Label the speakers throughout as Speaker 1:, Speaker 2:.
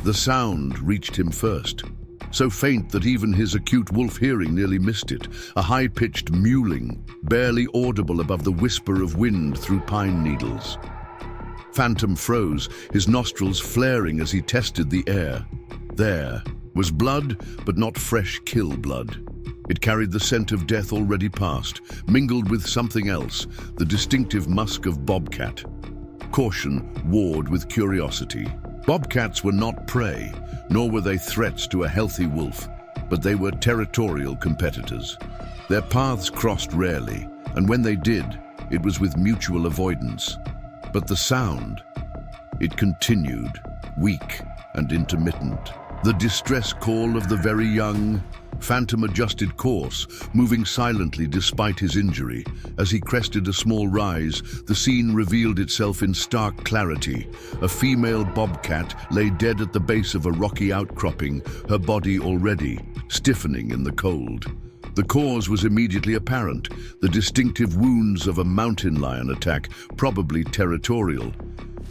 Speaker 1: The sound reached him first, so faint that even his acute wolf hearing nearly missed it, a high-pitched mewling, barely audible above the whisper of wind through pine needles. Phantom froze, his nostrils flaring as he tested the air. There was blood, but not fresh kill blood. It carried the scent of death already past, mingled with something else, the distinctive musk of bobcat. Caution warred with curiosity. Bobcats were not prey, nor were they threats to a healthy wolf, but they were territorial competitors. Their paths crossed rarely, and when they did, it was with mutual avoidance. But the sound, it continued, weak and intermittent. The distress call of the very young. Phantom adjusted course, moving silently despite his injury. As he crested a small rise, the scene revealed itself in stark clarity. A female bobcat lay dead at the base of a rocky outcropping, her body already stiffening in the cold. The cause was immediately apparent, the distinctive wounds of a mountain lion attack, probably territorial.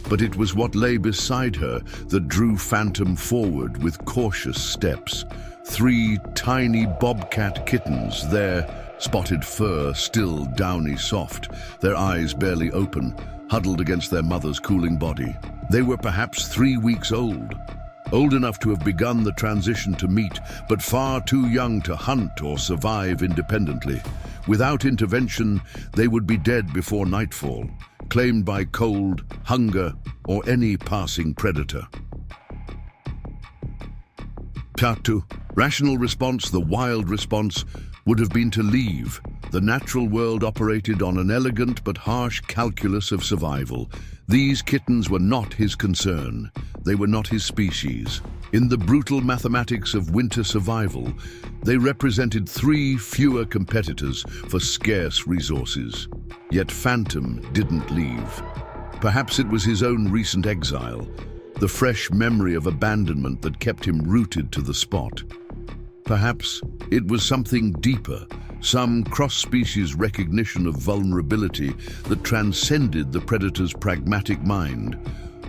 Speaker 1: But it was what lay beside her that drew Phantom forward with cautious steps. 3 tiny bobcat kittens, their spotted fur still downy soft, their eyes barely open, huddled against their mother's cooling body. They were perhaps 3 weeks old enough to have begun the transition to meat, but far too young to hunt or survive independently. Without intervention, they would be dead before nightfall, claimed by cold, hunger, or any passing predator. Tatu. Rational response, the wild response, would have been to leave. The natural world operated on an elegant but harsh calculus of survival. These kittens were not his concern. They were not his species. In the brutal mathematics of winter survival, they represented 3 fewer competitors for scarce resources. Yet Phantom didn't leave. Perhaps it was his own recent exile, the fresh memory of abandonment that kept him rooted to the spot. Perhaps it was something deeper, some cross-species recognition of vulnerability that transcended the predator's pragmatic mind.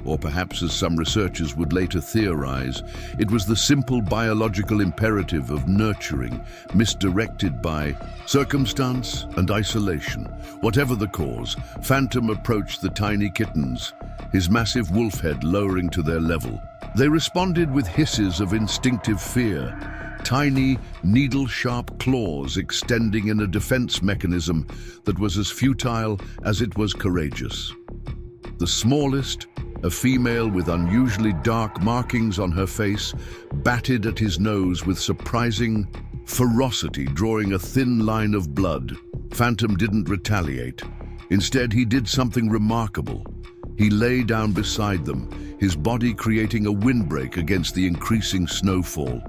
Speaker 1: Or perhaps, as some researchers would later theorize, it was the simple biological imperative of nurturing, misdirected by circumstance and isolation. Whatever the cause, Phantom approached the tiny kittens, his massive wolf head lowering to their level. They responded with hisses of instinctive fear, tiny, needle-sharp claws extending in a defense mechanism that was as futile as it was courageous. The smallest, a female with unusually dark markings on her face, batted at his nose with surprising ferocity, drawing a thin line of blood. Phantom didn't retaliate. Instead, he did something remarkable. He lay down beside them, his body creating a windbreak against the increasing snowfall.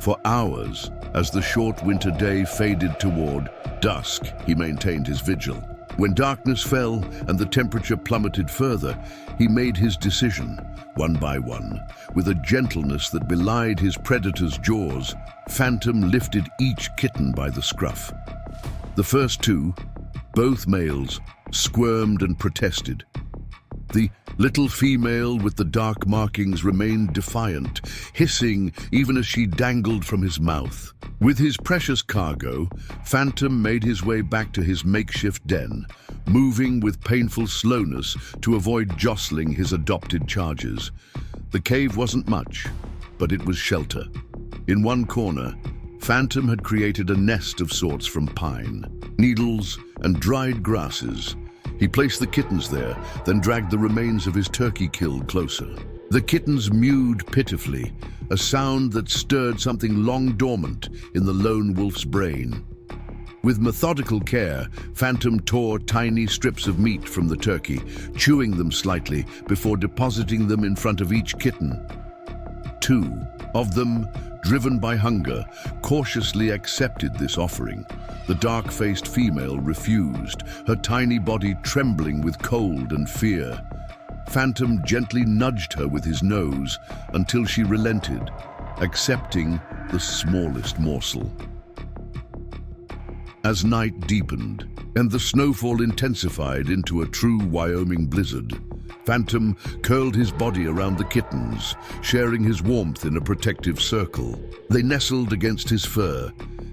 Speaker 1: For hours, as the short winter day faded toward dusk, he maintained his vigil. When darkness fell and the temperature plummeted further, he made his decision, one by one. With a gentleness that belied his predator's jaws, Phantom lifted each kitten by the scruff. The first 2, both males, squirmed and protested. The little female with the dark markings remained defiant, hissing even as she dangled from his mouth. With his precious cargo, Phantom made his way back to his makeshift den, moving with painful slowness to avoid jostling his adopted charges. The cave wasn't much, but it was shelter. In one corner, Phantom had created a nest of sorts from pine, needles, and dried grasses. He placed the kittens there, then dragged the remains of his turkey kill closer. The kittens mewed pitifully, a sound that stirred something long dormant in the lone wolf's brain. With methodical care, Phantom tore tiny strips of meat from the turkey, chewing them slightly before depositing them in front of each kitten. 2 of them, driven by hunger, cautiously accepted this offering. The dark-faced female refused, her tiny body trembling with cold and fear. Phantom gently nudged her with his nose until she relented, accepting the smallest morsel. As night deepened and the snowfall intensified into a true Wyoming blizzard, Phantom curled his body around the kittens, sharing his warmth in a protective circle. They nestled against his fur,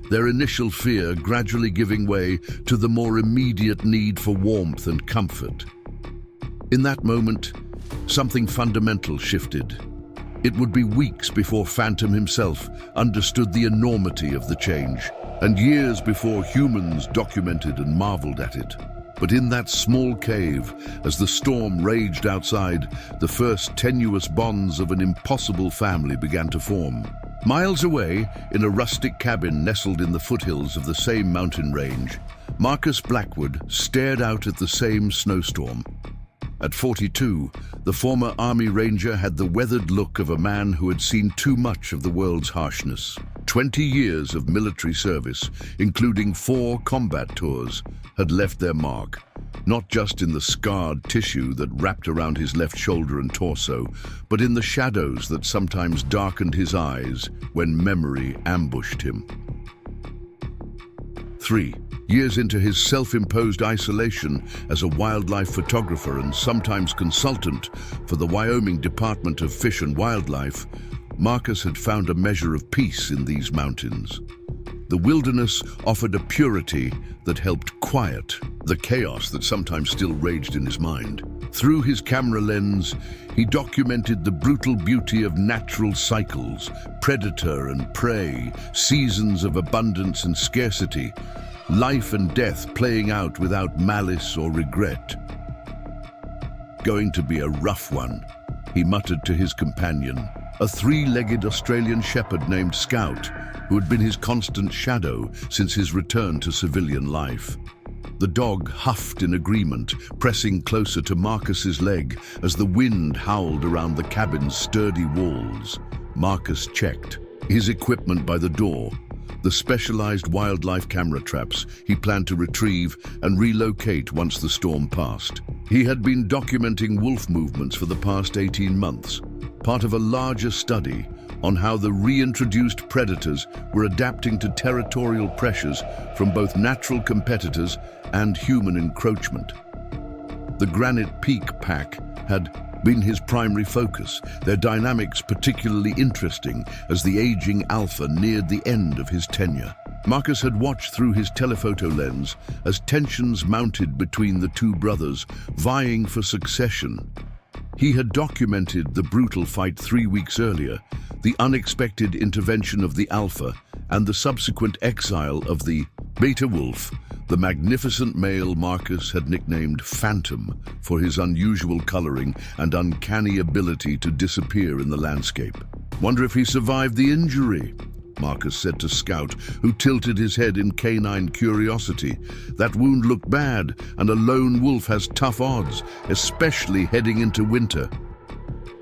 Speaker 1: their initial fear gradually giving way to the more immediate need for warmth and comfort. In that moment, something fundamental shifted. It would be weeks before Phantom himself understood the enormity of the change, and years before humans documented and marveled at it. But in that small cave, as the storm raged outside, the first tenuous bonds of an impossible family began to form. Miles away, in a rustic cabin nestled in the foothills of the same mountain range, Marcus Blackwood stared out at the same snowstorm. At 42, the former Army Ranger had the weathered look of a man who had seen too much of the world's harshness. 20 years of military service, including 4 combat tours, had left their mark, not just in the scarred tissue that wrapped around his left shoulder and torso, but in the shadows that sometimes darkened his eyes when memory ambushed him. 3 years into his self-imposed isolation as a wildlife photographer and sometimes consultant for the Wyoming Department of Fish and Wildlife, Marcus had found a measure of peace in these mountains. The wilderness offered a purity that helped quiet the chaos that sometimes still raged in his mind. Through his camera lens, he documented the brutal beauty of natural cycles, predator and prey, seasons of abundance and scarcity, life and death playing out without malice or regret. "Going to be a rough one," he muttered to his companion, a 3-legged Australian shepherd named Scout, who had been his constant shadow since his return to civilian life. The dog huffed in agreement, pressing closer to Marcus's leg as the wind howled around the cabin's sturdy walls. Marcus checked, his equipment by the door, the specialized wildlife camera traps he planned to retrieve and relocate once the storm passed. He had been documenting wolf movements for the past 18 months, part of a larger study on how the reintroduced predators were adapting to territorial pressures from both natural competitors and human encroachment. The Granite Peak Pack had been his primary focus, their dynamics particularly interesting as the aging alpha neared the end of his tenure. Marcus had watched through his telephoto lens as tensions mounted between the two brothers, vying for succession. He had documented the brutal fight 3 weeks earlier, the unexpected intervention of the alpha, and the subsequent exile of the beta wolf, the magnificent male Marcus had nicknamed Phantom for his unusual coloring and uncanny ability to disappear in the landscape. "Wonder if he survived the injury," Marcus said to Scout, who tilted his head in canine curiosity. "That wound looked bad, and a lone wolf has tough odds, especially heading into winter."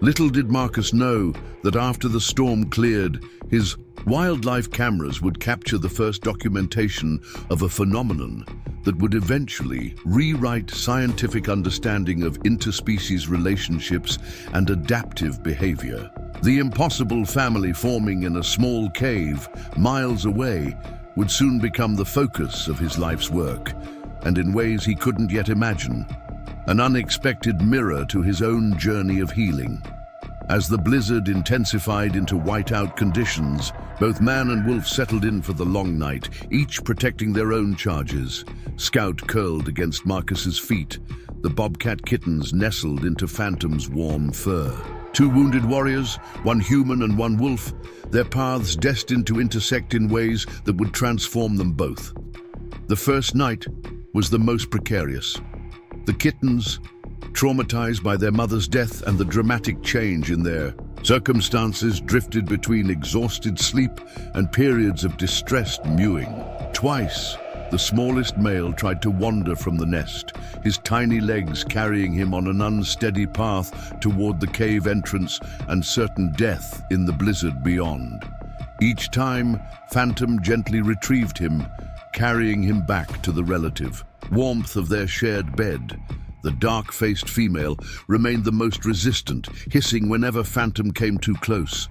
Speaker 1: Little did Marcus know that after the storm cleared, his wildlife cameras would capture the first documentation of a phenomenon that would eventually rewrite scientific understanding of interspecies relationships and adaptive behavior. The impossible family forming in a small cave miles away would soon become the focus of his life's work, and in ways he couldn't yet imagine, an unexpected mirror to his own journey of healing. As the blizzard intensified into whiteout conditions, both man and wolf settled in for the long night, each protecting their own charges. Scout curled against Marcus's feet, the Bobcat Kittens nestled into Phantom's warm fur. 2 wounded warriors, 1 human and 1 wolf, their paths destined to intersect in ways that would transform them both. The first night was the most precarious. The kittens, traumatized by their mother's death and the dramatic change in their circumstances, drifted between exhausted sleep and periods of distressed mewing. Twice, the smallest male tried to wander from the nest, his tiny legs carrying him on an unsteady path toward the cave entrance and certain death in the blizzard beyond. Each time, Phantom gently retrieved him, carrying him back to the relative warmth of their shared bed. The dark-faced female remained the most resistant, hissing whenever Phantom came too close.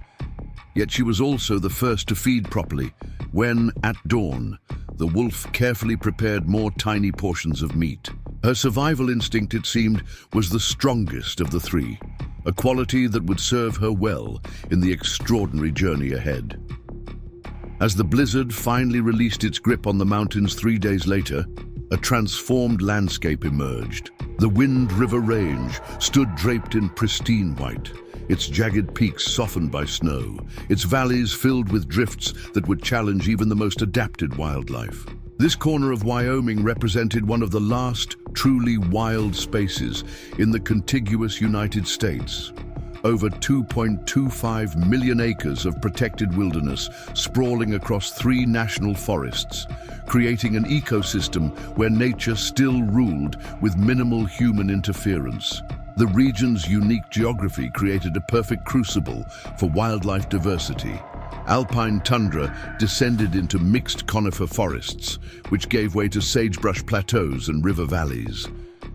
Speaker 1: Yet she was also the first to feed properly, when, at dawn, the wolf carefully prepared more tiny portions of meat. Her survival instinct, it seemed, was the strongest of the three, a quality that would serve her well in the extraordinary journey ahead. As the blizzard finally released its grip on the mountains 3 days later, a transformed landscape emerged. The Wind River Range stood draped in pristine white, its jagged peaks softened by snow, its valleys filled with drifts that would challenge even the most adapted wildlife. This corner of Wyoming represented one of the last truly wild spaces in the contiguous United States. Over 2.25 million acres of protected wilderness sprawling across 3 national forests, creating an ecosystem where nature still ruled with minimal human interference. The region's unique geography created a perfect crucible for wildlife diversity. Alpine tundra descended into mixed conifer forests, which gave way to sagebrush plateaus and river valleys.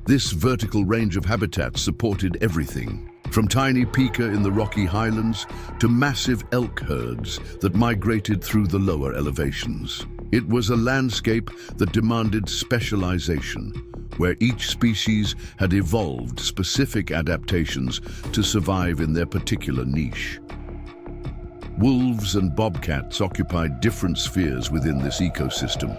Speaker 1: This vertical range of habitats supported everything, from tiny pika in the Rocky Highlands to massive elk herds that migrated through the lower elevations. It was a landscape that demanded specialization, where each species had evolved specific adaptations to survive in their particular niche. Wolves and bobcats occupied different spheres within this ecosystem.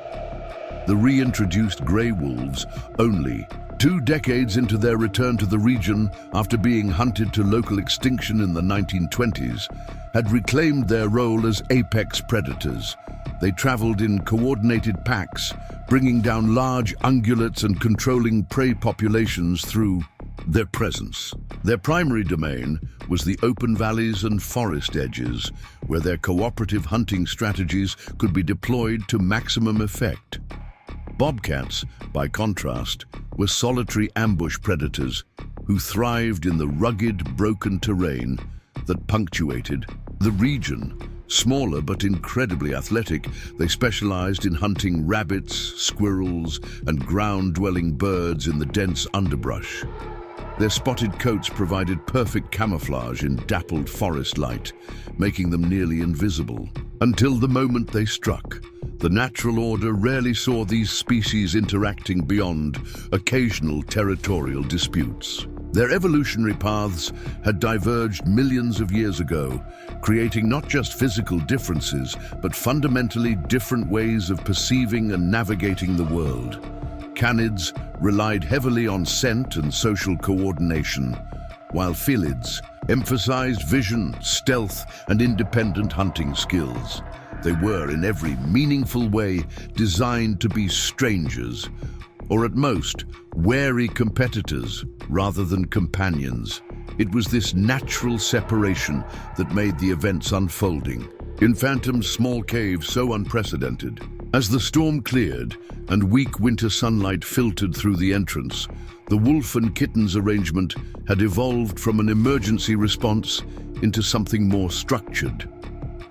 Speaker 1: The reintroduced gray wolves, only 2 decades into their return to the region after being hunted to local extinction in the 1920s, had reclaimed their role as apex predators. They traveled in coordinated packs, bringing down large ungulates and controlling prey populations through their presence. Their primary domain was the open valleys and forest edges, where their cooperative hunting strategies could be deployed to maximum effect. Bobcats, by contrast, were solitary ambush predators who thrived in the rugged, broken terrain that punctuated the region. Smaller but incredibly athletic, they specialized in hunting rabbits, squirrels, and ground-dwelling birds in the dense underbrush. Their spotted coats provided perfect camouflage in dappled forest light, making them nearly invisible. Until the moment they struck, the natural order rarely saw these species interacting beyond occasional territorial disputes. Their evolutionary paths had diverged millions of years ago, creating not just physical differences, but fundamentally different ways of perceiving and navigating the world. Canids relied heavily on scent and social coordination, while felids emphasized vision, stealth, and independent hunting skills. They were, in every meaningful way, designed to be strangers, or at most, wary competitors rather than companions. It was this natural separation that made the events unfolding in Phantom's small cave so unprecedented. As the storm cleared and weak winter sunlight filtered through the entrance, the wolf and kittens arrangement had evolved from an emergency response into something more structured.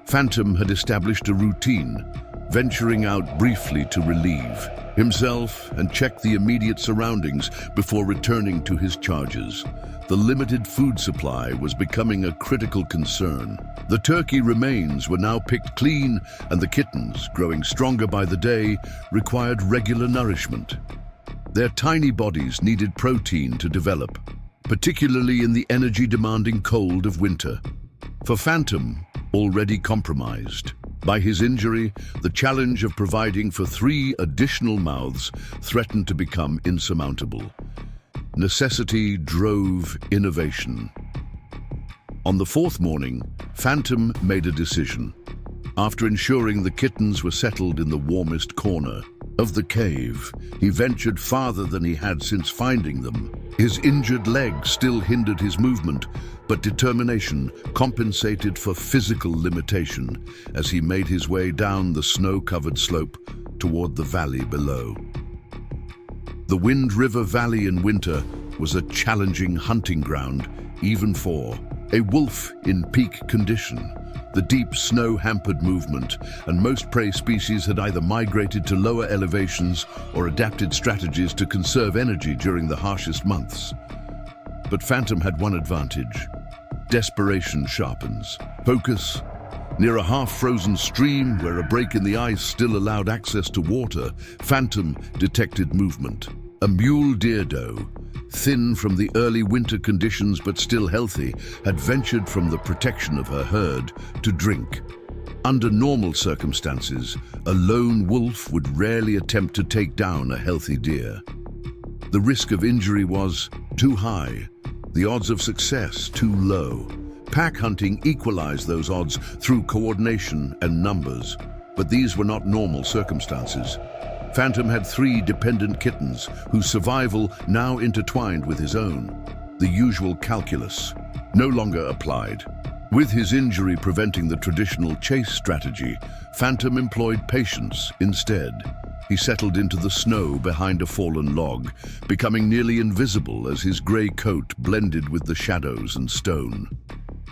Speaker 1: Phantom had established a routine, venturing out briefly to relieve himself and check the immediate surroundings before returning to his charges. The limited food supply was becoming a critical concern. The turkey remains were now picked clean, and the kittens, growing stronger by the day, required regular nourishment. Their tiny bodies needed protein to develop, particularly in the energy-demanding cold of winter. For Phantom, already compromised by his injury, the challenge of providing for 3 additional mouths threatened to become insurmountable. Necessity drove innovation. On the 4th morning, Phantom made a decision. After ensuring the kittens were settled in the warmest corner of the cave, he ventured farther than he had since finding them. His injured leg still hindered his movement, but determination compensated for physical limitation as he made his way down the snow-covered slope toward the valley below. The Wind River Valley in winter was a challenging hunting ground, even for a wolf in peak condition. The deep snow hampered movement, and most prey species had either migrated to lower elevations or adapted strategies to conserve energy during the harshest months. But Phantom had one advantage. Desperation sharpens focus. Near a half-frozen stream where a break in the ice still allowed access to water, Phantom detected movement. A mule deer doe, thin from the early winter conditions but still healthy, had ventured from the protection of her herd to drink. Under normal circumstances, a lone wolf would rarely attempt to take down a healthy deer. The risk of injury was too high, the odds of success too low. Pack hunting equalized those odds through coordination and numbers, but these were not normal circumstances. Phantom had 3 dependent kittens whose survival now intertwined with his own. The usual calculus no longer applied. With his injury preventing the traditional chase strategy, Phantom employed patience instead. He settled into the snow behind a fallen log, becoming nearly invisible as his gray coat blended with the shadows and stone.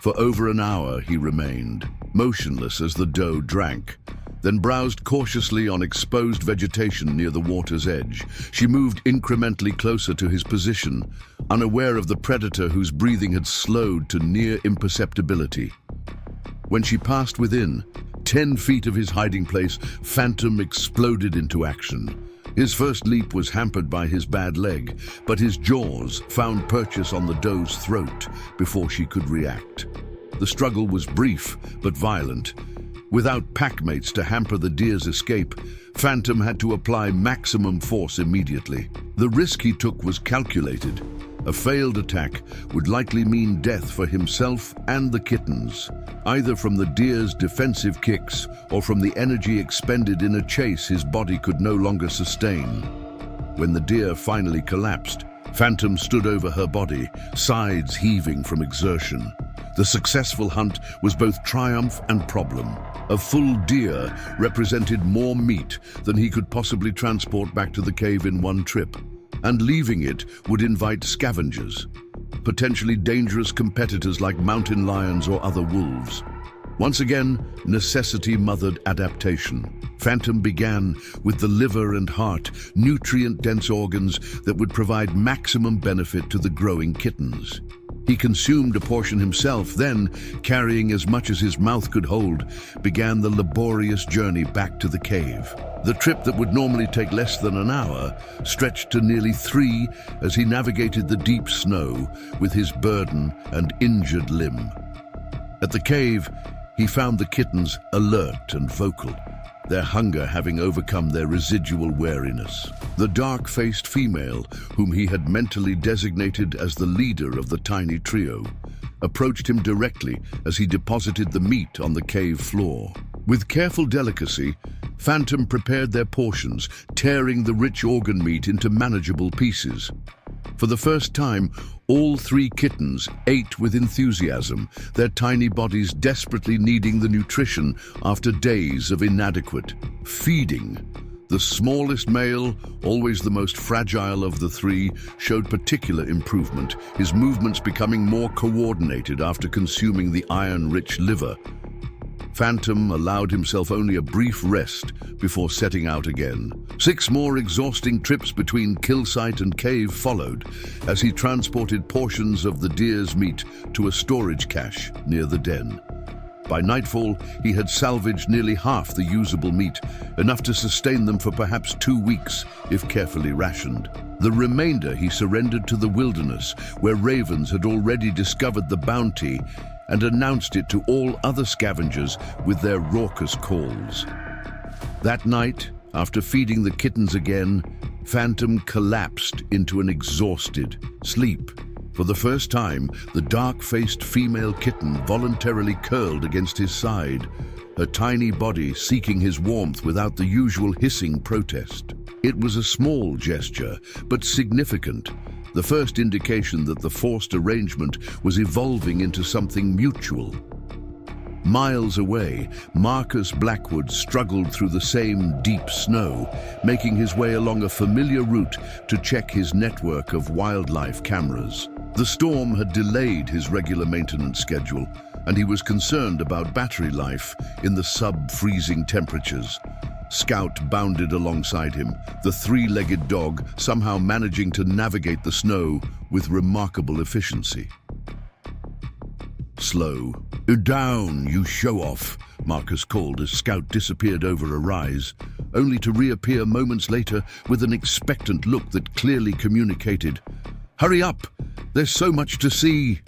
Speaker 1: For over an hour he remained, motionless as the doe drank, then browsed cautiously on exposed vegetation near the water's edge. She moved incrementally closer to his position, unaware of the predator whose breathing had slowed to near imperceptibility. When she passed within 10 feet of his hiding place, Phantom exploded into action. His first leap was hampered by his bad leg, but his jaws found purchase on the doe's throat before she could react. The struggle was brief but violent. Without packmates to hamper the deer's escape, Phantom had to apply maximum force immediately. The risk he took was calculated. A failed attack would likely mean death for himself and the kittens, either from the deer's defensive kicks or from the energy expended in a chase his body could no longer sustain. When the deer finally collapsed, Phantom stood over her body, sides heaving from exertion. The successful hunt was both triumph and problem. A full deer represented more meat than he could possibly transport back to the cave in one trip, and leaving it would invite scavengers, potentially dangerous competitors like mountain lions or other wolves. Once again, necessity mothered adaptation. Phantom began with the liver and heart, nutrient-dense organs that would provide maximum benefit to the growing kittens. He consumed a portion himself, then, carrying as much as his mouth could hold, began the laborious journey back to the cave. The trip that would normally take less than an hour stretched to nearly 3 as he navigated the deep snow with his burden and injured limb. At the cave, he found the kittens alert and vocal, their hunger having overcome their residual wariness. The dark-faced female, whom he had mentally designated as the leader of the tiny trio, approached him directly as he deposited the meat on the cave floor. With careful delicacy, Phantom prepared their portions, tearing the rich organ meat into manageable pieces. For the first time, all 3 kittens ate with enthusiasm, their tiny bodies desperately needing the nutrition after days of inadequate feeding. The smallest male, always the most fragile of the 3, showed particular improvement, his movements becoming more coordinated after consuming the iron-rich liver. Phantom allowed himself only a brief rest before setting out again. 6 more exhausting trips between kill site and cave followed as he transported portions of the deer's meat to a storage cache near the den. By nightfall, he had salvaged nearly half the usable meat, enough to sustain them for perhaps 2 weeks if carefully rationed. The remainder he surrendered to the wilderness, where ravens had already discovered the bounty and announced it to all other scavengers with their raucous calls. That night, after feeding the kittens again, Phantom collapsed into an exhausted sleep. For the first time, the dark-faced female kitten voluntarily curled against his side, her tiny body seeking his warmth without the usual hissing protest. It was a small gesture, but significant, the first indication that the forced arrangement was evolving into something mutual. Miles away, Marcus Blackwood struggled through the same deep snow, making his way along a familiar route to check his network of wildlife cameras. The storm had delayed his regular maintenance schedule, and he was concerned about battery life in the sub-freezing temperatures. Scout bounded alongside him, the 3-legged dog somehow managing to navigate the snow with remarkable efficiency. "Slow. Down, you show-off," Marcus called as Scout disappeared over a rise. only to reappear moments later with an expectant look that clearly communicated, "Hurry up! There's so much to see!"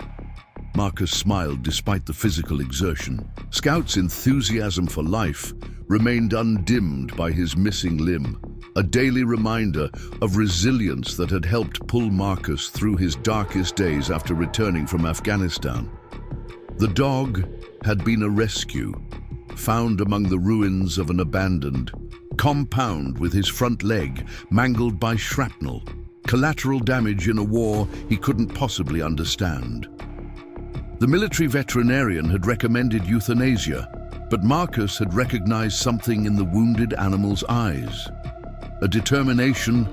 Speaker 1: Marcus smiled despite the physical exertion. Scout's enthusiasm for life remained undimmed by his missing limb, a daily reminder of resilience that had helped pull Marcus through his darkest days after returning from Afghanistan. The dog had been a rescue, found among the ruins of an abandoned compound with his front leg mangled by shrapnel, collateral damage in a war he couldn't possibly understand. The military veterinarian had recommended euthanasia, but Marcus had recognized something in the wounded animal's eyes, a determination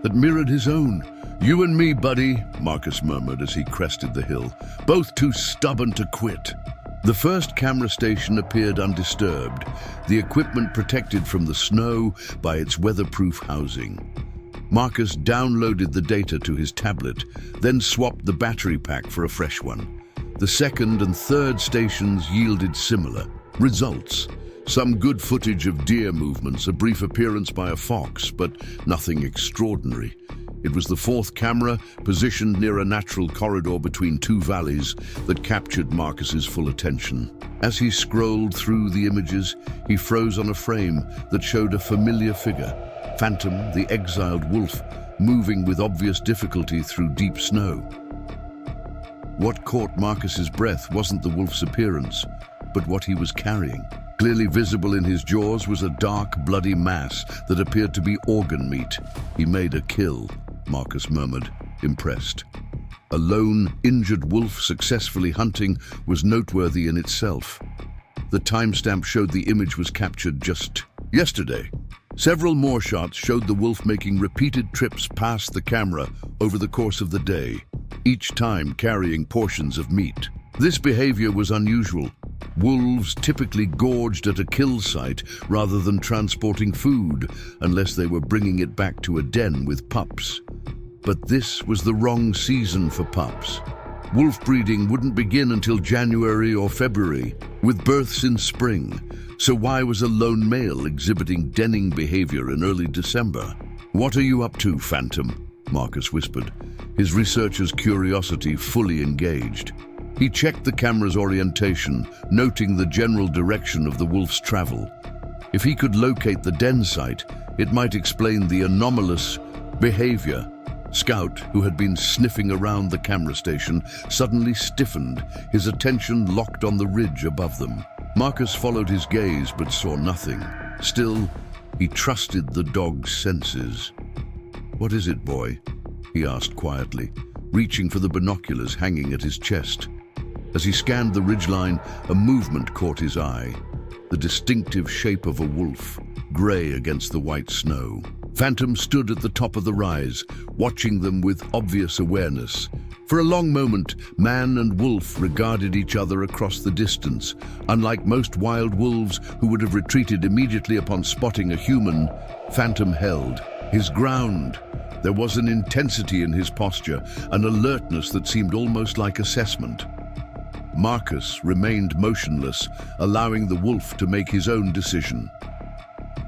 Speaker 1: that mirrored his own. "You and me, buddy," Marcus murmured as he crested the hill, "both too stubborn to quit." The first camera station appeared undisturbed, the equipment protected from the snow by its weatherproof housing. Marcus downloaded the data to his tablet, then swapped the battery pack for a fresh one. The second and third stations yielded similar results. Some good footage of deer movements, a brief appearance by a fox, but nothing extraordinary. It was the fourth camera, positioned near a natural corridor between two valleys, that captured Marcus's full attention. As he scrolled through the images, he froze on a frame that showed a familiar figure, Phantom, the exiled wolf, moving with obvious difficulty through deep snow. What caught Marcus's breath wasn't the wolf's appearance, but what he was carrying. Clearly visible in his jaws was a dark, bloody mass that appeared to be organ meat. "He made a kill," Marcus murmured, impressed. A lone, injured wolf successfully hunting was noteworthy in itself. The timestamp showed the image was captured just yesterday. Several more shots showed the wolf making repeated trips past the camera over the course of the day, each time carrying portions of meat. This behavior was unusual. Wolves typically gorged at a kill site rather than transporting food, unless they were bringing it back to a den with pups. But this was the wrong season for pups. Wolf breeding wouldn't begin until January or February, with births in spring. So why was a lone male exhibiting denning behavior in early December? "What are you up to, Phantom?" Marcus whispered, his researcher's curiosity fully engaged. He checked the camera's orientation, noting the general direction of the wolf's travel. If he could locate the den site, it might explain the anomalous behavior. Scout, who had been sniffing around the camera station, suddenly stiffened, his attention locked on the ridge above them. Marcus followed his gaze but saw nothing. Still, he trusted the dog's senses. "What is it, boy?" he asked quietly, reaching for the binoculars hanging at his chest. As he scanned the ridgeline, a movement caught his eye. The distinctive shape of a wolf, grey against the white snow. Phantom stood at the top of the rise, watching them with obvious awareness. For a long moment, man and wolf regarded each other across the distance. Unlike most wild wolves who would have retreated immediately upon spotting a human, Phantom held his ground. There was an intensity in his posture, an alertness that seemed almost like assessment. Marcus remained motionless, allowing the wolf to make his own decision.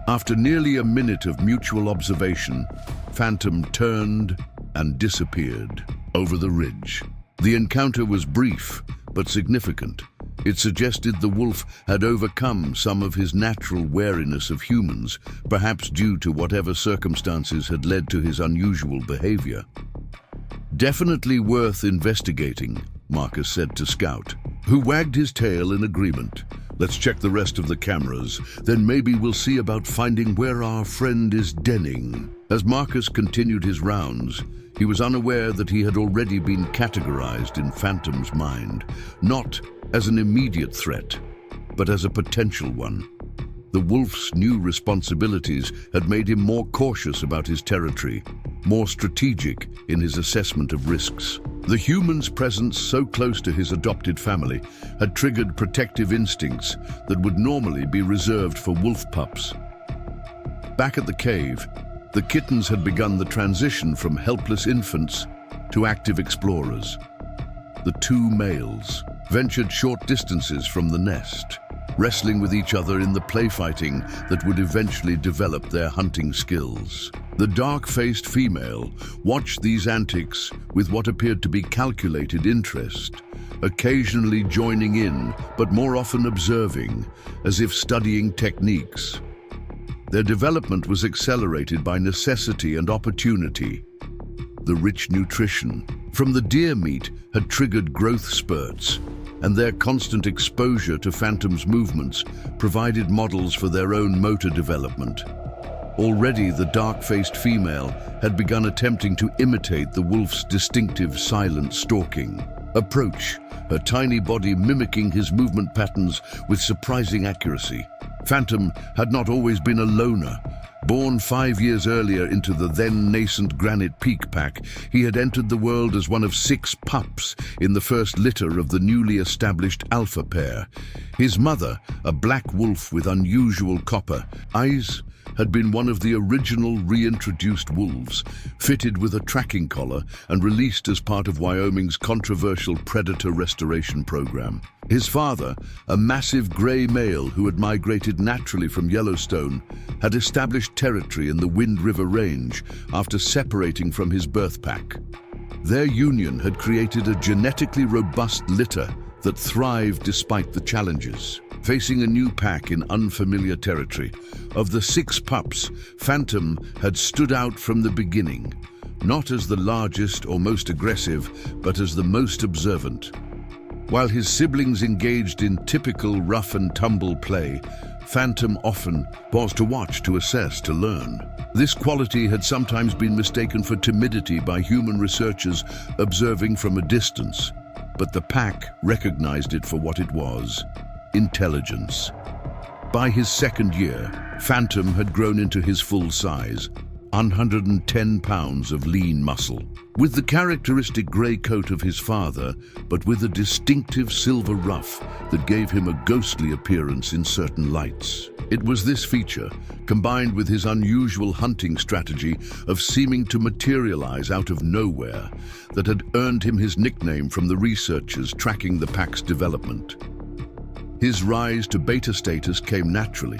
Speaker 1: After nearly a minute of mutual observation, Phantom turned and disappeared over the ridge. The encounter was brief but significant. It suggested the wolf had overcome some of his natural wariness of humans, perhaps due to whatever circumstances had led to his unusual behavior. "Definitely worth investigating," Marcus said to Scout, who wagged his tail in agreement. "Let's check the rest of the cameras, then maybe we'll see about finding where our friend is denning." As Marcus continued his rounds, he was unaware that he had already been categorized in Phantom's mind, not as an immediate threat, but as a potential one. The wolf's new responsibilities had made him more cautious about his territory, more strategic in his assessment of risks. The human's presence so close to his adopted family had triggered protective instincts that would normally be reserved for wolf pups. Back at the cave, the kittens had begun the transition from helpless infants to active explorers. The two males ventured short distances from the nest, wrestling with each other in the play fighting that would eventually develop their hunting skills. The dark-faced female watched these antics with what appeared to be calculated interest, occasionally joining in, but more often observing, as if studying techniques. Their development was accelerated by necessity and opportunity. The rich nutrition from the deer meat had triggered growth spurts, and their constant exposure to Phantom's movements provided models for their own motor development. Already the dark-faced female had begun attempting to imitate the wolf's distinctive silent stalking approach, her tiny body mimicking his movement patterns with surprising accuracy. Phantom had not always been a loner. Born 5 years earlier into the then-nascent Granite Peak pack, he had entered the world as one of 6 pups in the first litter of the newly established alpha pair. His mother, a black wolf with unusual copper eyes, had been one of the original reintroduced wolves, fitted with a tracking collar and released as part of Wyoming's controversial predator restoration program. His father, a massive gray male who had migrated naturally from Yellowstone, had established territory in the Wind River Range after separating from his birth pack. Their union had created a genetically robust litter that thrived despite the challenges. Facing a new pack in unfamiliar territory, of the 6 pups, Phantom had stood out from the beginning, not as the largest or most aggressive, but as the most observant. While his siblings engaged in typical rough-and-tumble play, Phantom often paused to watch, to assess, to learn. This quality had sometimes been mistaken for timidity by human researchers observing from a distance, but the pack recognized it for what it was: intelligence. By his 2nd year, Phantom had grown into his full size, 110 pounds of lean muscle. With the characteristic grey coat of his father, but with a distinctive silver ruff that gave him a ghostly appearance in certain lights. It was this feature, combined with his unusual hunting strategy of seeming to materialize out of nowhere, that had earned him his nickname from the researchers tracking the pack's development. His rise to beta status came naturally.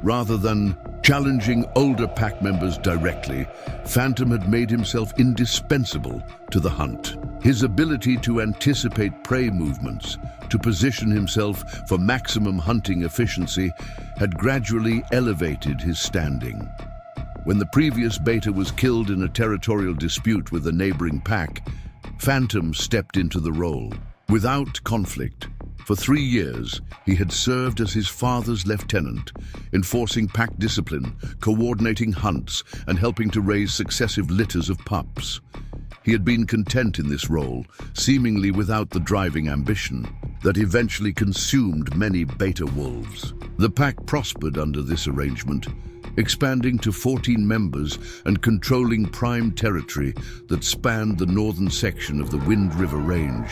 Speaker 1: Rather than challenging older pack members directly, Phantom had made himself indispensable to the hunt. His ability to anticipate prey movements, to position himself for maximum hunting efficiency, had gradually elevated his standing. When the previous beta was killed in a territorial dispute with a neighboring pack, Phantom stepped into the role. Without conflict, for 3 years, he had served as his father's lieutenant, enforcing pack discipline, coordinating hunts, and helping to raise successive litters of pups. He had been content in this role, seemingly without the driving ambition that eventually consumed many beta wolves. The pack prospered under this arrangement, expanding to 14 members and controlling prime territory that spanned the northern section of the Wind River Range.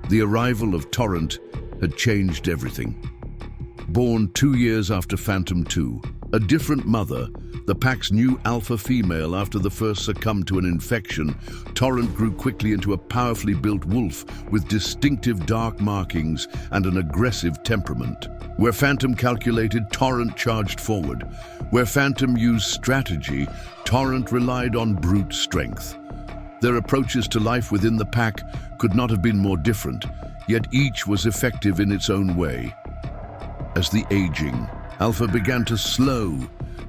Speaker 1: The arrival of Torrent had changed everything. Born 2 years after Phantom 2, a different mother, the pack's new alpha female after the first succumbed to an infection, Torrent grew quickly into a powerfully built wolf with distinctive dark markings and an aggressive temperament. Where Phantom calculated, Torrent charged forward. Where Phantom used strategy, Torrent relied on brute strength. Their approaches to life within the pack could not have been more different, yet each was effective in its own way. As the aging alpha began to slow,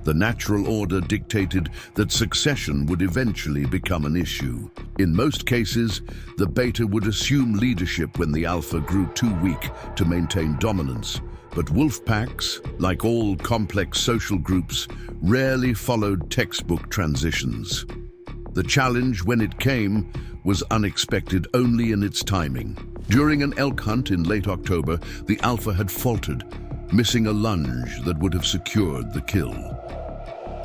Speaker 1: the natural order dictated that succession would eventually become an issue. In most cases, the beta would assume leadership when the alpha grew too weak to maintain dominance. But wolf packs, like all complex social groups, rarely followed textbook transitions. The challenge, when it came, was unexpected only in its timing. During an elk hunt in late October, the alpha had faltered, missing a lunge that would have secured the kill.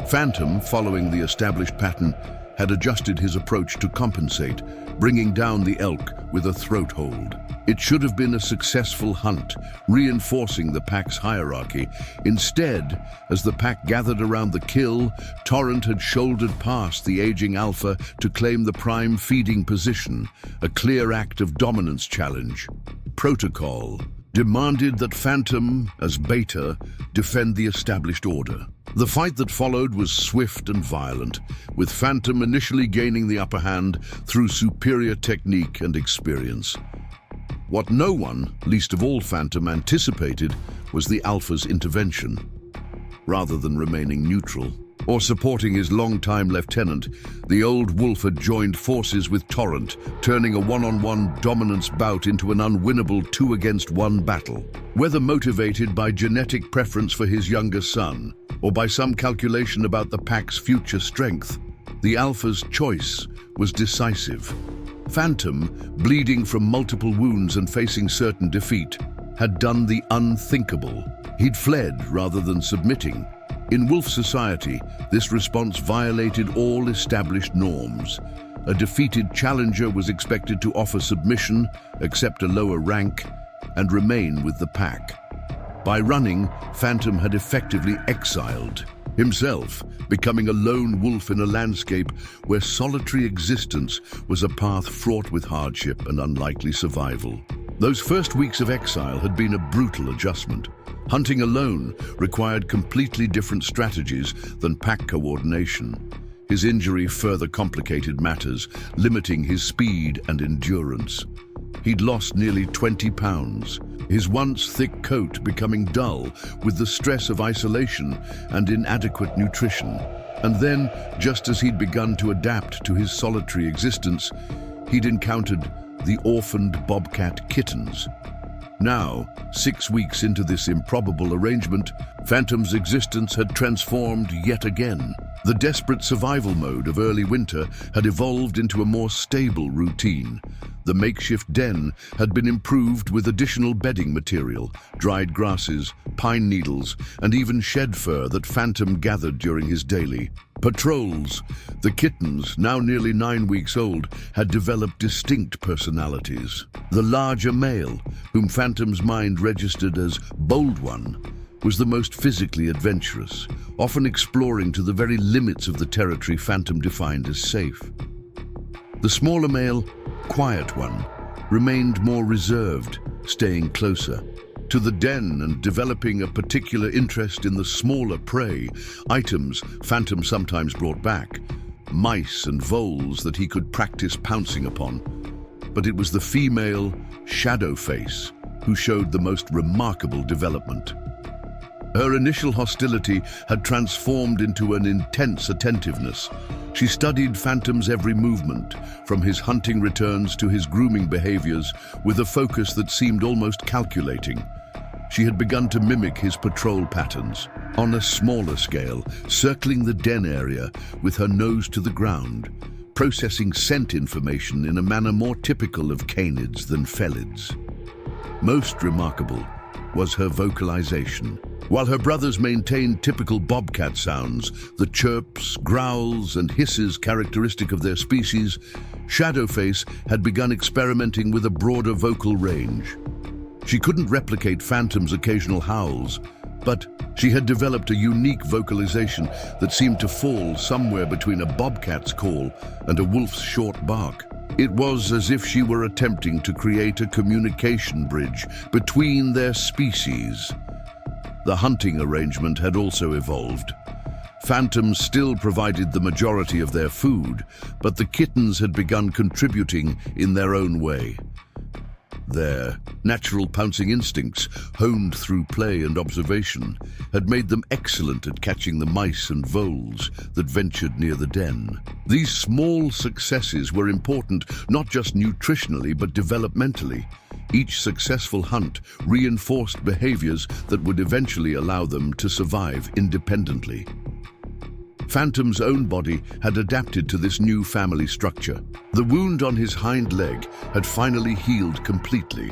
Speaker 1: Phantom, following the established pattern, had adjusted his approach to compensate, bringing down the elk with a throat hold. It should have been a successful hunt, reinforcing the pack's hierarchy. Instead, as the pack gathered around the kill, Torrent had shouldered past the aging alpha to claim the prime feeding position, a clear act of dominance challenge. Protocol, demanded that Phantom, as Beta, defend the established order. The fight that followed was swift and violent, with Phantom initially gaining the upper hand through superior technique and experience. What no one, least of all Phantom, anticipated was the Alpha's intervention. Rather than remaining neutral or supporting his longtime lieutenant, the old wolf had joined forces with Torrent, turning a one-on-one dominance bout into an unwinnable 2-against-1 battle. Whether motivated by genetic preference for his younger son, or by some calculation about the pack's future strength, the Alpha's choice was decisive. Phantom, bleeding from multiple wounds and facing certain defeat, had done the unthinkable. He'd fled rather than submitting. In wolf society, this response violated all established norms. A defeated challenger was expected to offer submission, accept a lower rank, and remain with the pack. By running, Phantom had effectively exiled himself, becoming a lone wolf in a landscape where solitary existence was a path fraught with hardship and unlikely survival. Those first weeks of exile had been a brutal adjustment. Hunting alone required completely different strategies than pack coordination. His injury further complicated matters, limiting his speed and endurance. He'd lost nearly 20 pounds, his once thick coat becoming dull with the stress of isolation and inadequate nutrition. And then, just as he'd begun to adapt to his solitary existence, he'd encountered the orphaned Bobcat Kittens. Now, 6 weeks into this improbable arrangement, Phantom's existence had transformed yet again. The desperate survival mode of early winter had evolved into a more stable routine. The makeshift den had been improved with additional bedding material, dried grasses, pine needles, and even shed fur that Phantom gathered during his daily patrols. The kittens, now nearly 9 weeks old, had developed distinct personalities. The larger male, whom Phantom's mind registered as Bold One, was the most physically adventurous, often exploring to the very limits of the territory Phantom defined as safe. The smaller male, Quiet One, remained more reserved, staying closer to the den and developing a particular interest in the smaller prey, items Phantom sometimes brought back, mice and voles that he could practice pouncing upon. But it was the female, Shadowface, who showed the most remarkable development. Her initial hostility had transformed into an intense attentiveness. She studied Phantom's every movement, from his hunting returns to his grooming behaviors, with a focus that seemed almost calculating. She had begun to mimic his patrol patterns, on a smaller scale, circling the den area with her nose to the ground, processing scent information in a manner more typical of canids than felids. Most remarkable was her vocalization. While her brothers maintained typical bobcat sounds, the chirps, growls, and hisses characteristic of their species, Shadowface had begun experimenting with a broader vocal range. She couldn't replicate Phantom's occasional howls, but she had developed a unique vocalization that seemed to fall somewhere between a bobcat's call and a wolf's short bark. It was as if she were attempting to create a communication bridge between their species. The hunting arrangement had also evolved. Phantom still provided the majority of their food, but the kittens had begun contributing in their own way. Their natural pouncing instincts, honed through play and observation, had made them excellent at catching the mice and voles that ventured near the den. These small successes were important not just nutritionally but developmentally. Each successful hunt reinforced behaviors that would eventually allow them to survive independently. Phantom's own body had adapted to this new family structure. The wound on his hind leg had finally healed completely,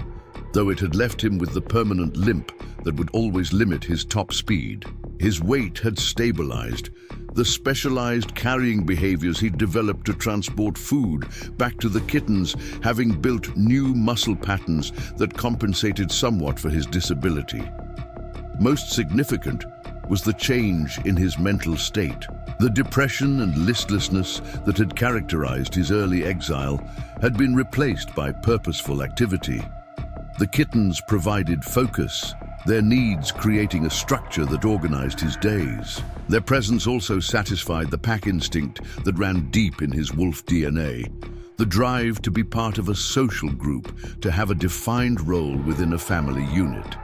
Speaker 1: though it had left him with the permanent limp that would always limit his top speed. His weight had stabilized. The specialized carrying behaviors he'd developed to transport food back to the kittens, having built new muscle patterns that compensated somewhat for his disability. Most significant was the change in his mental state. The depression and listlessness that had characterized his early exile had been replaced by purposeful activity. The kittens provided focus, their needs creating a structure that organized his days. Their presence also satisfied the pack instinct that ran deep in his wolf DNA. The drive to be part of a social group, to have a defined role within a family unit.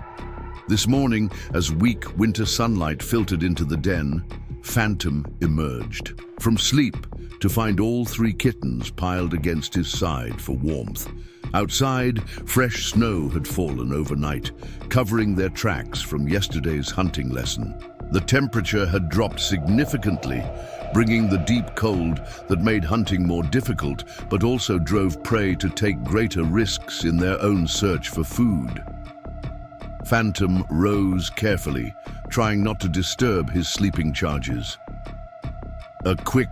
Speaker 1: This morning, as weak winter sunlight filtered into the den, Phantom emerged from sleep to find all three kittens piled against his side for warmth. Outside, fresh snow had fallen overnight, covering their tracks from yesterday's hunting lesson. The temperature had dropped significantly, bringing the deep cold that made hunting more difficult, but also drove prey to take greater risks in their own search for food. Phantom rose carefully, trying not to disturb his sleeping charges. A quick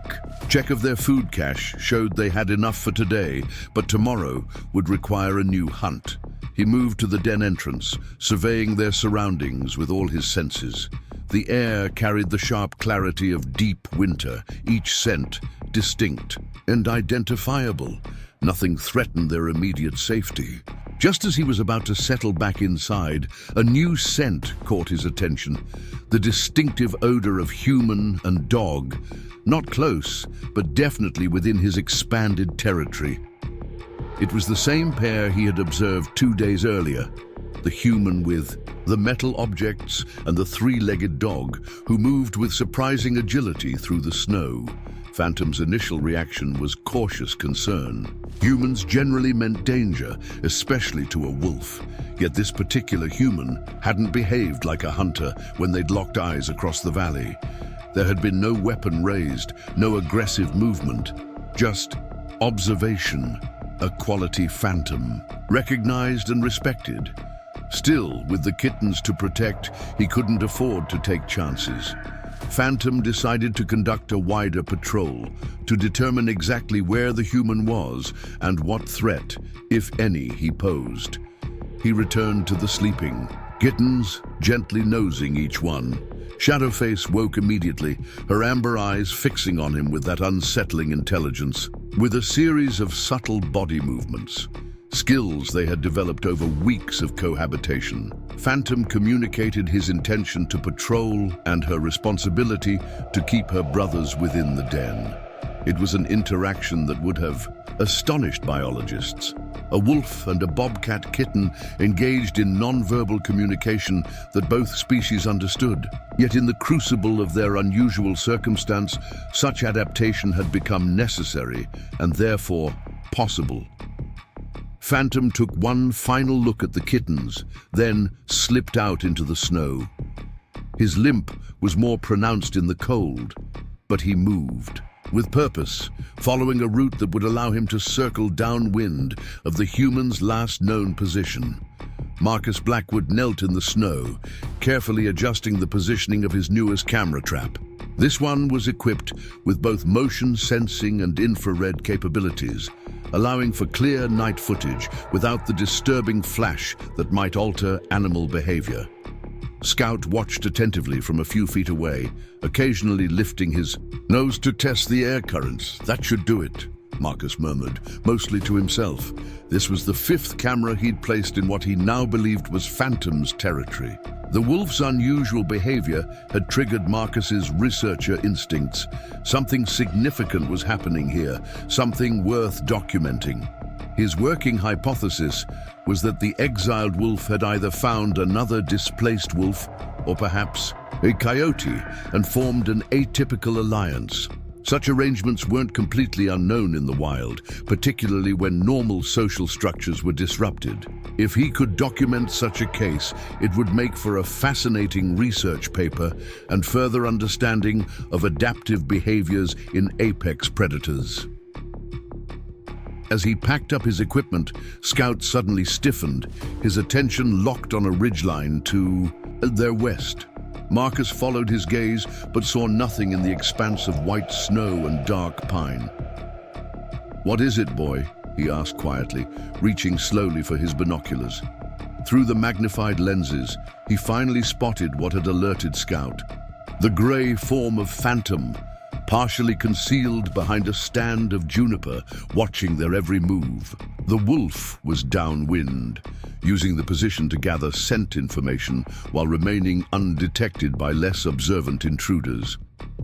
Speaker 1: check of their food cache showed they had enough for today, but tomorrow would require a new hunt. He moved to the den entrance, surveying their surroundings with all his senses. The air carried the sharp clarity of deep winter, each scent distinct and identifiable. Nothing threatened their immediate safety. Just as he was about to settle back inside, a new scent caught his attention. The distinctive odor of human and dog. Not close, but definitely within his expanded territory. It was the same pair he had observed 2 days earlier. The human with the metal objects and the three-legged dog, who moved with surprising agility through the snow. Phantom's initial reaction was cautious concern. Humans generally meant danger, especially to a wolf. Yet this particular human hadn't behaved like a hunter when they'd locked eyes across the valley. There had been no weapon raised, no aggressive movement, just observation, a quality Phantom, recognized and respected. Still, with the kittens to protect, he couldn't afford to take chances. Phantom decided to conduct a wider patrol to determine exactly where the human was and what threat, if any, he posed. He returned to the sleeping kittens, gently nosing each one. Shadowface woke immediately, her amber eyes fixing on him with that unsettling intelligence. With a series of subtle body movements, skills they had developed over weeks of cohabitation, Phantom communicated his intention to patrol and her responsibility to keep her brothers within the den. It was an interaction that would have astonished biologists. A wolf and a bobcat kitten engaged in non-verbal communication that both species understood. Yet in the crucible of their unusual circumstance, such adaptation had become necessary and therefore possible. Phantom took one final look at the kittens, then slipped out into the snow. His limp was more pronounced in the cold, but he moved, with purpose, following a route that would allow him to circle downwind of the human's last known position. Marcus Blackwood knelt in the snow, carefully adjusting the positioning of his newest camera trap. This one was equipped with both motion sensing and infrared capabilities, allowing for clear night footage without the disturbing flash that might alter animal behavior. Scout watched attentively from a few feet away, occasionally lifting his nose to test the air currents. "That should do it," Marcus murmured, mostly to himself. This was the fifth camera he'd placed in what he now believed was Phantom's territory. The wolf's unusual behavior had triggered Marcus's researcher instincts. Something significant was happening here, something worth documenting. His working hypothesis was that the exiled wolf had either found another displaced wolf or perhaps a coyote and formed an atypical alliance. Such arrangements weren't completely unknown in the wild, particularly when normal social structures were disrupted. If he could document such a case, it would make for a fascinating research paper and further understanding of adaptive behaviors in apex predators. As he packed up his equipment, Scout suddenly stiffened, his attention locked on a ridgeline to their west. Marcus followed his gaze, but saw nothing in the expanse of white snow and dark pine. "What is it, boy?" he asked quietly, reaching slowly for his binoculars. Through the magnified lenses, he finally spotted what had alerted Scout. The gray form of Phantom, partially concealed behind a stand of juniper, watching their every move. The wolf was downwind, using the position to gather scent information while remaining undetected by less observant intruders.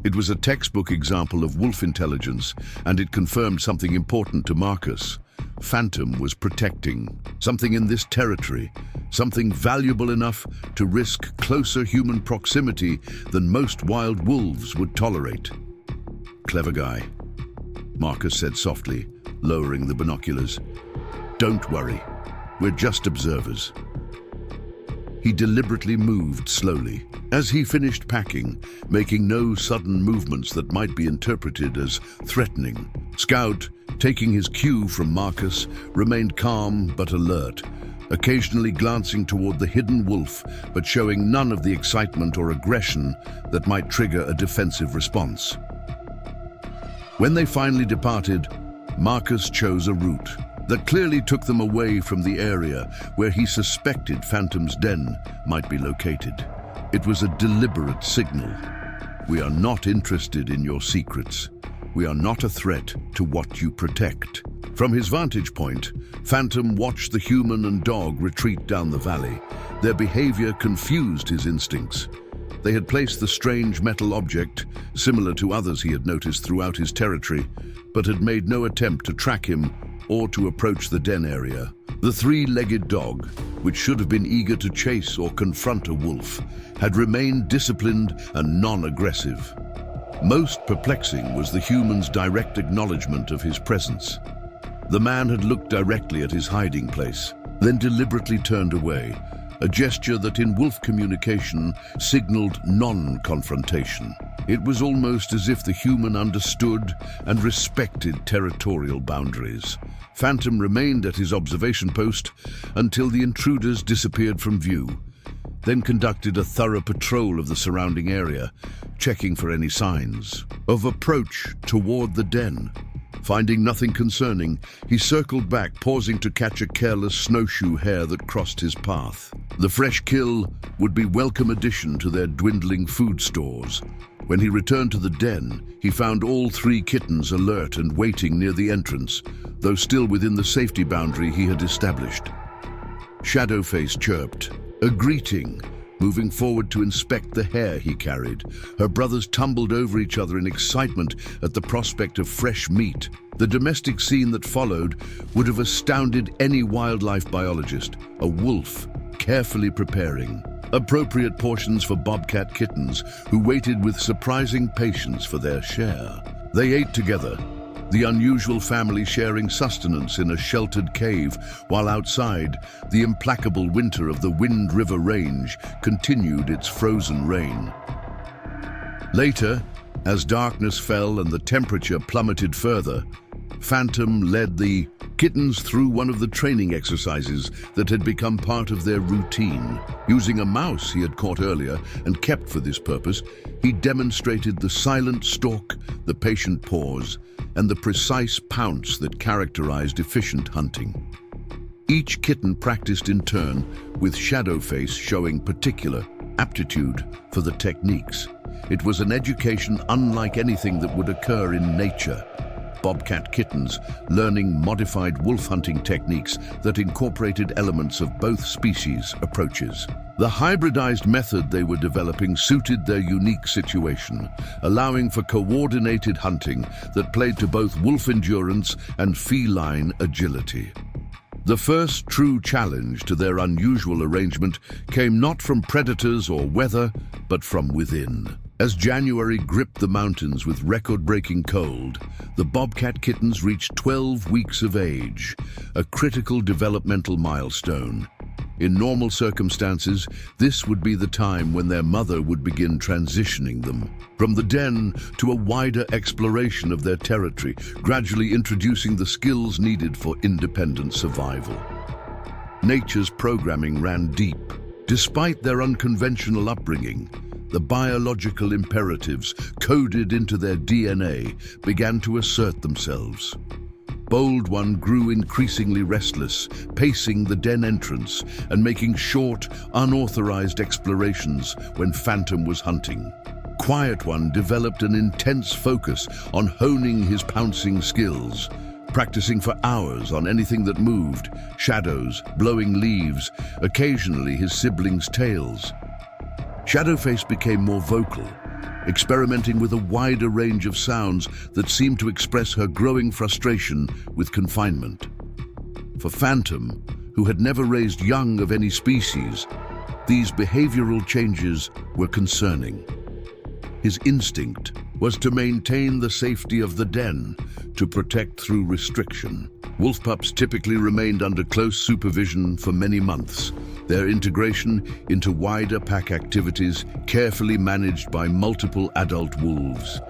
Speaker 1: It was a textbook example of wolf intelligence, and it confirmed something important to Marcus. Phantom was protecting something in this territory, something valuable enough to risk closer human proximity than most wild wolves would tolerate. "Clever guy," Marcus said softly, lowering the binoculars. "Don't worry, we're just observers." He deliberately moved slowly. As he finished packing, making no sudden movements that might be interpreted as threatening, Scout, taking his cue from Marcus, remained calm but alert, occasionally glancing toward the hidden wolf, but showing none of the excitement or aggression that might trigger a defensive response. When they finally departed, Marcus chose a route that clearly took them away from the area where he suspected Phantom's den might be located. It was a deliberate signal. "We are not interested in your secrets. We are not a threat to what you protect." From his vantage point, Phantom watched the human and dog retreat down the valley. Their behavior confused his instincts. They had placed the strange metal object, similar to others he had noticed throughout his territory, but had made no attempt to track him or to approach the den area. The three-legged dog, which should have been eager to chase or confront a wolf, had remained disciplined and non-aggressive. Most perplexing was the human's direct acknowledgement of his presence. The man had looked directly at his hiding place, then deliberately turned away, a gesture that in wolf communication signaled non-confrontation. It was almost as if the human understood and respected territorial boundaries. Phantom remained at his observation post until the intruders disappeared from view, then conducted a thorough patrol of the surrounding area, checking for any signs of approach toward the den. Finding nothing concerning, he circled back, pausing to catch a careless snowshoe hare that crossed his path. The fresh kill would be welcome addition to their dwindling food stores. When he returned to the den, he found all three kittens alert and waiting near the entrance, though still within the safety boundary he had established. Shadowface chirped, a greeting, moving forward to inspect the hare he carried. Her brothers tumbled over each other in excitement at the prospect of fresh meat. The domestic scene that followed would have astounded any wildlife biologist. A wolf, carefully preparing appropriate portions for Bobcat Kittens, who waited with surprising patience for their share. They ate together, the unusual family sharing sustenance in a sheltered cave, while outside, the implacable winter of the Wind River Range continued its frozen reign. Later, as darkness fell and the temperature plummeted further, Phantom led the kittens through one of the training exercises that had become part of their routine. Using a mouse he had caught earlier and kept for this purpose, he demonstrated the silent stalk, the patient pause, and the precise pounce that characterized efficient hunting. Each kitten practiced in turn, with Shadowface showing particular aptitude for the techniques. It was an education unlike anything that would occur in nature. Bobcat Kittens learning modified wolf hunting techniques that incorporated elements of both species' approaches. The hybridized method they were developing suited their unique situation, allowing for coordinated hunting that played to both wolf endurance and feline agility. The first true challenge to their unusual arrangement came not from predators or weather, but from within. As January gripped the mountains with record-breaking cold, the Bobcat Kittens reached 12 weeks of age, a critical developmental milestone. In normal circumstances, this would be the time when their mother would begin transitioning them from the den to a wider exploration of their territory, gradually introducing the skills needed for independent survival. Nature's programming ran deep. Despite their unconventional upbringing, the biological imperatives coded into their DNA began to assert themselves. Bold One grew increasingly restless, pacing the den entrance and making short, unauthorized explorations when Phantom was hunting. Quiet One developed an intense focus on honing his pouncing skills, practicing for hours on anything that moved, shadows, blowing leaves, occasionally his siblings' tails. Shadowface became more vocal, experimenting with a wider range of sounds that seemed to express her growing frustration with confinement. For Phantom, who had never raised young of any species, these behavioral changes were concerning. His instinct was to maintain the safety of the den, to protect through restriction. Wolf pups typically remained under close supervision for many months, their integration into wider pack activities carefully managed by multiple adult wolves.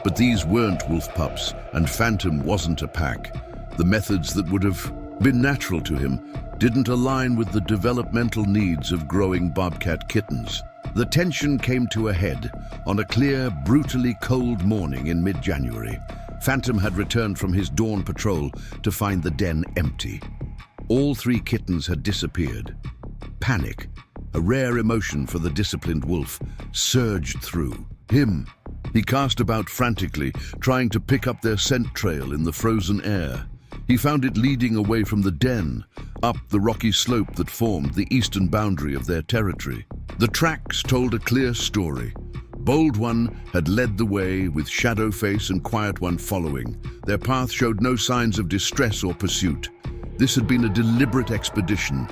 Speaker 1: But these weren't wolf pups, and Phantom wasn't a pack. The methods that would have been natural to him didn't align with the developmental needs of growing bobcat kittens. The tension came to a head on a clear, brutally cold morning in mid-January. Phantom had returned from his dawn patrol to find the den empty. All 3 kittens had disappeared. Panic, a rare emotion for the disciplined wolf, surged through him. He cast about frantically, trying to pick up their scent trail in the frozen air. He found it leading away from the den, up the rocky slope that formed the eastern boundary of their territory. The tracks told a clear story. Bold One had led the way, with Shadowface and Quiet One following. Their path showed no signs of distress or pursuit. This had been a deliberate expedition.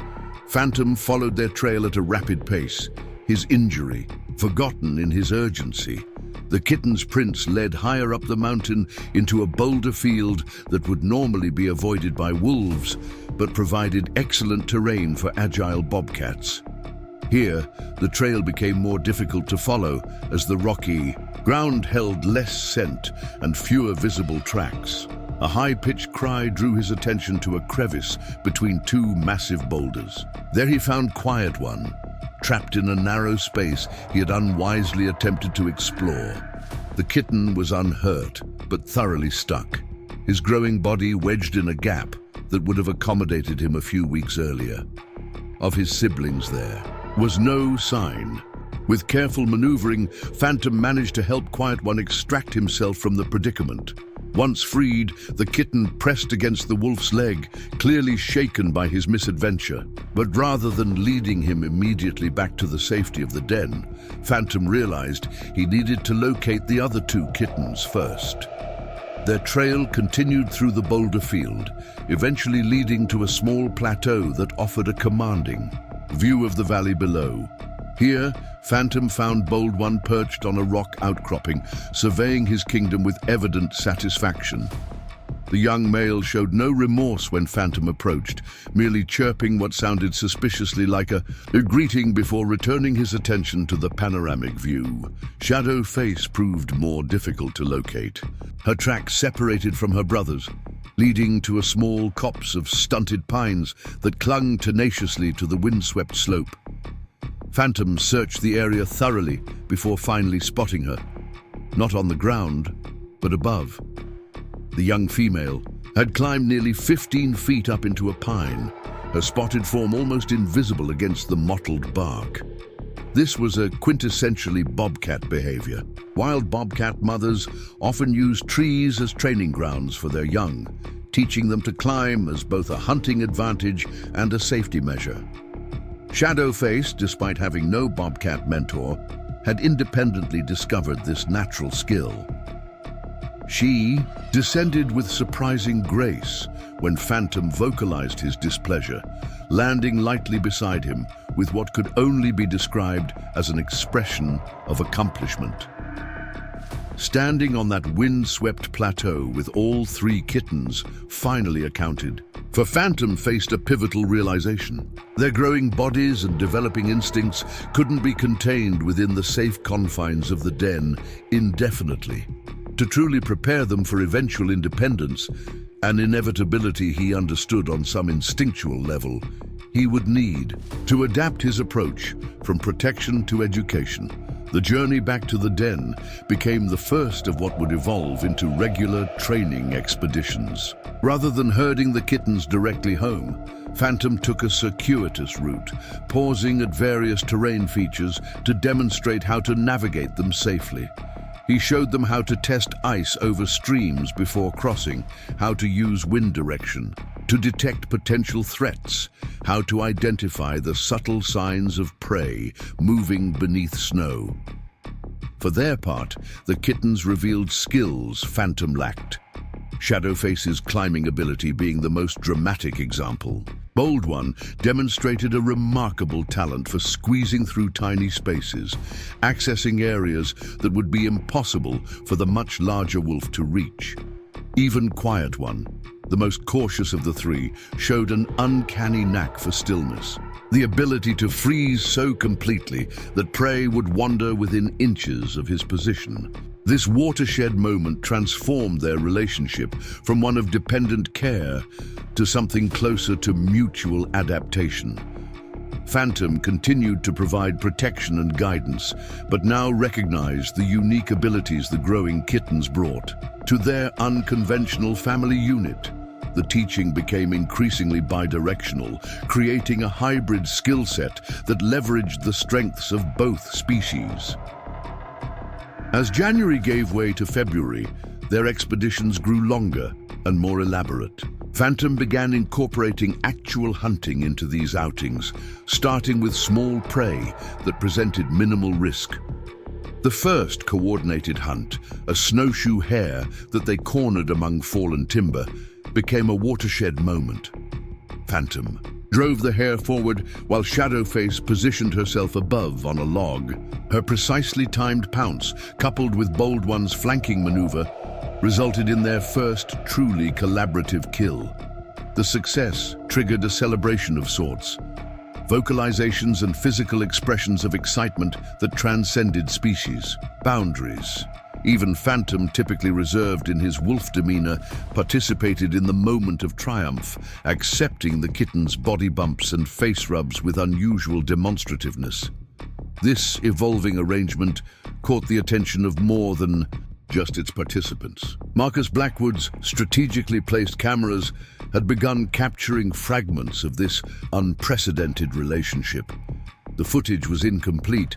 Speaker 1: Phantom followed their trail at a rapid pace, his injury forgotten in his urgency. The kitten's prints led higher up the mountain into a boulder field that would normally be avoided by wolves, but provided excellent terrain for agile bobcats. Here, the trail became more difficult to follow as the rocky ground held less scent and fewer visible tracks. A high-pitched cry drew his attention to a crevice between 2 massive boulders. There he found Quiet One, trapped in a narrow space he had unwisely attempted to explore. The kitten was unhurt, but thoroughly stuck, his growing body wedged in a gap that would have accommodated him a few weeks earlier. Of his siblings there was no sign. With careful maneuvering, Phantom managed to help Quiet One extract himself from the predicament. Once freed, the kitten pressed against the wolf's leg, clearly shaken by his misadventure. But rather than leading him immediately back to the safety of the den, Phantom realized he needed to locate the other 2 kittens first. Their trail continued through the boulder field, eventually leading to a small plateau that offered a commanding view of the valley below. Here, Phantom found Bold One perched on a rock outcropping, surveying his kingdom with evident satisfaction. The young male showed no remorse when Phantom approached, merely chirping what sounded suspiciously like a greeting before returning his attention to the panoramic view. Shadowface proved more difficult to locate. Her tracks separated from her brothers, leading to a small copse of stunted pines that clung tenaciously to the windswept slope. Phantom searched the area thoroughly before finally spotting her, not on the ground, but above. The young female had climbed nearly 15 feet up into a pine, her spotted form almost invisible against the mottled bark. This was a quintessentially bobcat behavior. Wild bobcat mothers often use trees as training grounds for their young, teaching them to climb as both a hunting advantage and a safety measure. Shadowface, despite having no bobcat mentor, had independently discovered this natural skill. She descended with surprising grace when Phantom vocalized his displeasure, landing lightly beside him with what could only be described as an expression of accomplishment. Standing on that wind-swept plateau with all 3 kittens finally accounted for, Phantom faced a pivotal realization. Their growing bodies and developing instincts couldn't be contained within the safe confines of the den indefinitely. To truly prepare them for eventual independence, an inevitability he understood on some instinctual level, he would need to adapt his approach from protection to education. The journey back to the den became the first of what would evolve into regular training expeditions. Rather than herding the kittens directly home, Phantom took a circuitous route, pausing at various terrain features to demonstrate how to navigate them safely. He showed them how to test ice over streams before crossing, how to use wind direction, to detect potential threats, how to identify the subtle signs of prey moving beneath snow. For their part, the kittens revealed skills Phantom lacked. Shadowface's climbing ability being the most dramatic example. Bold One demonstrated a remarkable talent for squeezing through tiny spaces, accessing areas that would be impossible for the much larger wolf to reach. Even Quiet One, the most cautious of the three, showed an uncanny knack for stillness. The ability to freeze so completely that prey would wander within inches of his position. This watershed moment transformed their relationship from one of dependent care to something closer to mutual adaptation. Phantom continued to provide protection and guidance, but now recognized the unique abilities the growing kittens brought. To their unconventional family unit, the teaching became increasingly bidirectional, creating a hybrid skill set that leveraged the strengths of both species. As January gave way to February, their expeditions grew longer and more elaborate. Phantom began incorporating actual hunting into these outings, starting with small prey that presented minimal risk. The first coordinated hunt, a snowshoe hare that they cornered among fallen timber, became a watershed moment. Phantom drove the hare forward while Shadowface positioned herself above on a log. Her precisely timed pounce, coupled with Bold One's flanking maneuver, resulted in their first truly collaborative kill. The success triggered a celebration of sorts, vocalizations and physical expressions of excitement that transcended species, boundaries. Even Phantom, typically reserved in his wolf demeanor, participated in the moment of triumph, accepting the kitten's body bumps and face rubs with unusual demonstrativeness. This evolving arrangement caught the attention of more than just its participants. Marcus Blackwood's strategically placed cameras had begun capturing fragments of this unprecedented relationship. The footage was incomplete.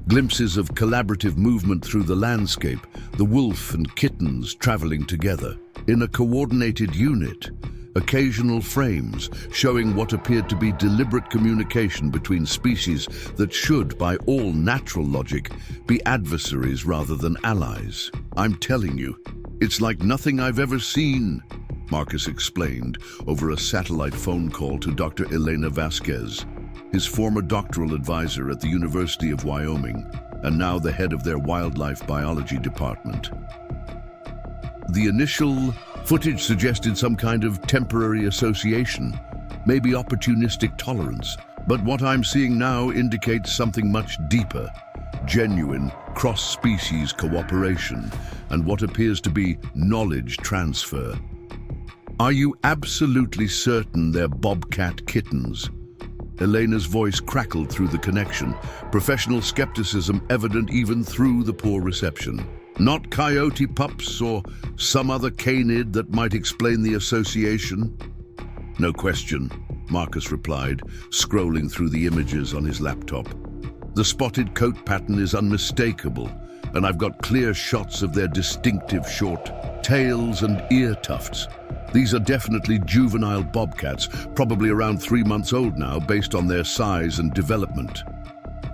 Speaker 1: Glimpses of collaborative movement through the landscape, the wolf and kittens traveling together. In a coordinated unit, occasional frames showing what appeared to be deliberate communication between species that should, by all natural logic, be adversaries rather than allies. "I'm telling you, it's like nothing I've ever seen," Marcus explained over a satellite phone call to Dr. Elena Vasquez, his former doctoral advisor at the University of Wyoming, and now the head of their wildlife biology department. The initial footage suggested some kind of temporary association, maybe opportunistic tolerance, but what I'm seeing now indicates something much deeper, genuine cross-species cooperation, and what appears to be knowledge transfer. "Are you absolutely certain they're Bobcat Kittens?" Elena's voice crackled through the connection, professional skepticism evident even through the poor reception. "Not coyote pups or some other canid that might explain the association?" "No question," Marcus replied, scrolling through the images on his laptop. "The spotted coat pattern is unmistakable, and I've got clear shots of their distinctive short tails and ear tufts. These are definitely juvenile bobcats, probably around 3 months old now, based on their size and development."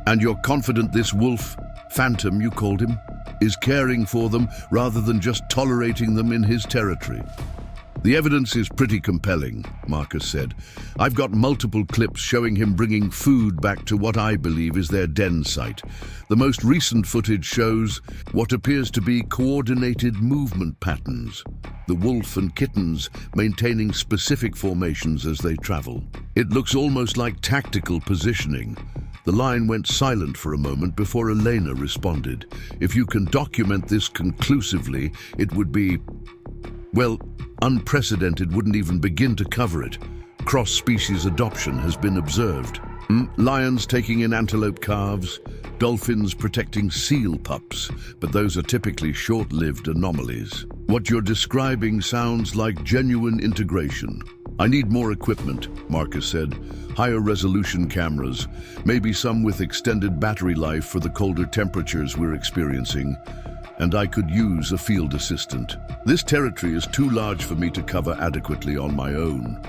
Speaker 1: "And you're confident this wolf, Phantom you called him, is caring for them rather than just tolerating them in his territory?" "The evidence is pretty compelling," Marcus said. "I've got multiple clips showing him bringing food back to what I believe is their den site. The most recent footage shows what appears to be coordinated movement patterns, the wolf and kittens maintaining specific formations as they travel. It looks almost like tactical positioning." The line went silent for a moment before Elena responded. "If you can document this conclusively, it would be, well, unprecedented wouldn't even begin to cover it. Cross-species adoption has been observed. Lions taking in antelope calves, dolphins protecting seal pups, but those are typically short-lived anomalies. What you're describing sounds like genuine integration." "I need more equipment," Marcus said. "Higher resolution cameras, maybe some with extended battery life for the colder temperatures we're experiencing. and I could use a field assistant. This territory is too large for me to cover adequately on my own.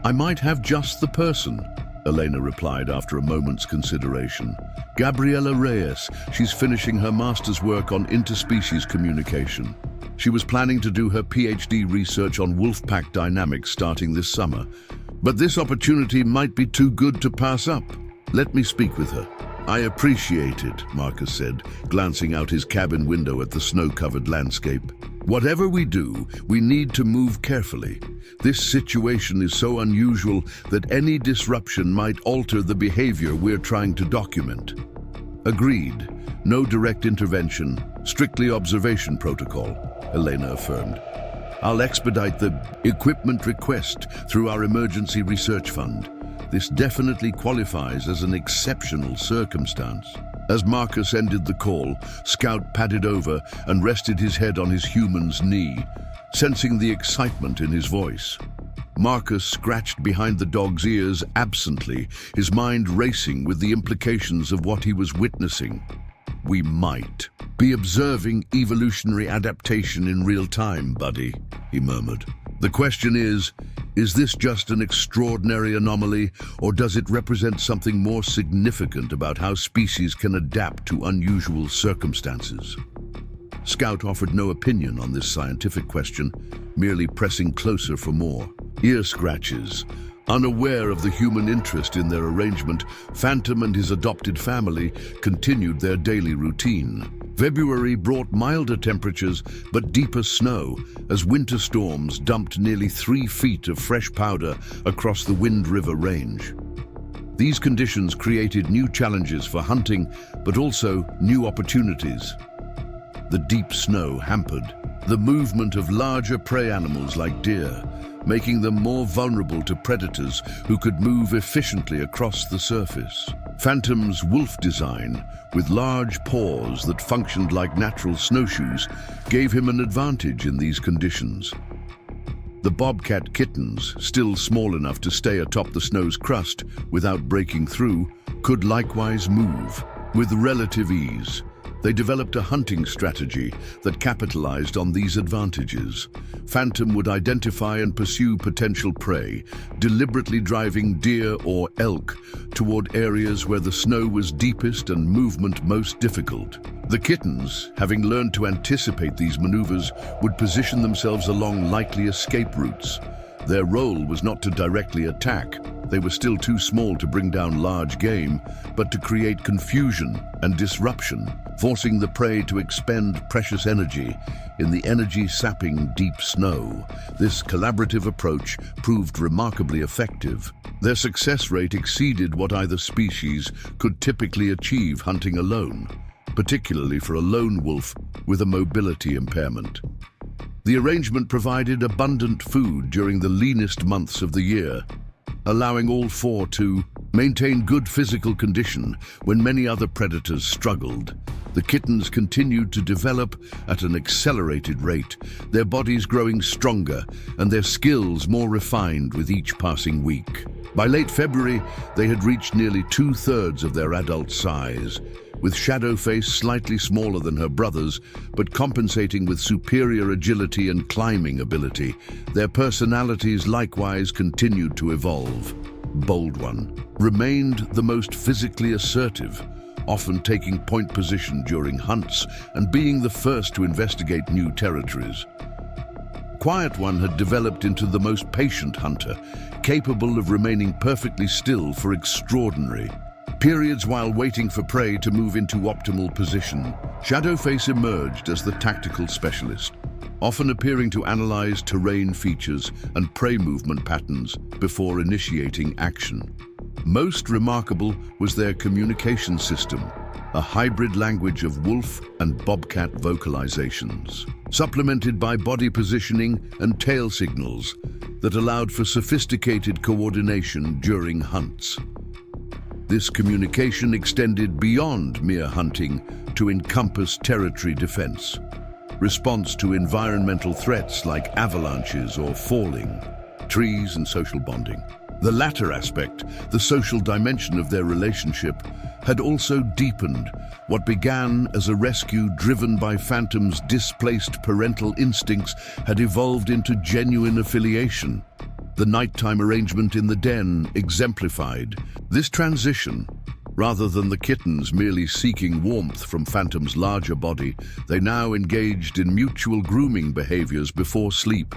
Speaker 1: I might have just the person, Elena replied after a moment's consideration. Gabriela Reyes. She's finishing her master's work on interspecies communication. She was planning to do her PhD research on wolf pack dynamics starting this summer. But this opportunity might be too good to pass up. Let me speak with her. I appreciate it, Marcus said, glancing out his cabin window at the snow-covered landscape. Whatever we do, we need to move carefully. This situation is so unusual that any disruption might alter the behavior we're trying to document. Agreed. No direct intervention, strictly observation protocol, Elena affirmed. I'll expedite the equipment request through our emergency research fund. This definitely qualifies as an exceptional circumstance. As Marcus ended the call, Scout padded over and rested his head on his human's knee, sensing the excitement in his voice. Marcus scratched behind the dog's ears absently, his mind racing with the implications of what he was witnessing. We might be observing evolutionary adaptation in real time, buddy, he murmured. The question is this just an extraordinary anomaly, or does it represent something more significant about how species can adapt to unusual circumstances? Scout offered no opinion on this scientific question, merely pressing closer for more. Ear scratches. Unaware of the human interest in their arrangement, Phantom and his adopted family continued their daily routine. February brought milder temperatures but deeper snow as winter storms dumped nearly 3 feet of fresh powder across the Wind River Range. These conditions created new challenges for hunting, but also new opportunities. The deep snow hampered the movement of larger prey animals like deer, making them more vulnerable to predators who could move efficiently across the surface. Phantom's wolf design, with large paws that functioned like natural snowshoes, gave him an advantage in these conditions. The Bobcat Kittens, still small enough to stay atop the snow's crust without breaking through, could likewise move with relative ease. They developed a hunting strategy that capitalized on these advantages. Phantom would identify and pursue potential prey, deliberately driving deer or elk toward areas where the snow was deepest and movement most difficult. The kittens, having learned to anticipate these maneuvers, would position themselves along likely escape routes. Their role was not to directly attack. They were still too small to bring down large game, but to create confusion and disruption, forcing the prey to expend precious energy in the energy-sapping deep snow. This collaborative approach proved remarkably effective. Their success rate exceeded what either species could typically achieve hunting alone, particularly for a lone wolf with a mobility impairment. The arrangement provided abundant food during the leanest months of the year, allowing all four to maintain good physical condition when many other predators struggled. The kittens continued to develop at an accelerated rate, their bodies growing stronger and their skills more refined with each passing week. By late February, they had reached nearly 2/3 of their adult size, with Shadowface slightly smaller than her brothers, but compensating with superior agility and climbing ability. Their personalities likewise continued to evolve. Bold One remained the most physically assertive, often taking point position during hunts and being the first to investigate new territories. Quiet One had developed into the most patient hunter, capable of remaining perfectly still for extraordinary periods while waiting for prey to move into optimal position. Shadowface emerged as the tactical specialist, often appearing to analyze terrain features and prey movement patterns before initiating action. Most remarkable was their communication system, a hybrid language of wolf and bobcat vocalizations, supplemented by body positioning and tail signals that allowed for sophisticated coordination during hunts. This communication extended beyond mere hunting to encompass territory defense, response to environmental threats like avalanches or falling trees, and social bonding. The latter aspect, the social dimension of their relationship, had also deepened. What began as a rescue driven by Phantom's displaced parental instincts had evolved into genuine affiliation. The nighttime arrangement in the den exemplified this transition. Rather than the kittens merely seeking warmth from Phantom's larger body, they now engaged in mutual grooming behaviors before sleep,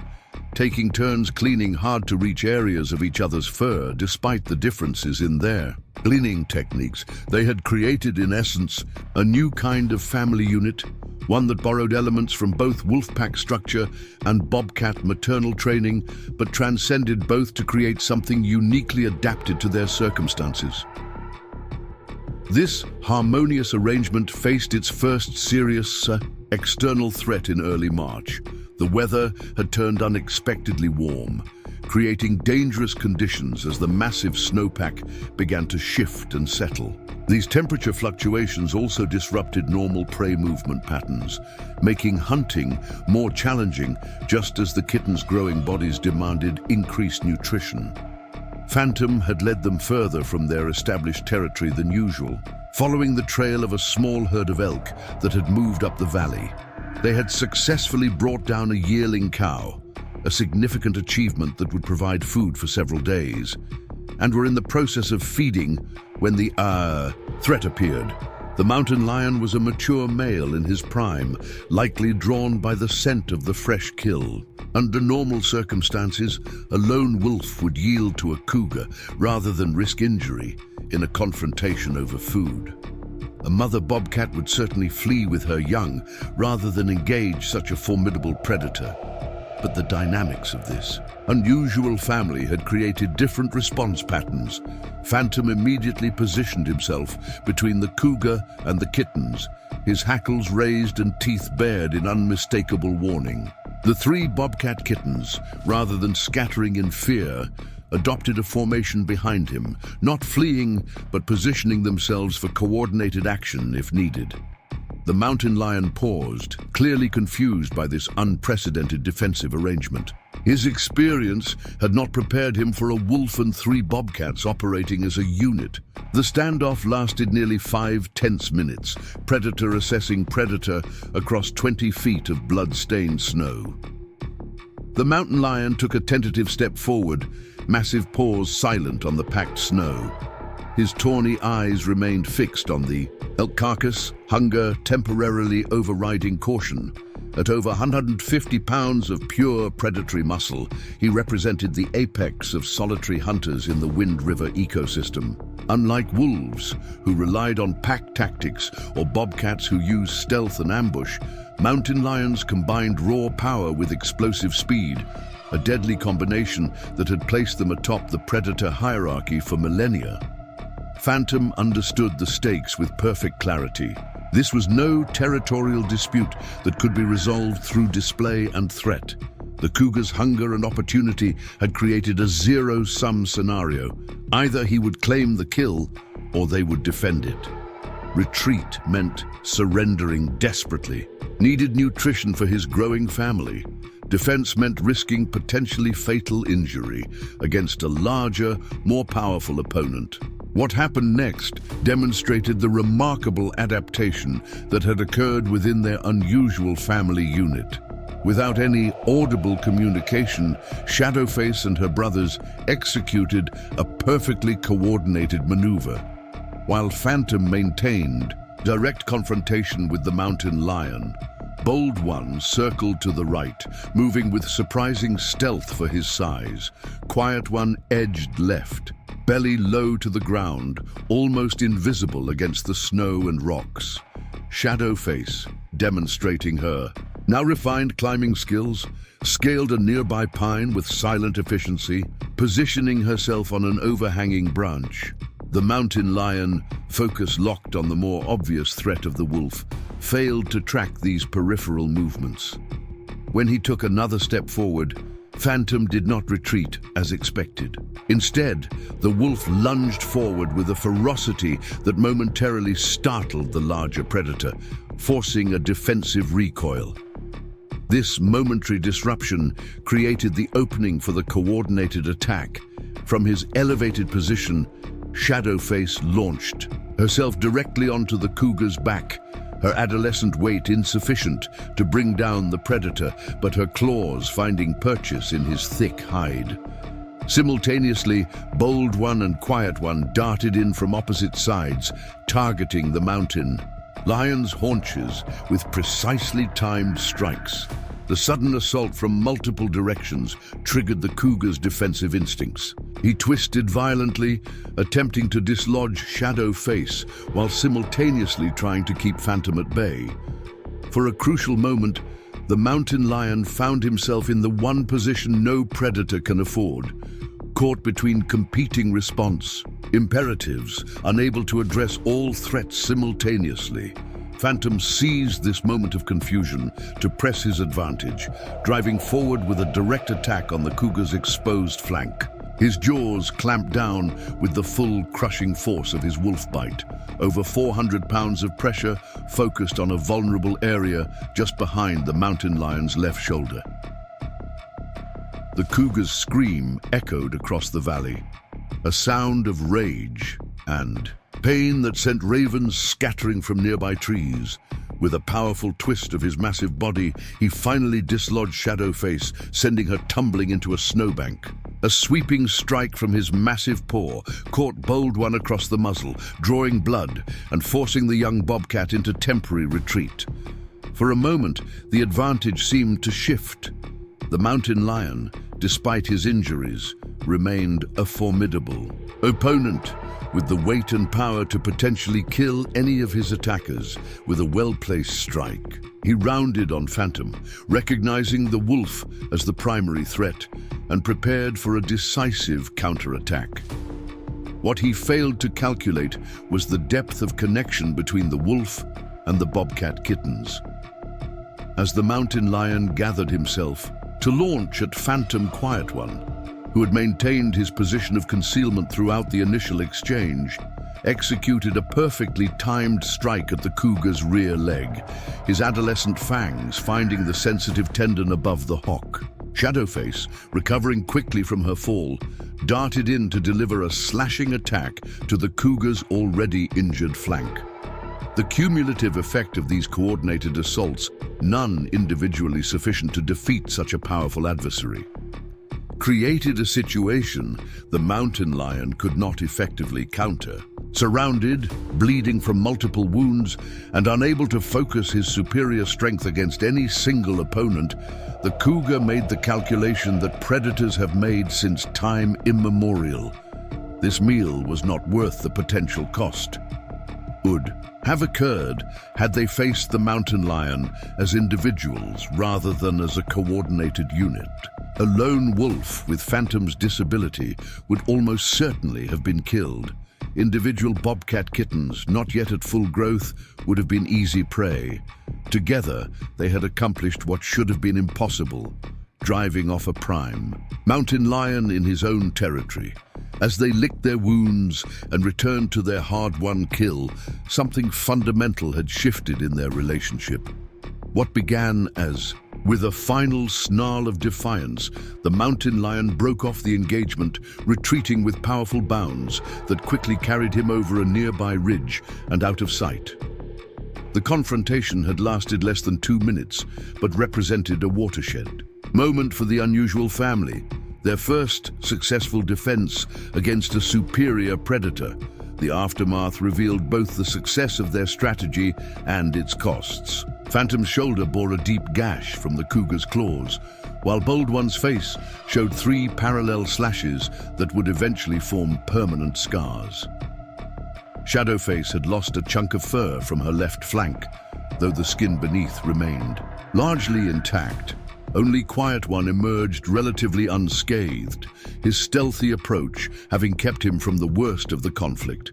Speaker 1: taking turns cleaning hard-to-reach areas of each other's fur despite the differences in their cleaning techniques. They had created, in essence, a new kind of family unit, one that borrowed elements from both wolfpack structure and bobcat maternal training, but transcended both to create something uniquely adapted to their circumstances. This harmonious arrangement faced its first serious external threat in early March. The weather had turned unexpectedly warm, creating dangerous conditions as the massive snowpack began to shift and settle. These temperature fluctuations also disrupted normal prey movement patterns, making hunting more challenging just as the kittens' growing bodies demanded increased nutrition. Phantom had led them further from their established territory than usual, following the trail of a small herd of elk that had moved up the valley. They had successfully brought down a yearling cow, a significant achievement that would provide food for several days, and were in the process of feeding when the threat appeared. The mountain lion was a mature male in his prime, likely drawn by the scent of the fresh kill. Under normal circumstances, a lone wolf would yield to a cougar rather than risk injury in a confrontation over food. A mother bobcat would certainly flee with her young rather than engage such a formidable predator. But the dynamics of this unusual family had created different response patterns. Phantom immediately positioned himself between the cougar and the kittens, his hackles raised and teeth bared in unmistakable warning. The three bobcat kittens, rather than scattering in fear, adopted a formation behind him, not fleeing but positioning themselves for coordinated action if needed. The mountain lion paused, clearly confused by this unprecedented defensive arrangement. His experience had not prepared him for a wolf and three bobcats operating as a unit. The standoff lasted nearly 5 tense minutes, predator assessing predator across 20 feet of blood-stained snow. The mountain lion took a tentative step forward, massive paws silent on the packed snow. His tawny eyes remained fixed on the elk carcass, hunger temporarily overriding caution. At over 150 pounds of pure predatory muscle, he represented the apex of solitary hunters in the Wind River ecosystem. Unlike wolves, who relied on pack tactics, or bobcats who used stealth and ambush, mountain lions combined raw power with explosive speed, a deadly combination that had placed them atop the predator hierarchy for millennia. Phantom understood the stakes with perfect clarity. This was no territorial dispute that could be resolved through display and threat. The cougar's hunger and opportunity had created a zero-sum scenario. Either he would claim the kill, or they would defend it. Retreat meant surrendering desperately. Needed nutrition for his growing family. Defense meant risking potentially fatal injury against a larger, more powerful opponent. What happened next demonstrated the remarkable adaptation that had occurred within their unusual family unit. Without any audible communication, Shadowface and her brothers executed a perfectly coordinated maneuver, while Phantom maintained direct confrontation with the mountain lion. Bold One circled to the right, moving with surprising stealth for his size. Quiet One edged left, belly low to the ground, almost invisible against the snow and rocks. Shadowface, demonstrating her now refined climbing skills, scaled a nearby pine with silent efficiency, positioning herself on an overhanging branch. The mountain lion, focus locked on the more obvious threat of the wolf, failed to track these peripheral movements. When he took another step forward, Phantom did not retreat as expected. Instead, the wolf lunged forward with a ferocity that momentarily startled the larger predator, forcing a defensive recoil. This momentary disruption created the opening for the coordinated attack. From his elevated position, Shadowface launched. herself directly onto the cougar's back, her adolescent weight insufficient to bring down the predator, but her claws finding purchase in his thick hide. Simultaneously, Bold One and Quiet One darted in from opposite sides, targeting the mountain lion's haunches with precisely timed strikes. The sudden assault from multiple directions triggered the cougar's defensive instincts. He twisted violently, attempting to dislodge Shadow Face while simultaneously trying to keep Phantom at bay. For a crucial moment, the mountain lion found himself in the one position no predator can afford, caught between competing response imperatives, unable to address all threats simultaneously. Phantom seized this moment of confusion to press his advantage, driving forward with a direct attack on the cougar's exposed flank. His jaws clamped down with the full crushing force of his wolf bite. Over 400 pounds of pressure focused on a vulnerable area just behind the mountain lion's left shoulder. The cougar's scream echoed across the valley, a sound of rage and pain that sent ravens scattering from nearby trees. With a powerful twist of his massive body, he finally dislodged Shadowface, sending her tumbling into a snowbank. A sweeping strike from his massive paw caught Bold One across the muzzle, drawing blood and forcing the young bobcat into temporary retreat. For a moment, the advantage seemed to shift. The mountain lion, despite his injuries, remained a formidable opponent with the weight and power to potentially kill any of his attackers with a well-placed strike. He rounded on Phantom, recognizing the wolf as the primary threat, and prepared for a decisive counterattack. What he failed to calculate was the depth of connection between the wolf and the Bobcat Kittens. As the mountain lion gathered himself to launch at Phantom Quiet One, who had maintained his position of concealment throughout the initial exchange, executed a perfectly timed strike at the cougar's rear leg, his adolescent fangs finding the sensitive tendon above the hock. Shadowface, recovering quickly from her fall, darted in to deliver a slashing attack to the cougar's already injured flank. The cumulative effect of these coordinated assaults, none individually sufficient to defeat such a powerful adversary, created a situation the mountain lion could not effectively counter. Surrounded, bleeding from multiple wounds, and unable to focus his superior strength against any single opponent, the cougar made the calculation that predators have made since time immemorial. This meal was not worth the potential cost. Would have occurred had they faced the mountain lion as individuals rather than as a coordinated unit. A lone wolf with Phantom's disability would almost certainly have been killed. Individual bobcat kittens, not yet at full growth, would have been easy prey. Together, they had accomplished what should have been impossible, driving off a prime mountain lion in his own territory. As they licked their wounds and returned to their hard-won kill, something fundamental had shifted in their relationship. What began as, with a final snarl of defiance, the mountain lion broke off the engagement, retreating with powerful bounds that quickly carried him over a nearby ridge and out of sight. The confrontation had lasted less than 2 minutes, but represented a watershed moment for the unusual family, their first successful defense against a superior predator. The aftermath revealed both the success of their strategy and its costs. Phantom's shoulder bore a deep gash from the cougar's claws, while Bold One's face showed 3 parallel slashes that would eventually form permanent scars. Shadowface had lost a chunk of fur from her left flank, though the skin beneath remained largely intact. Only Quiet One emerged relatively unscathed, his stealthy approach having kept him from the worst of the conflict.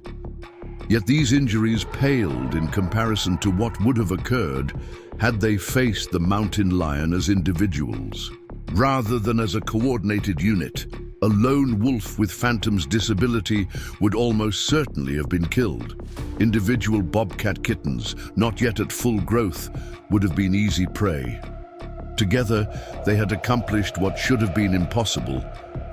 Speaker 1: Yet these injuries paled in comparison to what would have occurred had they faced the mountain lion as individuals. Rather than as a coordinated unit, a lone wolf with Phantom's disability would almost certainly have been killed. Individual bobcat kittens, not yet at full growth, would have been easy prey. Together, they had accomplished what should have been impossible,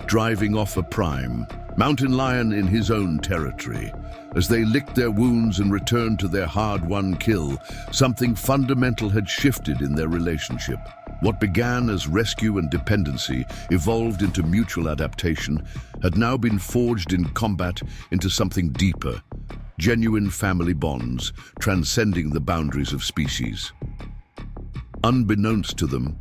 Speaker 1: driving off a prime Mountain lion in his own territory. As they licked their wounds and returned to their hard-won kill, something fundamental had shifted in their relationship. What began as rescue and dependency evolved into mutual adaptation, had now been forged in combat into something deeper, genuine family bonds transcending the boundaries of species. Unbeknownst to them,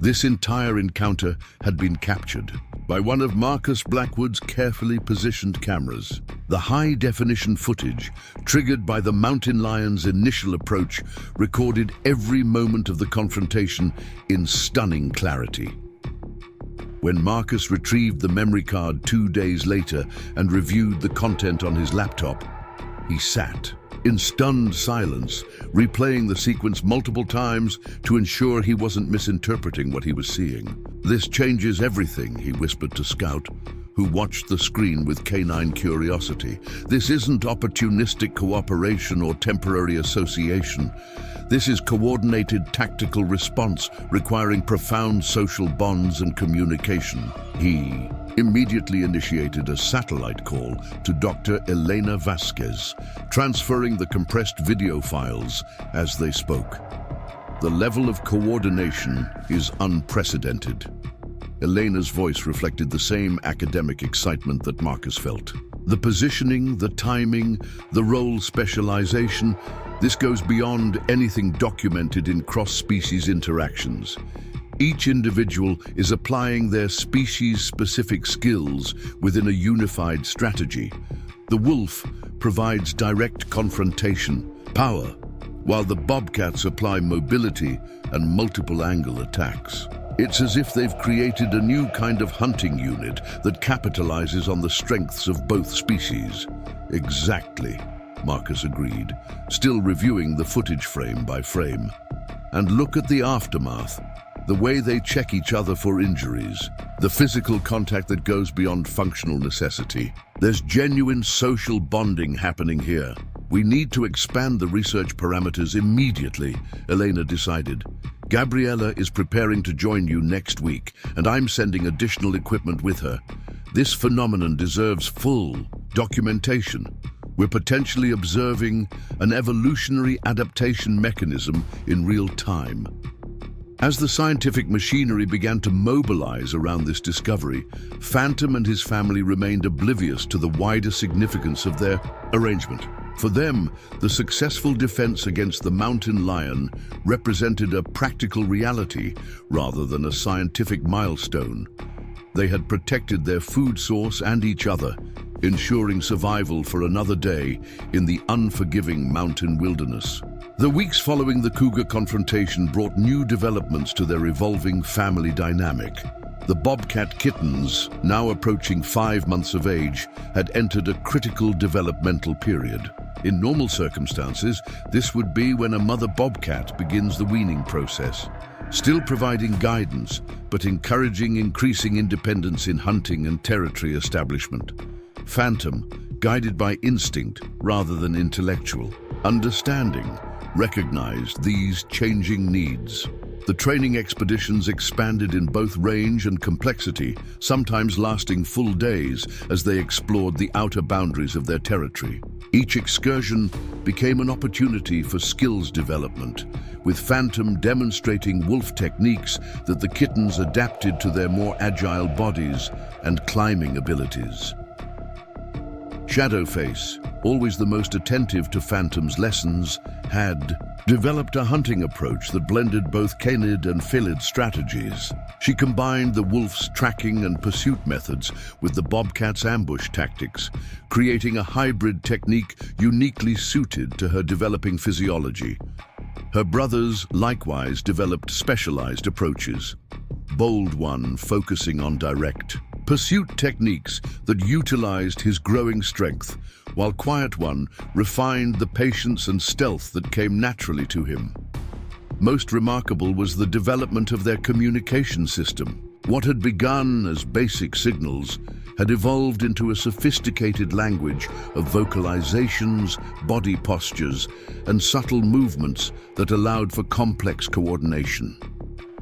Speaker 1: this entire encounter had been captured by one of Marcus Blackwood's carefully positioned cameras. The high-definition footage, triggered by the mountain lion's initial approach, recorded every moment of the confrontation in stunning clarity. When Marcus retrieved the memory card 2 days later and reviewed the content on his laptop, he sat in stunned silence, replaying the sequence multiple times to ensure he wasn't misinterpreting what he was seeing. "This changes everything," he whispered to Scout, who watched the screen with canine curiosity. "This isn't opportunistic cooperation or temporary association. This is coordinated tactical response requiring profound social bonds and communication." He immediately initiated a satellite call to Dr. Elena Vasquez, transferring the compressed video files as they spoke. The level of coordination is unprecedented. Elena's voice reflected the same academic excitement that Marcus felt. The positioning, the timing, the role specialization, this goes beyond anything documented in cross-species interactions. Each individual is applying their species-specific skills within a unified strategy. The wolf provides direct confrontation, power, while the bobcats apply mobility and multiple-angle attacks. It's as if they've created a new kind of hunting unit that capitalizes on the strengths of both species. "Exactly," Marcus agreed, still reviewing the footage frame by frame. "And look at the aftermath. The way they check each other for injuries, the physical contact that goes beyond functional necessity. There's genuine social bonding happening here. We need to expand the research parameters immediately," Elena decided. "Gabriella is preparing to join you next week, and I'm sending additional equipment with her. This phenomenon deserves full documentation. We're potentially observing an evolutionary adaptation mechanism in real time." As the scientific machinery began to mobilize around this discovery, Phantom and his family remained oblivious to the wider significance of their arrangement. For them, the successful defense against the mountain lion represented a practical reality rather than a scientific milestone. They had protected their food source and each other, ensuring survival for another day in the unforgiving mountain wilderness. The weeks following the cougar confrontation brought new developments to their evolving family dynamic. The Bobcat Kittens, now approaching 5 months of age, had entered a critical developmental period. In normal circumstances, this would be when a mother bobcat begins the weaning process, still providing guidance, but encouraging increasing independence in hunting and territory establishment. Phantom, guided by instinct rather than intellectual understanding, recognized these changing needs. The training expeditions expanded in both range and complexity, sometimes lasting full days as they explored the outer boundaries of their territory. Each excursion became an opportunity for skills development, with Phantom demonstrating wolf techniques that the kittens adapted to their more agile bodies and climbing abilities. Shadowface, always the most attentive to Phantom's lessons, had developed a hunting approach that blended both canid and felid strategies. She combined the wolf's tracking and pursuit methods with the bobcat's ambush tactics, creating a hybrid technique uniquely suited to her developing physiology. Her brothers likewise developed specialized approaches. Bold One focusing on direct pursuit techniques that utilized his growing strength, while Quiet One refined the patience and stealth that came naturally to him. Most remarkable was the development of their communication system. What had begun as basic signals had evolved into a sophisticated language of vocalizations, body postures, and subtle movements that allowed for complex coordination.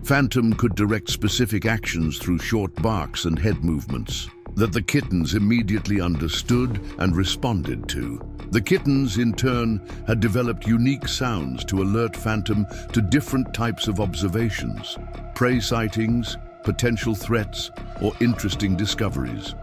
Speaker 1: Phantom could direct specific actions through short barks and head movements. that the kittens immediately understood and responded to. The kittens, in turn, had developed unique sounds to alert Phantom to different types of observations, prey sightings, potential threats, or interesting discoveries.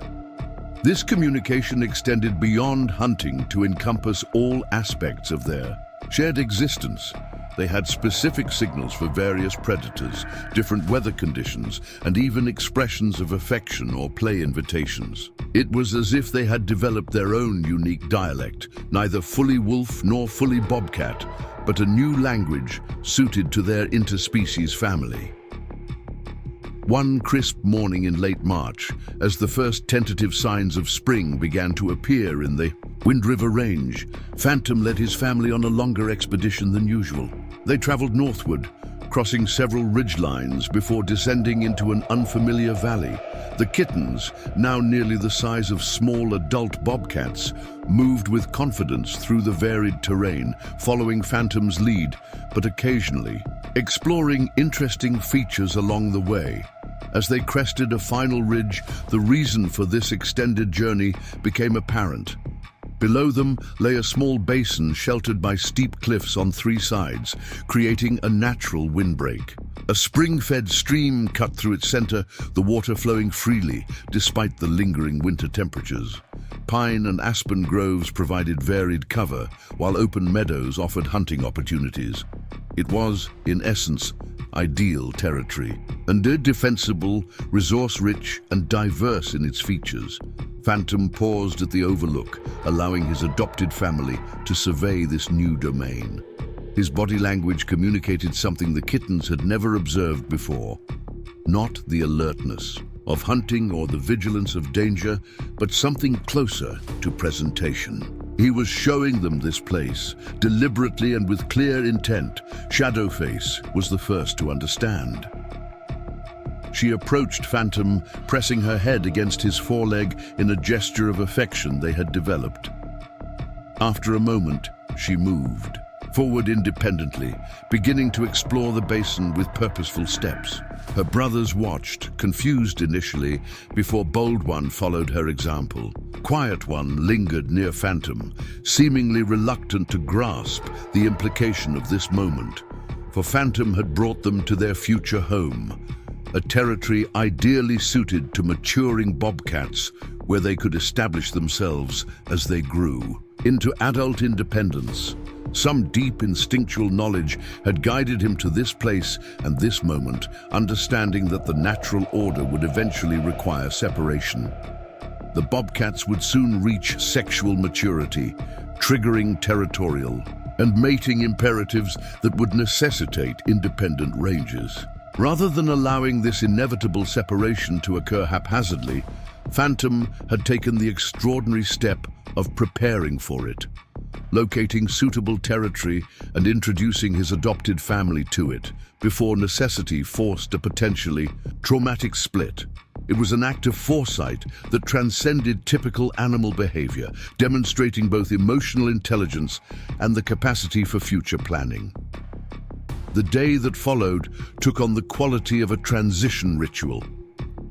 Speaker 1: This communication extended beyond hunting to encompass all aspects of their shared existence. They had specific signals for various predators, different weather conditions, and even expressions of affection or play invitations. It was as if they had developed their own unique dialect, neither fully wolf nor fully bobcat, but a new language suited to their interspecies family. One crisp morning in late March, as the first tentative signs of spring began to appear in the Wind River Range, Phantom led his family on a longer expedition than usual. They traveled northward, crossing several ridgelines before descending into an unfamiliar valley. The kittens, now nearly the size of small adult bobcats, moved with confidence through the varied terrain, following Phantom's lead, but occasionally exploring interesting features along the way. As they crested a final ridge, the reason for this extended journey became apparent. Below them lay a small basin sheltered by steep cliffs on three sides, creating a natural windbreak. A spring-fed stream cut through its center, the water flowing freely despite the lingering winter temperatures. Pine and aspen groves provided varied cover, while open meadows offered hunting opportunities. It was, in essence, ideal territory, and defensible, resource-rich, and diverse in its features. Phantom paused at the overlook, allowing his adopted family to survey this new domain. His body language communicated something the kittens had never observed before. Not the alertness of hunting or the vigilance of danger, but something closer to presentation. He was showing them this place, deliberately and with clear intent. Shadowface was the first to understand. She approached Phantom, pressing her head against his foreleg in a gesture of affection they had developed. After a moment, she moved forward independently, beginning to explore the basin with purposeful steps. Her brothers watched, confused initially, before Bold One followed her example. Quiet One lingered near Phantom, seemingly reluctant to grasp the implication of this moment. For Phantom had brought them to their future home, a territory ideally suited to maturing bobcats where they could establish themselves as they grew into adult independence. Some deep instinctual knowledge had guided him to this place and this moment, understanding that the natural order would eventually require separation. The bobcats would soon reach sexual maturity, triggering territorial and mating imperatives that would necessitate independent ranges. Rather than allowing this inevitable separation to occur haphazardly, Phantom had taken the extraordinary step of preparing for it, locating suitable territory and introducing his adopted family to it, before necessity forced a potentially traumatic split. It was an act of foresight that transcended typical animal behavior, demonstrating both emotional intelligence and the capacity for future planning. The day that followed took on the quality of a transition ritual.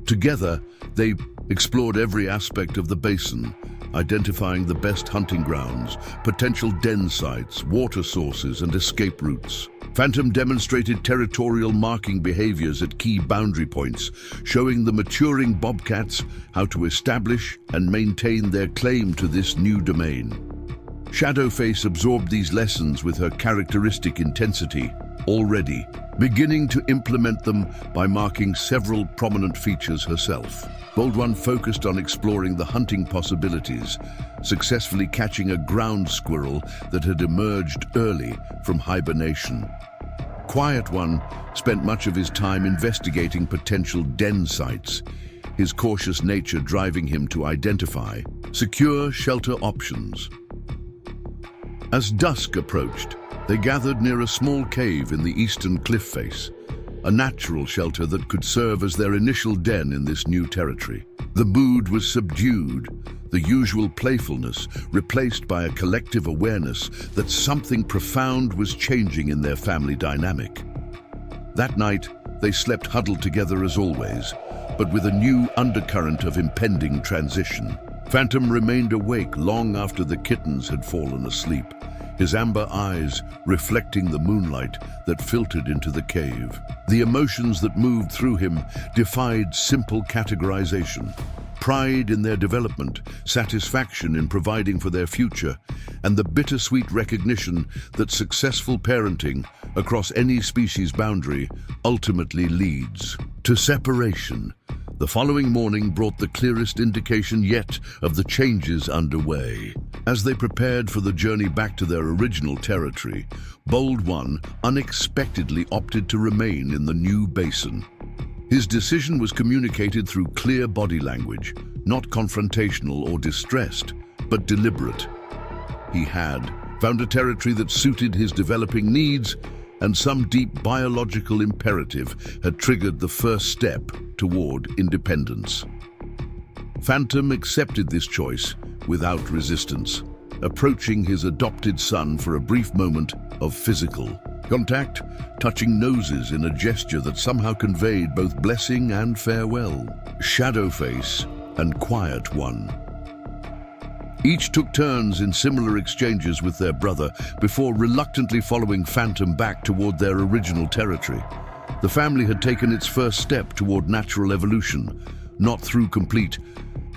Speaker 1: Together, they explored every aspect of the basin, identifying the best hunting grounds, potential den sites, water sources, and escape routes. Phantom demonstrated territorial marking behaviors at key boundary points, showing the maturing bobcats how to establish and maintain their claim to this new domain. Shadowface absorbed these lessons with her characteristic intensity, already beginning to implement them by marking several prominent features herself. Bold One focused on exploring the hunting possibilities, successfully catching a ground squirrel that had emerged early from hibernation. Quiet One spent much of his time investigating potential den sites, his cautious nature driving him to identify secure shelter options. As dusk approached, they gathered near a small cave in the eastern cliff face, a natural shelter that could serve as their initial den in this new territory. The mood was subdued, the usual playfulness replaced by a collective awareness that something profound was changing in their family dynamic. That night, they slept huddled together as always, but with a new undercurrent of impending transition. Phantom remained awake long after the kittens had fallen asleep, his amber eyes reflecting the moonlight that filtered into the cave. The emotions that moved through him defied simple categorization. Pride in their development, satisfaction in providing for their future, and the bittersweet recognition that successful parenting across any species boundary ultimately leads to separation. The following morning brought the clearest indication yet of the changes underway. As they prepared for the journey back to their original territory, Bold One unexpectedly opted to remain in the new basin. His decision was communicated through clear body language, not confrontational or distressed, but deliberate. He had found a territory that suited his developing needs, and some deep biological imperative had triggered the first step toward independence. Phantom accepted this choice without resistance, approaching his adopted son for a brief moment of physical contact, touching noses in a gesture that somehow conveyed both blessing and farewell. Shadowface and Quiet One. Each took turns in similar exchanges with their brother before reluctantly following Phantom back toward their original territory. The family had taken its first step toward natural evolution, not through complete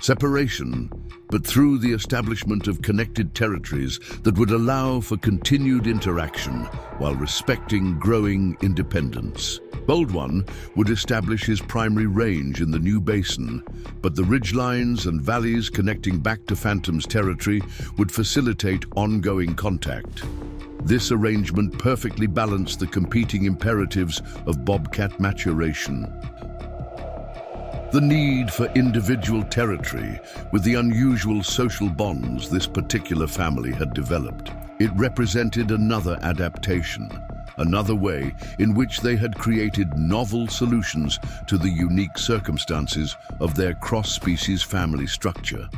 Speaker 1: separation, but through the establishment of connected territories that would allow for continued interaction while respecting growing independence. Bold One would establish his primary range in the new basin, but the ridgelines and valleys connecting back to Phantom's territory would facilitate ongoing contact. This arrangement perfectly balanced the competing imperatives of bobcat maturation. The need for individual territory with the unusual social bonds this particular family had developed. It represented another adaptation, another way in which they had created novel solutions to the unique circumstances of their cross-species family structure.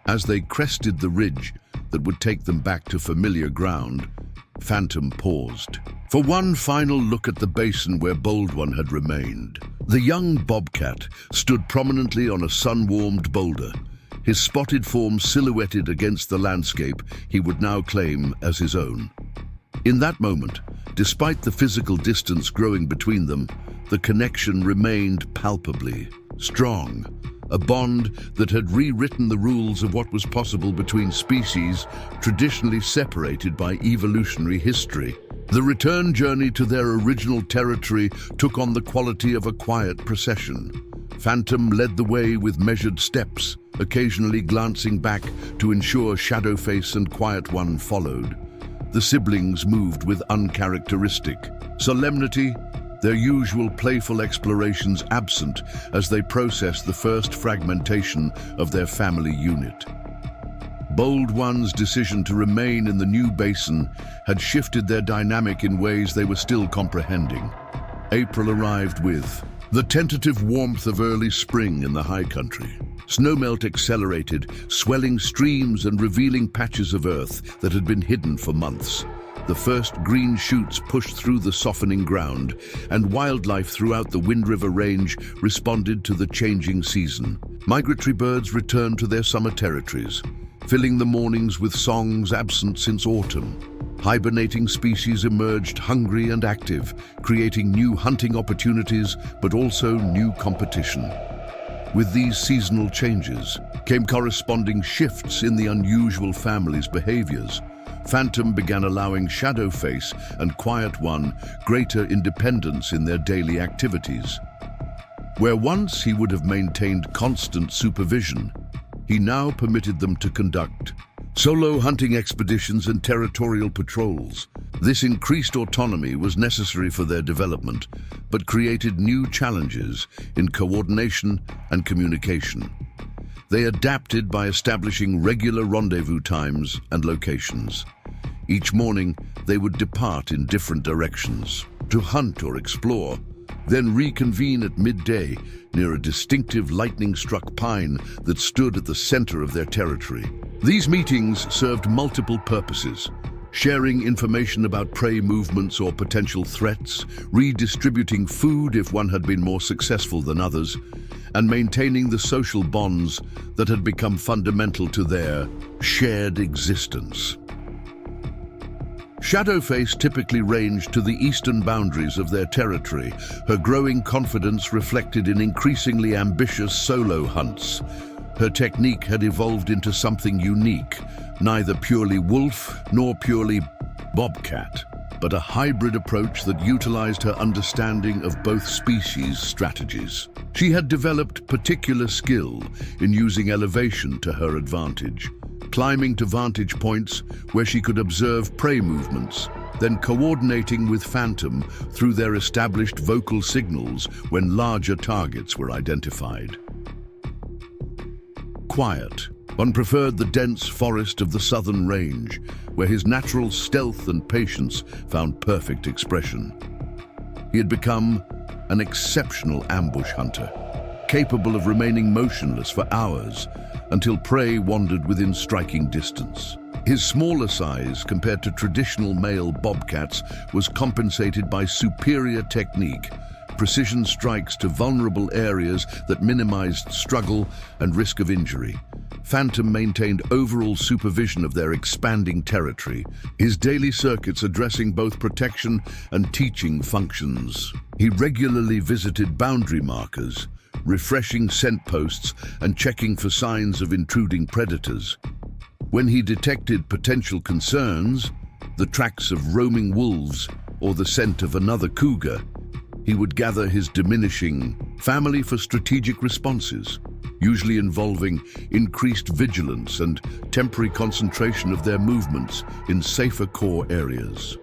Speaker 1: As they crested the ridge that would take them back to familiar ground, Phantom paused for one final look at the basin where Bold One had remained. The young bobcat stood prominently on a sun-warmed boulder, his spotted form silhouetted against the landscape he would now claim as his own. In that moment, despite the physical distance growing between them, the connection remained palpably strong, a bond that had rewritten the rules of what was possible between species traditionally separated by evolutionary history. The return journey to their original territory took on the quality of a quiet procession. Phantom led the way with measured steps, occasionally glancing back to ensure Shadowface and Quiet One followed. The siblings moved with uncharacteristic solemnity, their usual playful explorations absent as they processed the first fragmentation of their family unit. Bold One's decision to remain in the new basin had shifted their dynamic in ways they were still comprehending. April arrived with the tentative warmth of early spring in the high country. Snowmelt accelerated, swelling streams and revealing patches of earth that had been hidden for months. The first green shoots pushed through the softening ground, and wildlife throughout the Wind River Range responded to the changing season. Migratory birds returned to their summer territories, filling the mornings with songs absent since autumn. Hibernating species emerged hungry and active, creating new hunting opportunities, but also new competition. With these seasonal changes came corresponding shifts in the unusual family's behaviors. Phantom began allowing Shadowface and Quiet One greater independence in their daily activities. Where once he would have maintained constant supervision, he now permitted them to conduct solo hunting expeditions and territorial patrols. This increased autonomy was necessary for their development, but created new challenges in coordination and communication. They adapted by establishing regular rendezvous times and locations. Each morning, they would depart in different directions to hunt or explore, then reconvene at midday near a distinctive lightning-struck pine that stood at the center of their territory. These meetings served multiple purposes: sharing information about prey movements or potential threats, redistributing food if one had been more successful than others, and maintaining the social bonds that had become fundamental to their shared existence. Shadowface typically ranged to the eastern boundaries of their territory, her growing confidence reflected in increasingly ambitious solo hunts. Her technique had evolved into something unique, neither purely wolf nor purely bobcat, but a hybrid approach that utilized her understanding of both species' strategies. She had developed particular skill in using elevation to her advantage, climbing to vantage points where she could observe prey movements, then coordinating with Phantom through their established vocal signals when larger targets were identified. Quiet. One preferred the dense forest of the southern range, where his natural stealth and patience found perfect expression. He had become an exceptional ambush hunter, capable of remaining motionless for hours until prey wandered within striking distance. His smaller size compared to traditional male bobcats was compensated by superior technique, precision strikes to vulnerable areas that minimized struggle and risk of injury. Phantom maintained overall supervision of their expanding territory, his daily circuits addressing both protection and teaching functions. He regularly visited boundary markers, refreshing scent posts and checking for signs of intruding predators. When he detected potential concerns, the tracks of roaming wolves or the scent of another cougar, he would gather his diminishing family for strategic responses, usually involving increased vigilance and temporary concentration of their movements in safer core areas.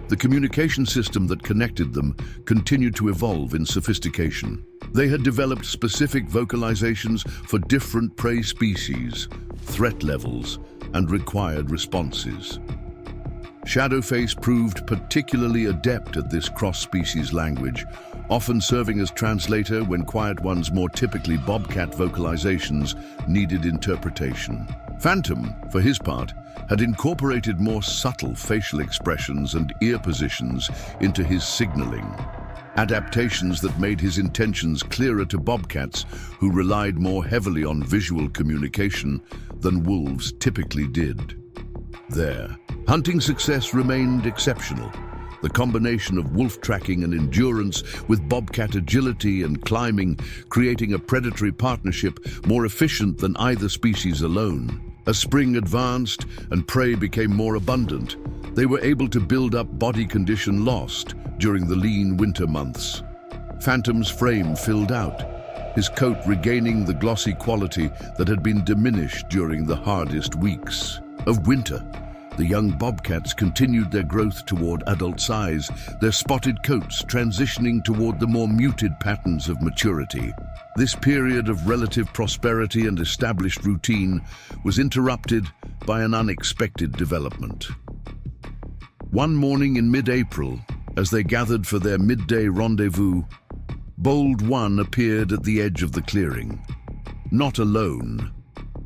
Speaker 1: The communication system that connected them continued to evolve in sophistication. They had developed specific vocalizations for different prey species, threat levels, and required responses. Shadowface proved particularly adept at this cross-species language, often serving as translator when quiet ones, more typically bobcat vocalizations, needed interpretation. Phantom, for his part, had incorporated more subtle facial expressions and ear positions into his signaling, adaptations that made his intentions clearer to bobcats who relied more heavily on visual communication than wolves typically did. Their hunting success remained exceptional. The combination of wolf tracking and endurance with bobcat agility and climbing, creating a predatory partnership more efficient than either species alone. As spring advanced and prey became more abundant, they were able to build up body condition lost during the lean winter months. Phantom's frame filled out, his coat regaining the glossy quality that had been diminished during the hardest weeks of winter. The young bobcats continued their growth toward adult size, their spotted coats transitioning toward the more muted patterns of maturity. This period of relative prosperity and established routine was interrupted by an unexpected development. One morning in mid-April, as they gathered for their midday rendezvous, Bold One appeared at the edge of the clearing, not alone,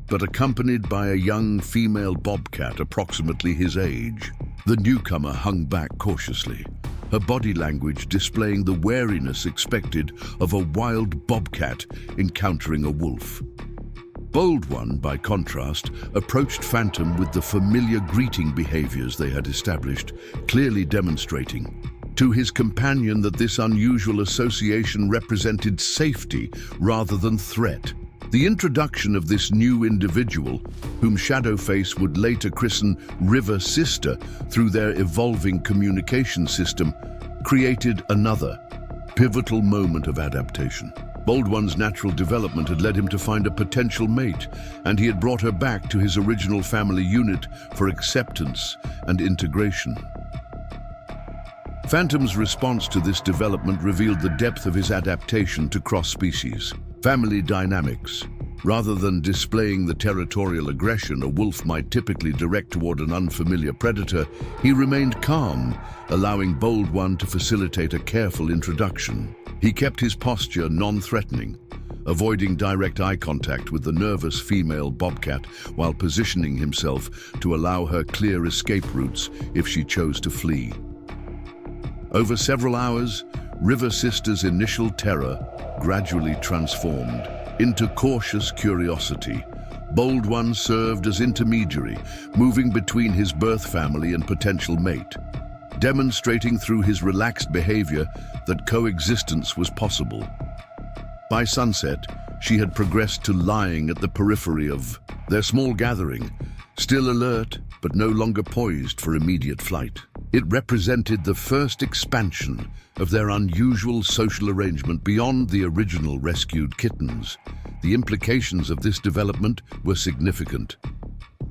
Speaker 1: but accompanied by a young female bobcat approximately his age. The newcomer hung back cautiously, her body language displaying the wariness expected of a wild bobcat encountering a wolf. Bold One, by contrast, approached Phantom with the familiar greeting behaviors they had established, clearly demonstrating to his companion that this unusual association represented safety rather than threat. The introduction of this new individual, whom Shadowface would later christen River Sister through their evolving communication system, created another pivotal moment of adaptation. Bold One's natural development had led him to find a potential mate, and he had brought her back to his original family unit for acceptance and integration. Phantom's response to this development revealed the depth of his adaptation to cross-species family dynamics. Rather than displaying the territorial aggression a wolf might typically direct toward an unfamiliar predator, he remained calm, allowing Bold One to facilitate a careful introduction. He kept his posture non-threatening, avoiding direct eye contact with the nervous female bobcat while positioning himself to allow her clear escape routes if she chose to flee. Over several hours, River Sister's initial terror gradually transformed into cautious curiosity. Bold One served as intermediary, moving between his birth family and potential mate, demonstrating through his relaxed behavior that coexistence was possible. By sunset, she had progressed to lying at the periphery of their small gathering, still alert but no longer poised for immediate flight. It represented the first expansion of their unusual social arrangement beyond the original rescued kittens. The implications of this development were significant.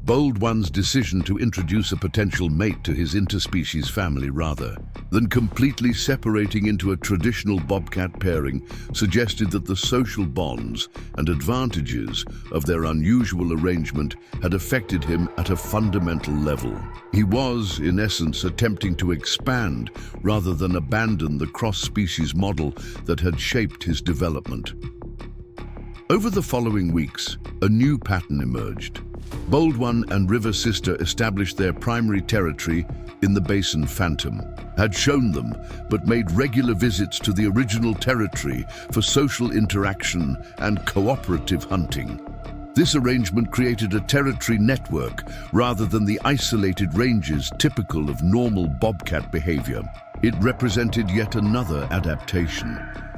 Speaker 1: Bold One's decision to introduce a potential mate to his interspecies family rather than completely separating into a traditional bobcat pairing suggested that the social bonds and advantages of their unusual arrangement had affected him at a fundamental level. He was, in essence, attempting to expand rather than abandon the cross-species model that had shaped his development. Over the following weeks, a new pattern emerged. Bold One and River Sister established their primary territory in the basin Phantom, had shown them, but made regular visits to the original territory for social interaction and cooperative hunting. This arrangement created a territory network rather than the isolated ranges typical of normal bobcat behavior. It represented yet another adaptation,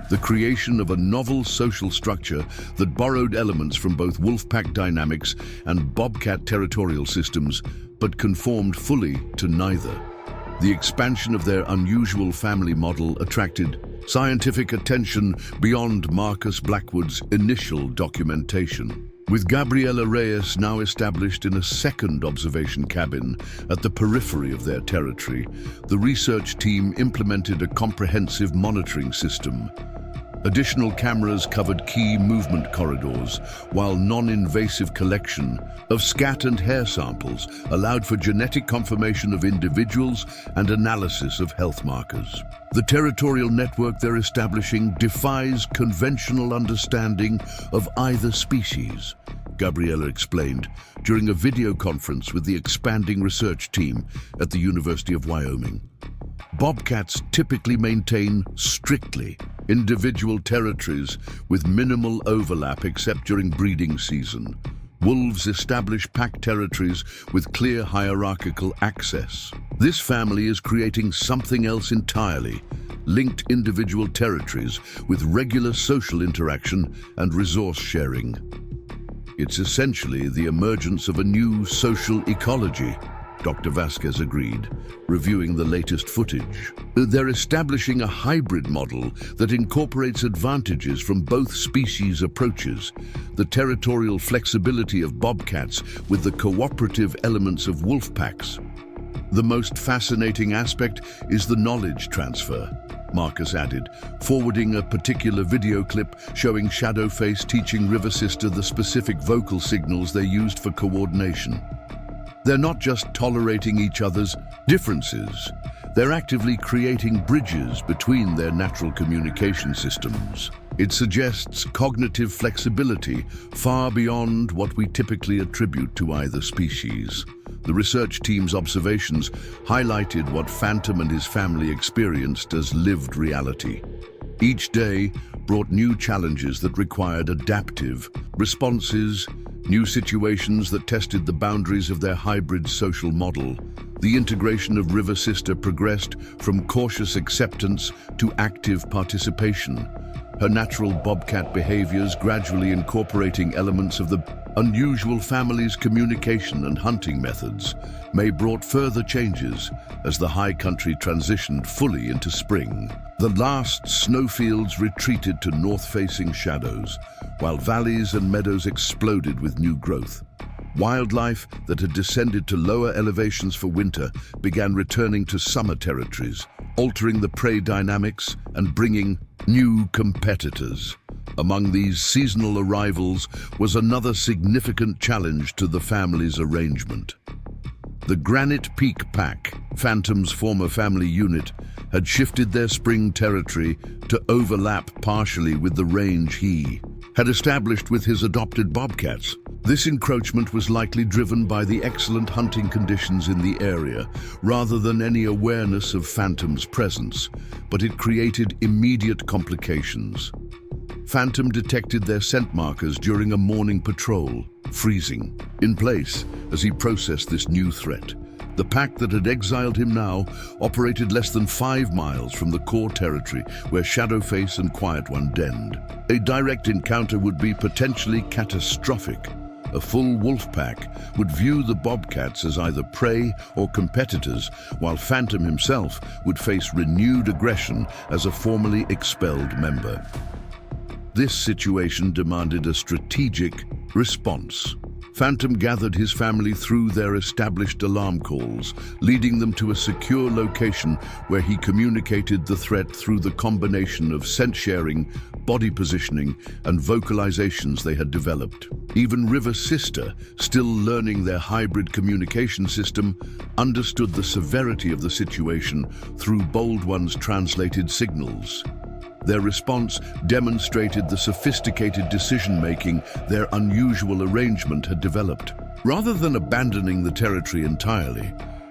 Speaker 1: the creation of a novel social structure that borrowed elements from both wolfpack dynamics and bobcat territorial systems, but conformed fully to neither. The expansion of their unusual family model attracted scientific attention beyond Marcus Blackwood's initial documentation. With Gabriela Reyes now established in a second observation cabin at the periphery of their territory, the research team implemented a comprehensive monitoring system. Additional cameras covered key movement corridors, while non-invasive collection of scat and hair samples allowed for genetic confirmation of individuals and analysis of health markers. The territorial network they're establishing defies conventional understanding of either species, Gabriela explained during a video conference with the expanding research team at the University of Wyoming. Bobcats typically maintain strictly individual territories with minimal overlap except during breeding season. Wolves establish pack territories with clear hierarchical access. This family is creating something else entirely, linked individual territories with regular social interaction and resource sharing. It's essentially the emergence of a new social ecology, Dr. Vasquez agreed, reviewing the latest footage. They're establishing a hybrid model that incorporates advantages from both species approaches, the territorial flexibility of bobcats with the cooperative elements of wolf packs. The most fascinating aspect is the knowledge transfer, Marcus added, forwarding a particular video clip showing Shadowface teaching River Sister the specific vocal signals they used for coordination. They're not just tolerating each other's differences, they're actively creating bridges between their natural communication systems. It suggests cognitive flexibility far beyond what we typically attribute to either species. The research team's observations highlighted what Phantom and his family experienced as lived reality. Each day brought new challenges that required adaptive responses, new situations that tested the boundaries of their hybrid social model. The integration of River Sister progressed from cautious acceptance to active participation, her natural bobcat behaviors gradually incorporating elements of the unusual family's communication and hunting methods. May brought further changes as the high country transitioned fully into spring. The last snowfields retreated to north-facing shadows, while valleys and meadows exploded with new growth. Wildlife that had descended to lower elevations for winter began returning to summer territories, altering the prey dynamics and bringing new competitors. Among these seasonal arrivals was another significant challenge to the family's arrangement. The Granite Peak Pack, Phantom's former family unit, had shifted their spring territory to overlap partially with the range he had established with his adopted bobcats. This encroachment was likely driven by the excellent hunting conditions in the area, rather than any awareness of Phantom's presence, but it created immediate complications. Phantom detected their scent markers during a morning patrol, freezing in place as he processed this new threat. The pack that had exiled him now operated less than 5 miles from the core territory where Shadowface and Quiet One denned. A direct encounter would be potentially catastrophic. A full wolf pack would view the bobcats as either prey or competitors, while Phantom himself would face renewed aggression as a formerly expelled member. This situation demanded a strategic response. Phantom gathered his family through their established alarm calls, leading them to a secure location where he communicated the threat through the combination of scent sharing, body positioning, and vocalizations they had developed. Even River's sister, still learning their hybrid communication system, understood the severity of the situation through Bold One's translated signals. Their response demonstrated the sophisticated decision-making their unusual arrangement had developed. Rather than abandoning the territory entirely,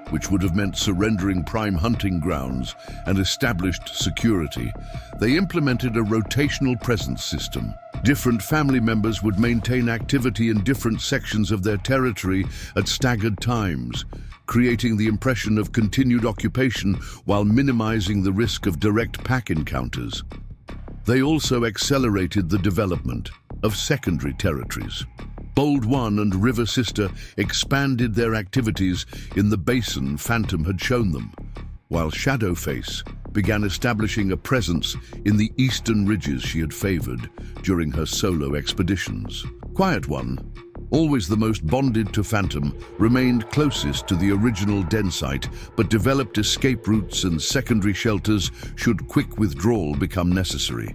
Speaker 1: which would have meant surrendering prime hunting grounds and established security, they implemented a rotational presence system. Different family members would maintain activity in different sections of their territory at staggered times, creating the impression of continued occupation while minimizing the risk of direct pack encounters. They also accelerated the development of secondary territories. Bold One and River Sister expanded their activities in the basin Phantom had shown them, while Shadowface began establishing a presence in the eastern ridges she had favored during her solo expeditions. Quiet One, always the most bonded to Phantom, remained closest to the original den site, but developed escape routes and secondary shelters should quick withdrawal become necessary.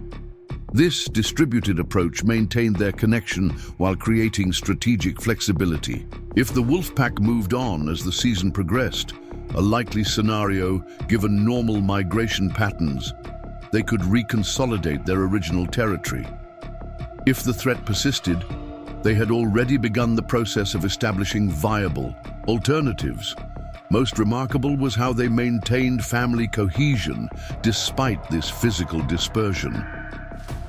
Speaker 1: This distributed approach maintained their connection while creating strategic flexibility. If the wolf pack moved on as the season progressed, a likely scenario given normal migration patterns, they could reconsolidate their original territory. If the threat persisted, they had already begun the process of establishing viable alternatives. Most remarkable was how they maintained family cohesion despite this physical dispersion.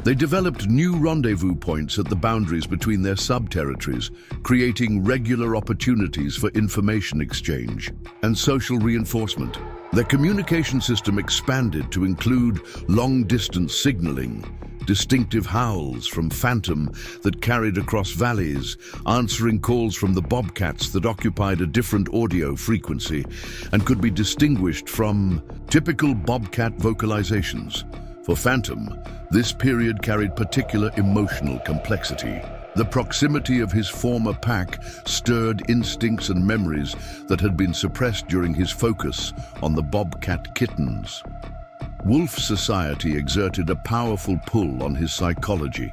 Speaker 1: They developed new rendezvous points at the boundaries between their sub-territories, creating regular opportunities for information exchange and social reinforcement. Their communication system expanded to include long-distance signaling, distinctive howls from Phantom that carried across valleys, answering calls from the bobcats that occupied a different audio frequency and could be distinguished from typical bobcat vocalizations. For Phantom, this period carried particular emotional complexity. The proximity of his former pack stirred instincts and memories that had been suppressed during his focus on the Bobcat Kittens. Wolf society exerted a powerful pull on his psychology.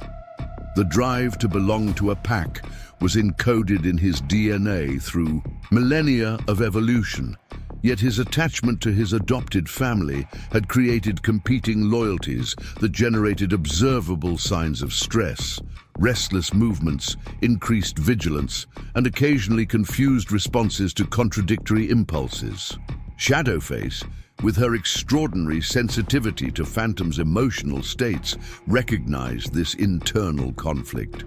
Speaker 1: The drive to belong to a pack was encoded in his DNA through millennia of evolution, yet his attachment to his adopted family had created competing loyalties that generated observable signs of stress, restless movements, increased vigilance, and occasionally confused responses to contradictory impulses. Shadowface, with her extraordinary sensitivity to Phantom's emotional states, recognized this internal conflict.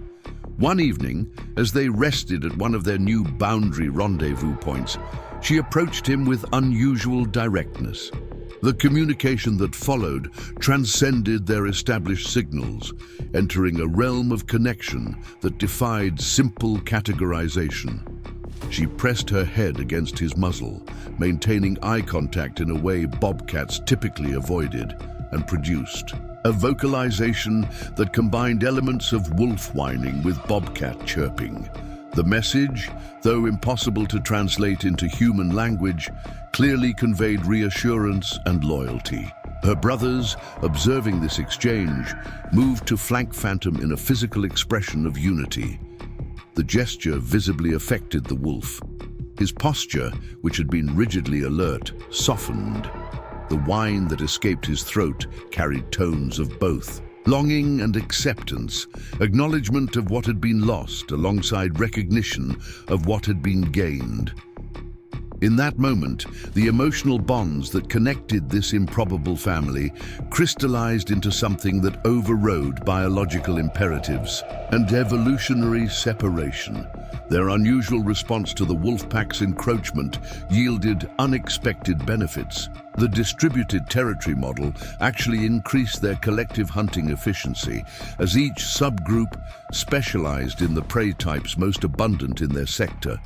Speaker 1: One evening, as they rested at one of their new boundary rendezvous points, she approached him with unusual directness. The communication that followed transcended their established signals, entering a realm of connection that defied simple categorization. She pressed her head against his muzzle, maintaining eye contact in a way bobcats typically avoided, and produced a vocalization that combined elements of wolf whining with bobcat chirping. The message, though impossible to translate into human language, clearly conveyed reassurance and loyalty. Her brothers, observing this exchange, moved to flank Phantom in a physical expression of unity. The gesture visibly affected the wolf. His posture, which had been rigidly alert, softened. The whine that escaped his throat carried tones of both Longing and acceptance, acknowledgement of what had been lost alongside recognition of what had been gained. In that moment, the emotional bonds that connected this improbable family crystallized into something that overrode biological imperatives and evolutionary separation. Their unusual response to the wolf pack's encroachment yielded unexpected benefits. The distributed territory model actually increased their collective hunting efficiency, as each subgroup specialized in the prey types most abundant in their sector.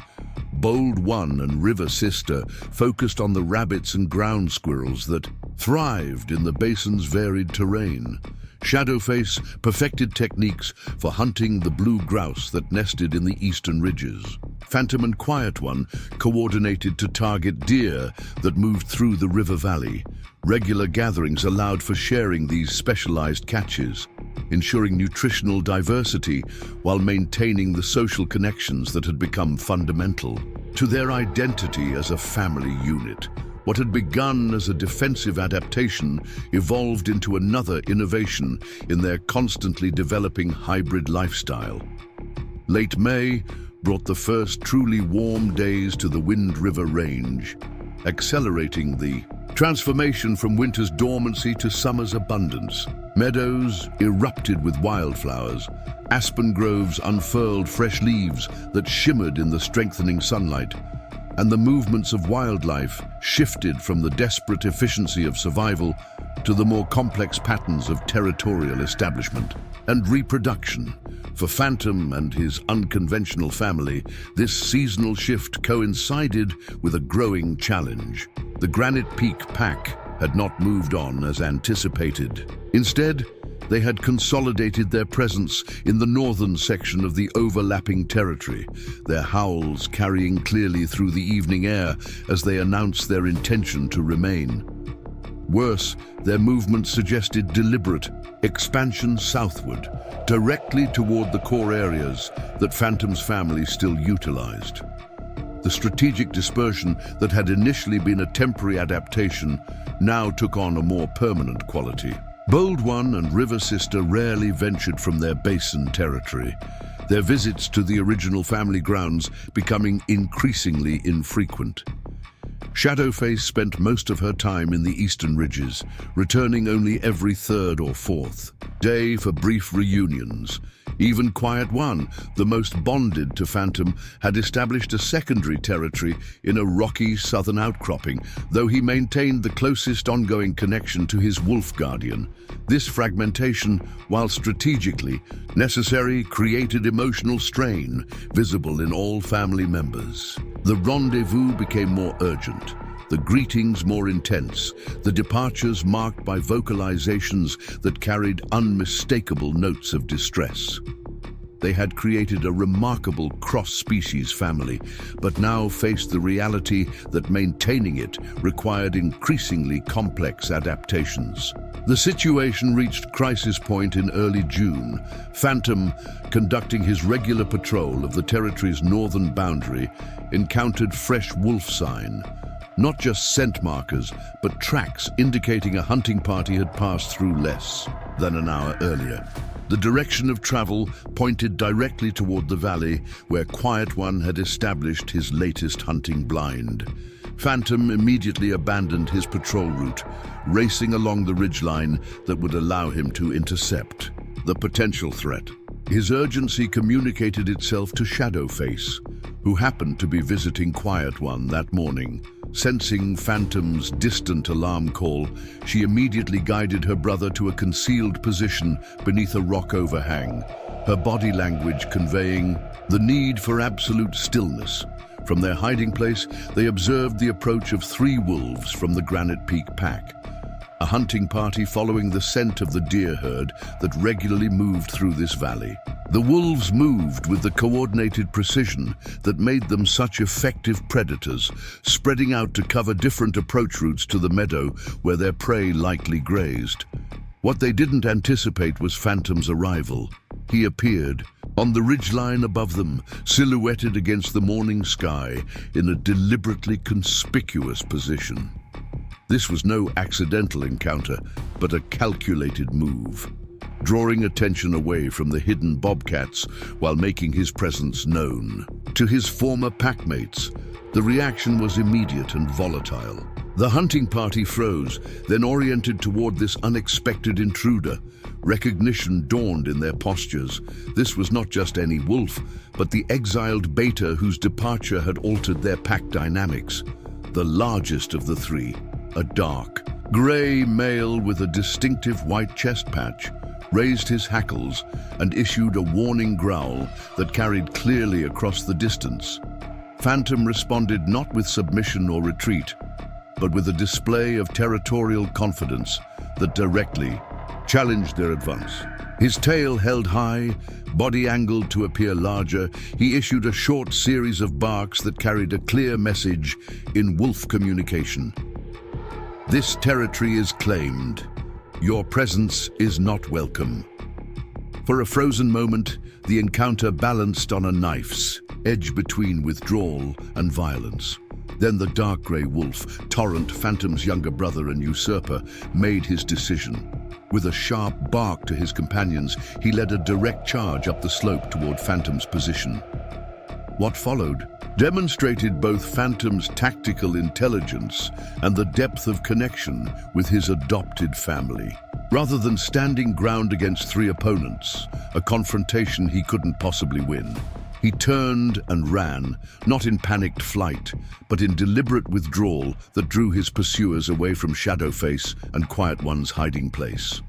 Speaker 1: Bold One and River Sister focused on the rabbits and ground squirrels that thrived in the basin's varied terrain. Shadowface perfected techniques for hunting the blue grouse that nested in the eastern ridges. Phantom and Quiet One coordinated to target deer that moved through the river valley. Regular gatherings allowed for sharing these specialized catches, ensuring nutritional diversity while maintaining the social connections that had become fundamental to their identity as a family unit. What had begun as a defensive adaptation evolved into another innovation in their constantly developing hybrid lifestyle. Late May brought the first truly warm days to the Wind River Range, accelerating the transformation from winter's dormancy to summer's abundance. Meadows erupted with wildflowers. Aspen groves unfurled fresh leaves that shimmered in the strengthening sunlight. And the movements of wildlife shifted from the desperate efficiency of survival to the more complex patterns of territorial establishment and reproduction. For Phantom and his unconventional family, this seasonal shift coincided with a growing challenge. The Granite Peak Pack had not moved on as anticipated. Instead, they had consolidated their presence in the northern section of the overlapping territory, their howls carrying clearly through the evening air as they announced their intention to remain. Worse, their movement suggested deliberate expansion southward, directly toward the core areas that Phantom's family still utilized. The strategic dispersion that had initially been a temporary adaptation now took on a more permanent quality. Bold One and River Sister rarely ventured from their basin territory, their visits to the original family grounds becoming increasingly infrequent. Shadowface spent most of her time in the eastern ridges, returning only every third or fourth day for brief reunions. Even Quiet One, the most bonded to Phantom, had established a secondary territory in a rocky southern outcropping, though he maintained the closest ongoing connection to his wolf guardian. This fragmentation, while strategically necessary, created emotional strain, visible in all family members. The rendezvous became more urgent, the greetings more intense, the departures marked by vocalizations that carried unmistakable notes of distress. They had created a remarkable cross-species family, but now faced the reality that maintaining it required increasingly complex adaptations. The situation reached crisis point in early June. Phantom, conducting his regular patrol of the territory's northern boundary, encountered fresh wolf sign. Not just scent markers, but tracks indicating a hunting party had passed through less than an hour earlier. The direction of travel pointed directly toward the valley where Quiet One had established his latest hunting blind. Phantom immediately abandoned his patrol route, racing along the ridgeline that would allow him to intercept the potential threat. His urgency communicated itself to Shadowface, who happened to be visiting Quiet One that morning. Sensing Phantom's distant alarm call, she immediately guided her brother to a concealed position beneath a rock overhang, her body language conveying the need for absolute stillness. From their hiding place, they observed the approach of 3 wolves from the Granite Peak Pack, a hunting party following the scent of the deer herd that regularly moved through this valley. The wolves moved with the coordinated precision that made them such effective predators, spreading out to cover different approach routes to the meadow where their prey likely grazed. What they didn't anticipate was Phantom's arrival. He appeared on the ridgeline above them, silhouetted against the morning sky in a deliberately conspicuous position. This was no accidental encounter, but a calculated move. drawing attention away from the hidden bobcats while making his presence known. To his former packmates, the reaction was immediate and volatile. The hunting party froze, then oriented toward this unexpected intruder. Recognition dawned in their postures. This was not just any wolf, but the exiled beta whose departure had altered their pack dynamics. The largest of the three, a dark, grey male with a distinctive white chest patch, raised his hackles and issued a warning growl that carried clearly across the distance. Phantom responded not with submission or retreat, but with a display of territorial confidence that directly challenged their advance. His tail held high, body angled to appear larger, he issued a short series of barks that carried a clear message in wolf communication. This territory is claimed. Your presence is not welcome. For a frozen moment, the encounter balanced on a knife's edge between withdrawal and violence. Then the dark grey wolf, Torrent, Phantom's younger brother and usurper, made his decision. With a sharp bark to his companions, he led a direct charge up the slope toward Phantom's position. What followed demonstrated both Phantom's tactical intelligence and the depth of connection with his adopted family. Rather than standing ground against three opponents, a confrontation he couldn't possibly win, he turned and ran, not in panicked flight, but in deliberate withdrawal that drew his pursuers away from Shadowface and Quiet One's hiding place.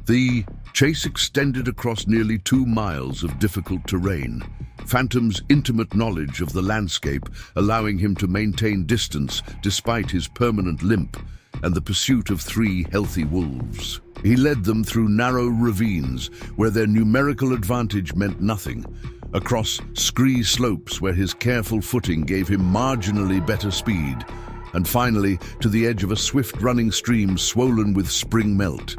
Speaker 1: The chase extended across nearly 2 miles of difficult terrain, Phantom's intimate knowledge of the landscape allowing him to maintain distance despite his permanent limp and the pursuit of 3 healthy wolves. He led them through narrow ravines where their numerical advantage meant nothing, across scree slopes where his careful footing gave him marginally better speed, and finally to the edge of a swift-running stream swollen with spring melt.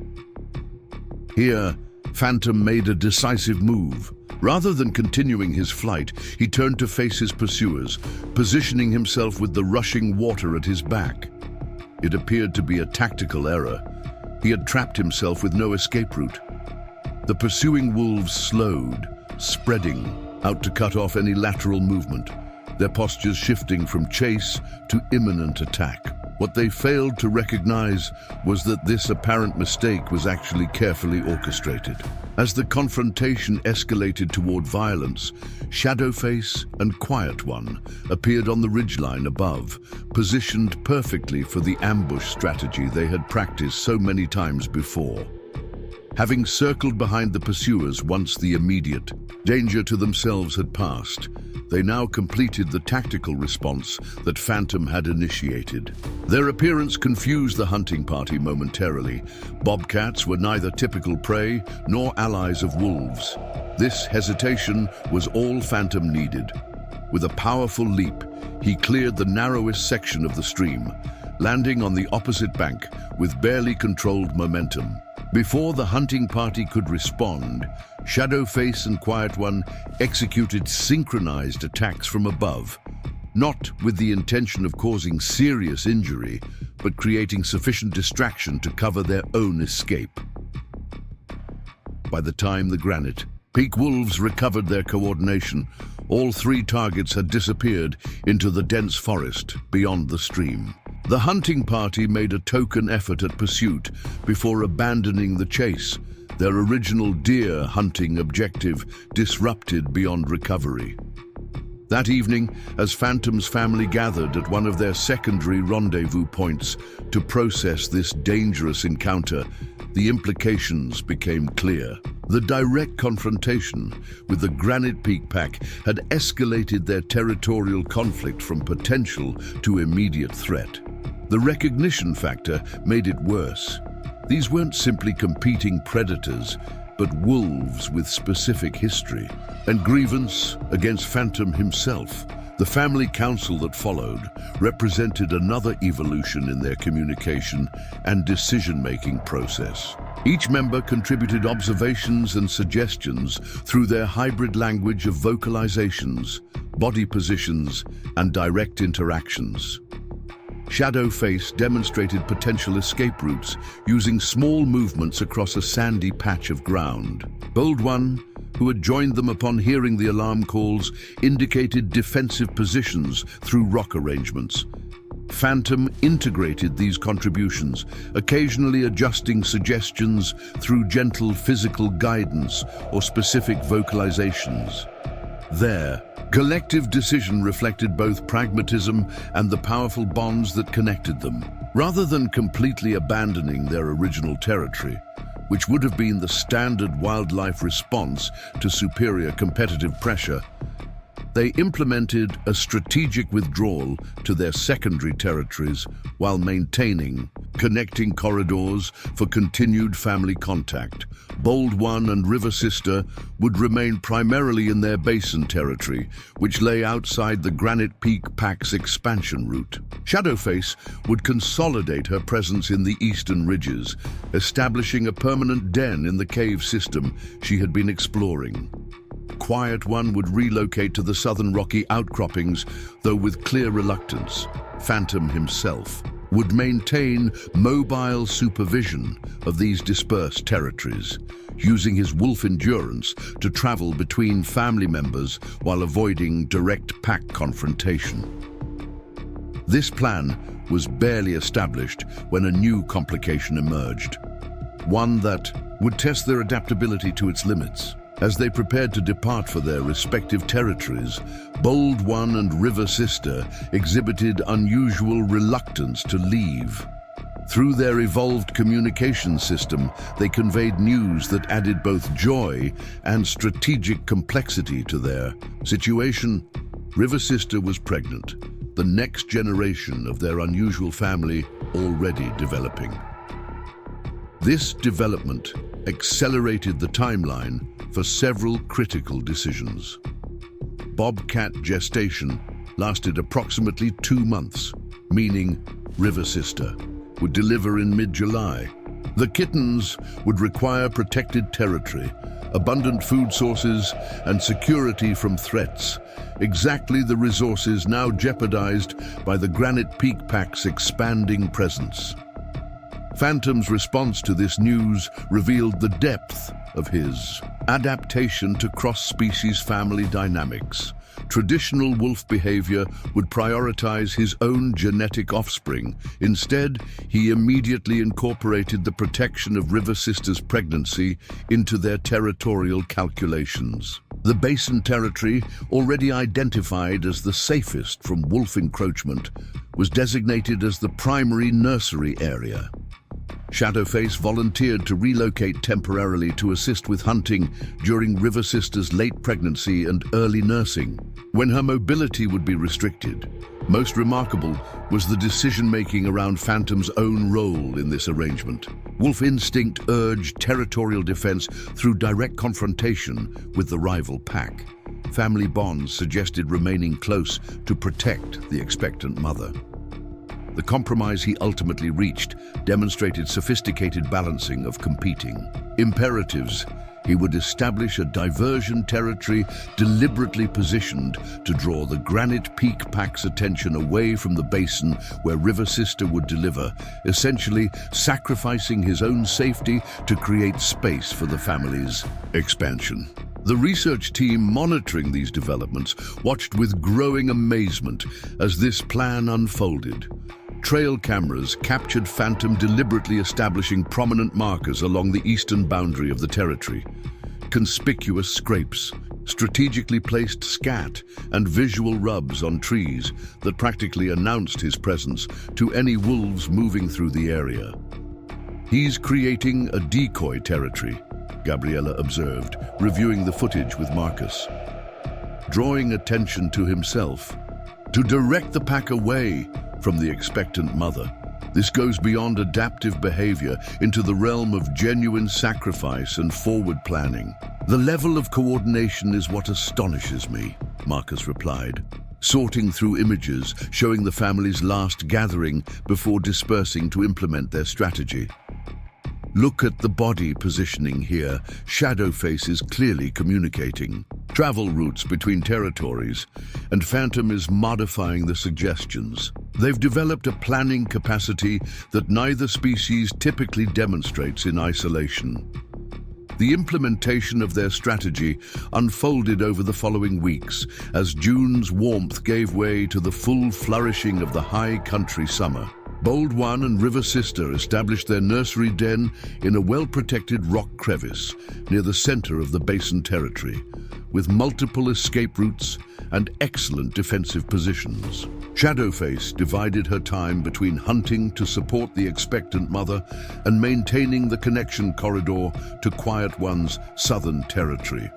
Speaker 1: Here, Phantom made a decisive move. Rather than continuing his flight, he turned to face his pursuers, positioning himself with the rushing water at his back. It appeared to be a tactical error. He had trapped himself with no escape route. The pursuing wolves slowed, spreading out to cut off any lateral movement, their postures shifting from chase to imminent attack. What they failed to recognize was that this apparent mistake was actually carefully orchestrated. As the confrontation escalated toward violence, Shadowface and Quiet One appeared on the ridgeline above, positioned perfectly for the ambush strategy they had practiced so many times before. Having circled behind the pursuers once the immediate danger to themselves had passed, they now completed the tactical response that Phantom had initiated. Their appearance confused the hunting party momentarily. Bobcats were neither typical prey nor allies of wolves. This hesitation was all Phantom needed. With a powerful leap, he cleared the narrowest section of the stream, landing on the opposite bank with barely controlled momentum. Before the hunting party could respond, Shadowface and Quiet One executed synchronized attacks from above, not with the intention of causing serious injury, but creating sufficient distraction to cover their own escape. By the time the granite peak wolves recovered their coordination, all 3 targets had disappeared into the dense forest beyond the stream. The hunting party made a token effort at pursuit before abandoning the chase, their original deer hunting objective disrupted beyond recovery. That evening, as Phantom's family gathered at one of their secondary rendezvous points to process this dangerous encounter, the implications became clear. The direct confrontation with the Granite Peak Pack had escalated their territorial conflict from potential to immediate threat. The recognition factor made it worse. These weren't simply competing predators, but wolves with specific history and grievance against Phantom himself. The family council that followed represented another evolution in their communication and decision-making process. Each member contributed observations and suggestions through their hybrid language of vocalizations, body positions, and direct interactions. Shadowface demonstrated potential escape routes using small movements across a sandy patch of ground. Bold One, who had joined them upon hearing the alarm calls, indicated defensive positions through rock arrangements. Phantom integrated these contributions, occasionally adjusting suggestions through gentle physical guidance or specific vocalizations. Their collective decision reflected both pragmatism and the powerful bonds that connected them. Rather than completely abandoning their original territory, which would have been the standard wildlife response to superior competitive pressure, they implemented a strategic withdrawal to their secondary territories while maintaining connecting corridors for continued family contact. Bold One and River Sister would remain primarily in their basin territory, which lay outside the Granite Peak Pack's expansion route. Shadowface would consolidate her presence in the eastern ridges, establishing a permanent den in the cave system she had been exploring. Quiet One would relocate to the southern rocky outcroppings, though with clear reluctance. Phantom himself would maintain mobile supervision of these dispersed territories, using his wolf endurance to travel between family members while avoiding direct pack confrontation. This plan was barely established when a new complication emerged, one that would test their adaptability to its limits. As they prepared to depart for their respective territories, Bold One and River Sister exhibited unusual reluctance to leave. Through their evolved communication system, they conveyed news that added both joy and strategic complexity to their situation. River Sister was pregnant, the next generation of their unusual family already developing. This development accelerated the timeline for several critical decisions. Bobcat gestation lasted approximately 2 months, meaning River Sister would deliver in mid-July. The kittens would require protected territory, abundant food sources, and security from threats, exactly the resources now jeopardized by the Granite Peak Pack's expanding presence. Phantom's response to this news revealed the depth of his adaptation to cross-species family dynamics. Traditional wolf behavior would prioritize his own genetic offspring. Instead, he immediately incorporated the protection of River Sister's pregnancy into their territorial calculations. The basin territory, already identified as the safest from wolf encroachment, was designated as the primary nursery area. Shadowface volunteered to relocate temporarily to assist with hunting during River Sister's late pregnancy and early nursing, when her mobility would be restricted. Most remarkable was the decision-making around Phantom's own role in this arrangement. Wolf instinct urged territorial defense through direct confrontation with the rival pack. Family bonds suggested remaining close to protect the expectant mother. The compromise he ultimately reached demonstrated sophisticated balancing of competing imperatives. He would establish a diversion territory deliberately positioned to draw the Granite Peak Pack's attention away from the basin where River Sister would deliver, essentially sacrificing his own safety to create space for the family's expansion. The research team monitoring these developments watched with growing amazement as this plan unfolded. Trail cameras captured Phantom deliberately establishing prominent markers along the eastern boundary of the territory. Conspicuous scrapes, strategically placed scat, and visual rubs on trees that practically announced his presence to any wolves moving through the area. "He's creating a decoy territory," Gabriella observed, reviewing the footage with Marcus. Drawing attention to himself, to direct the pack away from the expectant mother. This goes beyond adaptive behavior into the realm of genuine sacrifice and forward planning. "The level of coordination is what astonishes me," Marcus replied, sorting through images showing the family's last gathering before dispersing to implement their strategy. "Look at the body positioning here. Shadowface is clearly communicating travel routes between territories, and Phantom is modifying the suggestions. They've developed a planning capacity that neither species typically demonstrates in isolation. The implementation of their strategy unfolded over the following weeks as June's warmth gave way to the full flourishing of the high country summer. Bold One and River Sister established their nursery den in a well-protected rock crevice near the center of the basin territory, with multiple escape routes and excellent defensive positions. Shadowface divided her time between hunting to support the expectant mother and maintaining the connection corridor to Quiet One's southern territory.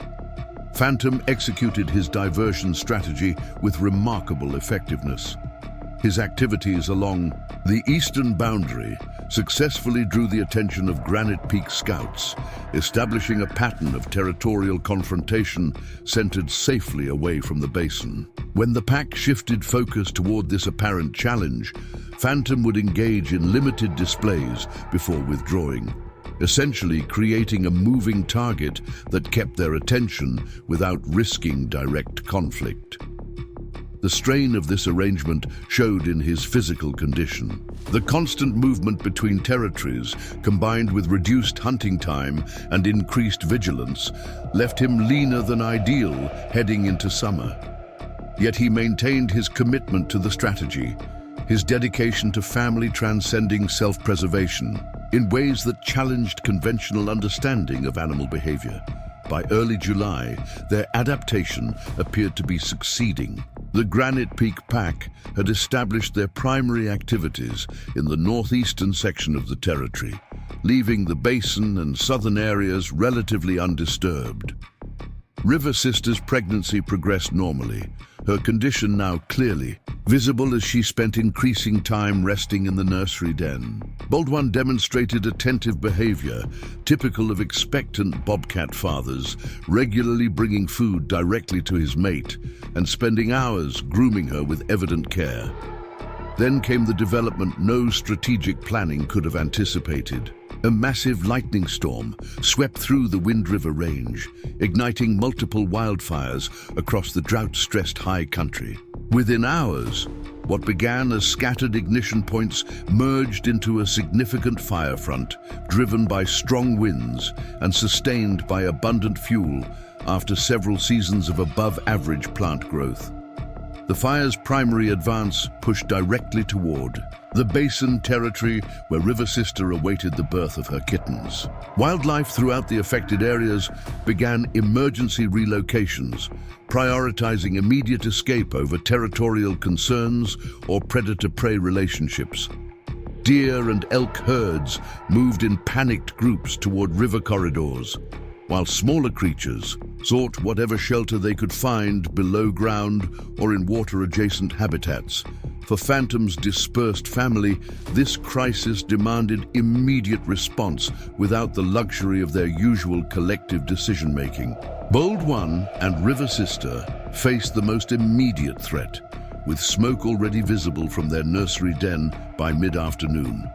Speaker 1: Phantom executed his diversion strategy with remarkable effectiveness. His activities along the eastern boundary successfully drew the attention of Granite Peak scouts, establishing a pattern of territorial confrontation centered safely away from the basin. When the pack shifted focus toward this apparent challenge, Phantom would engage in limited displays before withdrawing, essentially creating a moving target that kept their attention without risking direct conflict. The strain of this arrangement showed in his physical condition. The constant movement between territories, combined with reduced hunting time and increased vigilance, left him leaner than ideal heading into summer. Yet he maintained his commitment to the strategy, his dedication to family transcending self-preservation, in ways that challenged conventional understanding of animal behavior. By early July, their adaptation appeared to be succeeding. The Granite Peak Pack had established their primary activities in the northeastern section of the territory, leaving the basin and southern areas relatively undisturbed. River Sister's pregnancy progressed normally, her condition now clearly visible as she spent increasing time resting in the nursery den. Bold One demonstrated attentive behavior, typical of expectant bobcat fathers, regularly bringing food directly to his mate and spending hours grooming her with evident care. Then came the development no strategic planning could have anticipated. A massive lightning storm swept through the Wind River Range, igniting multiple wildfires across the drought-stressed high country. Within hours, what began as scattered ignition points merged into a significant fire front, driven by strong winds and sustained by abundant fuel after several seasons of above-average plant growth. The fire's primary advance pushed directly toward the basin territory where River Sister awaited the birth of her kittens. Wildlife throughout the affected areas began emergency relocations, prioritizing immediate escape over territorial concerns or predator-prey relationships. Deer and elk herds moved in panicked groups toward river corridors, while smaller creatures sought whatever shelter they could find below ground or in water-adjacent habitats. For Phantom's dispersed family, this crisis demanded immediate response without the luxury of their usual collective decision-making. Bold One and River Sister faced the most immediate threat, with smoke already visible from their nursery den by mid-afternoon.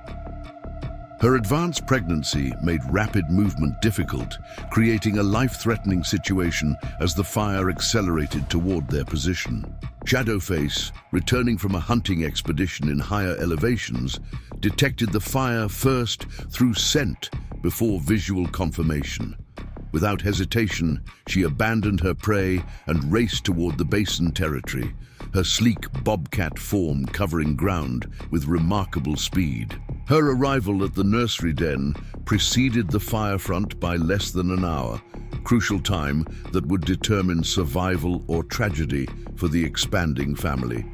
Speaker 1: Her advanced pregnancy made rapid movement difficult, creating a life-threatening situation as the fire accelerated toward their position. Shadowface, returning from a hunting expedition in higher elevations, detected the fire first through scent before visual confirmation. Without hesitation, she abandoned her prey and raced toward the basin territory, her sleek bobcat form covering ground with remarkable speed. Her arrival at the nursery den preceded the fire front by less than an hour, crucial time that would determine survival or tragedy for the expanding family.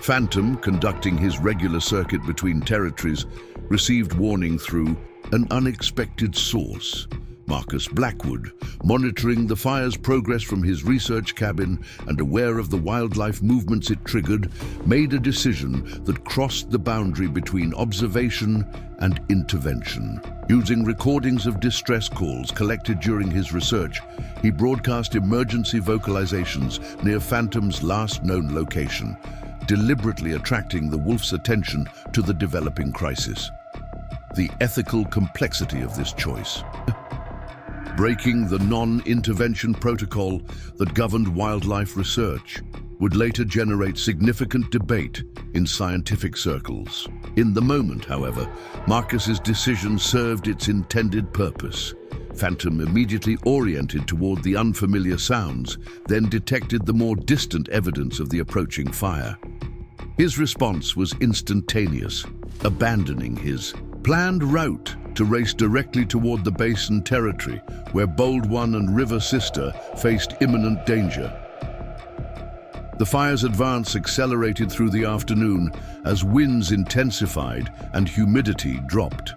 Speaker 1: Phantom, conducting his regular circuit between territories, received warning through an unexpected source. Marcus Blackwood, monitoring the fire's progress from his research cabin and aware of the wildlife movements it triggered, made a decision that crossed the boundary between observation and intervention. Using recordings of distress calls collected during his research, he broadcast emergency vocalizations near Phantom's last known location, deliberately attracting the wolf's attention to the developing crisis. The ethical complexity of this choice. Breaking the non-intervention protocol that governed wildlife research would later generate significant debate in scientific circles. In the moment, however, Marcus's decision served its intended purpose. Phantom immediately oriented toward the unfamiliar sounds, then detected the more distant evidence of the approaching fire. His response was instantaneous, abandoning his planned route to race directly toward the basin territory where Bold One and River Sister faced imminent danger. The fire's advance accelerated through the afternoon as winds intensified and humidity dropped.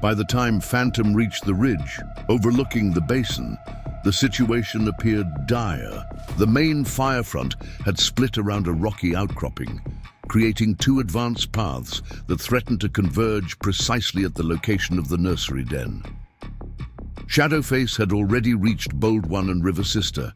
Speaker 1: By the time Phantom reached the ridge overlooking the basin, the situation appeared dire. The main fire front had split around a rocky outcropping, creating two advanced paths that threatened to converge precisely at the location of the nursery den. Shadowface had already reached Bold One and River Sister,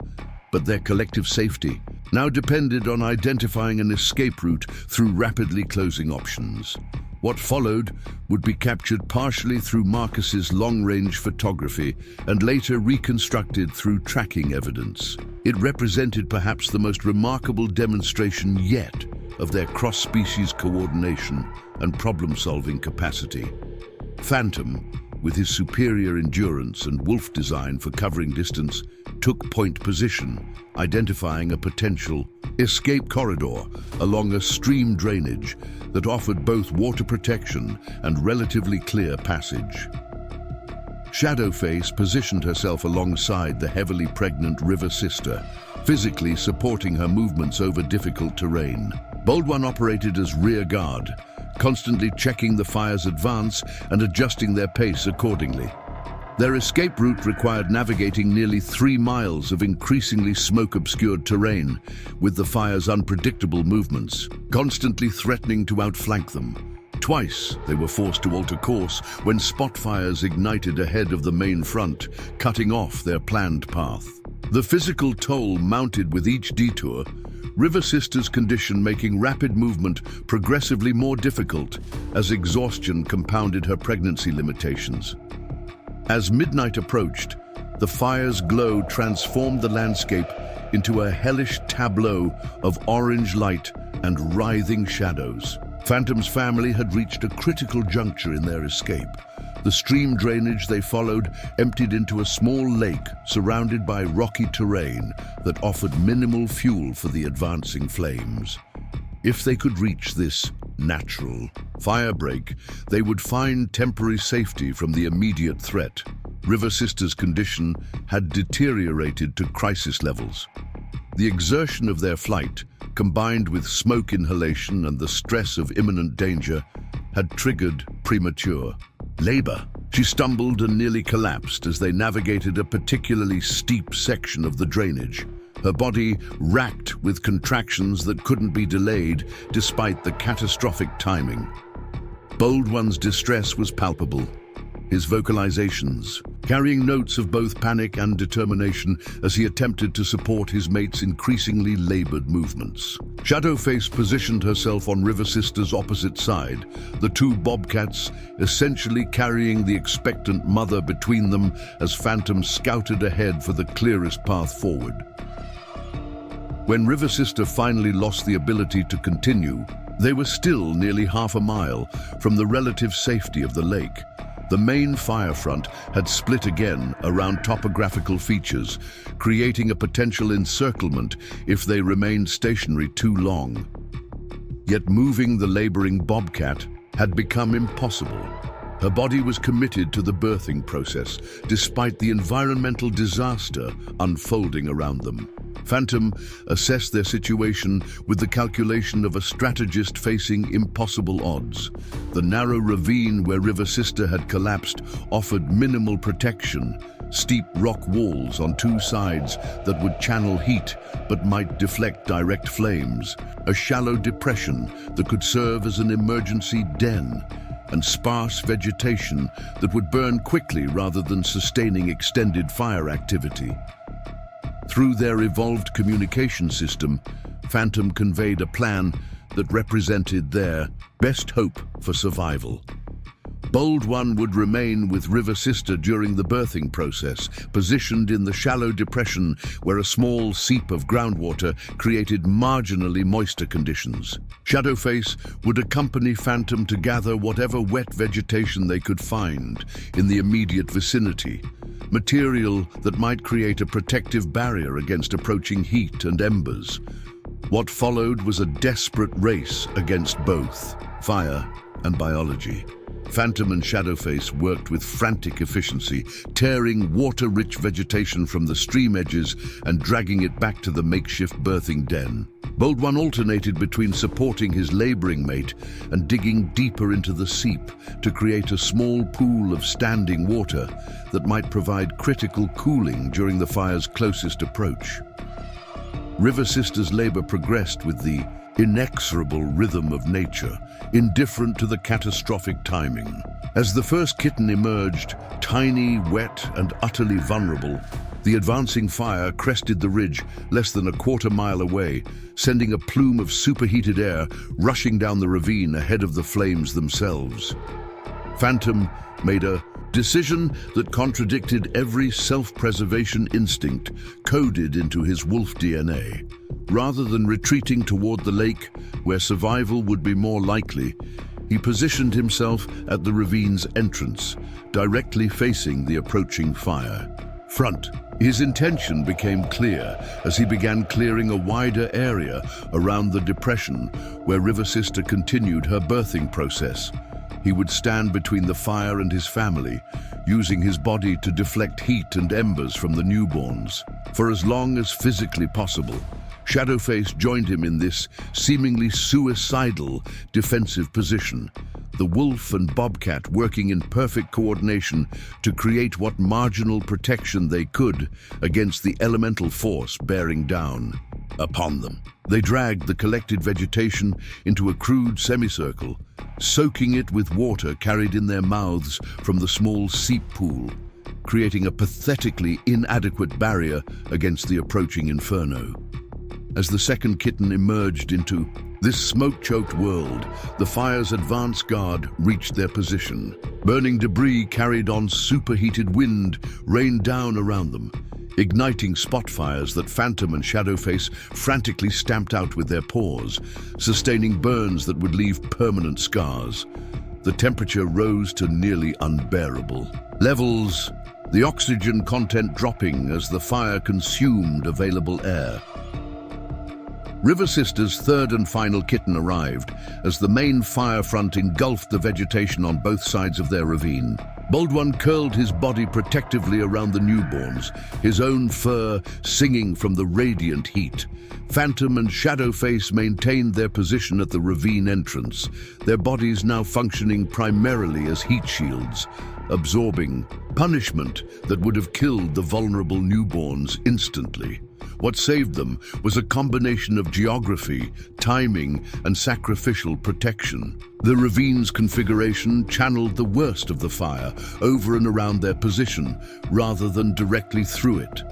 Speaker 1: but their collective safety now depended on identifying an escape route through rapidly closing options. What followed would be captured partially through Marcus's long-range photography and later reconstructed through tracking evidence. It represented perhaps the most remarkable demonstration yet of their cross-species coordination and problem-solving capacity. Phantom, with his superior endurance and wolf design for covering distance, took point position, identifying a potential escape corridor along a stream drainage that offered both water protection and relatively clear passage. Shadowface positioned herself alongside the heavily pregnant River Sister, physically supporting her movements over difficult terrain. Bold One operated as rear guard, constantly checking the fire's advance and adjusting their pace accordingly. Their escape route required navigating nearly 3 miles of increasingly smoke-obscured terrain, with the fire's unpredictable movements constantly threatening to outflank them. Twice, they were forced to alter course when spot fires ignited ahead of the main front, cutting off their planned path. The physical toll mounted with each detour, River Sister's condition making rapid movement progressively more difficult as exhaustion compounded her pregnancy limitations. As midnight approached, the fire's glow transformed the landscape into a hellish tableau of orange light and writhing shadows. Phantom's family had reached a critical juncture in their escape. The stream drainage they followed emptied into a small lake surrounded by rocky terrain that offered minimal fuel for the advancing flames. If they could reach this natural firebreak, they would find temporary safety from the immediate threat. River Sister's condition had deteriorated to crisis levels. The exertion of their flight, combined with smoke inhalation and the stress of imminent danger, had triggered premature labor. She stumbled and nearly collapsed as they navigated a particularly steep section of the drainage, her body racked with contractions that couldn't be delayed despite the catastrophic timing. Bold One's distress was palpable, his vocalizations carrying notes of both panic and determination as he attempted to support his mate's increasingly labored movements. Shadowface positioned herself on River Sister's opposite side, the two bobcats essentially carrying the expectant mother between them as Phantom scouted ahead for the clearest path forward. When River Sister finally lost the ability to continue, they were still nearly half a mile from the relative safety of the lake. The main fire front had split again around topographical features, creating a potential encirclement if they remained stationary too long. Yet moving the laboring bobcat had become impossible. Her body was committed to the birthing process, despite the environmental disaster unfolding around them. Phantom assessed their situation with the calculation of a strategist facing impossible odds. The narrow ravine where River Sister had collapsed offered minimal protection, steep rock walls on two sides that would channel heat but might deflect direct flames, a shallow depression that could serve as an emergency den, and sparse vegetation that would burn quickly rather than sustaining extended fire activity. Through their evolved communication system, Phantom conveyed a plan that represented their best hope for survival. Bold One would remain with River Sister during the birthing process, positioned in the shallow depression where a small seep of groundwater created marginally moister conditions. Shadowface would accompany Phantom to gather whatever wet vegetation they could find in the immediate vicinity, material that might create a protective barrier against approaching heat and embers. What followed was a desperate race against both fire and biology. Phantom and Shadowface worked with frantic efficiency, tearing water-rich vegetation from the stream edges and dragging it back to the makeshift birthing den. Bold One alternated between supporting his laboring mate and digging deeper into the seep to create a small pool of standing water that might provide critical cooling during the fire's closest approach. River Sister's labor progressed with the inexorable rhythm of nature, indifferent to the catastrophic timing. As the first kitten emerged, tiny, wet, and utterly vulnerable, the advancing fire crested the ridge less than a quarter-mile away, sending a plume of superheated air rushing down the ravine ahead of the flames themselves. Phantom made a decision that contradicted every self-preservation instinct coded into his wolf DNA. Rather than retreating toward the lake, where survival would be more likely, he positioned himself at the ravine's entrance, directly facing the approaching fire. His intention became clear as he began clearing a wider area around the depression where River Sister continued her birthing process. He would stand between the fire and his family, using his body to deflect heat and embers from the newborns. For as long as physically possible, Shadowface joined him in this seemingly suicidal defensive position, the wolf and Bobcat working in perfect coordination to create what marginal protection they could against the elemental force bearing down upon them. They dragged the collected vegetation into a crude semicircle, soaking it with water carried in their mouths from the small seep pool, creating a pathetically inadequate barrier against the approaching inferno. As the second kitten emerged into this smoke-choked world, the fire's advance guard reached their position. Burning debris carried on superheated wind rained down around them, igniting spot fires that Phantom and Shadowface frantically stamped out with their paws, sustaining burns that would leave permanent scars. The temperature rose to nearly unbearable levels, the oxygen content dropping as the fire consumed available air. River Sister's third and final kitten arrived as the main fire front engulfed the vegetation on both sides of their ravine. Bold One curled his body protectively around the newborns, his own fur singing from the radiant heat. Phantom and Shadowface maintained their position at the ravine entrance, their bodies now functioning primarily as heat shields, absorbing punishment that would have killed the vulnerable newborns instantly. What saved them was a combination of geography, timing, and sacrificial protection. The ravine's configuration channeled the worst of the fire over and around their position, rather than directly through it.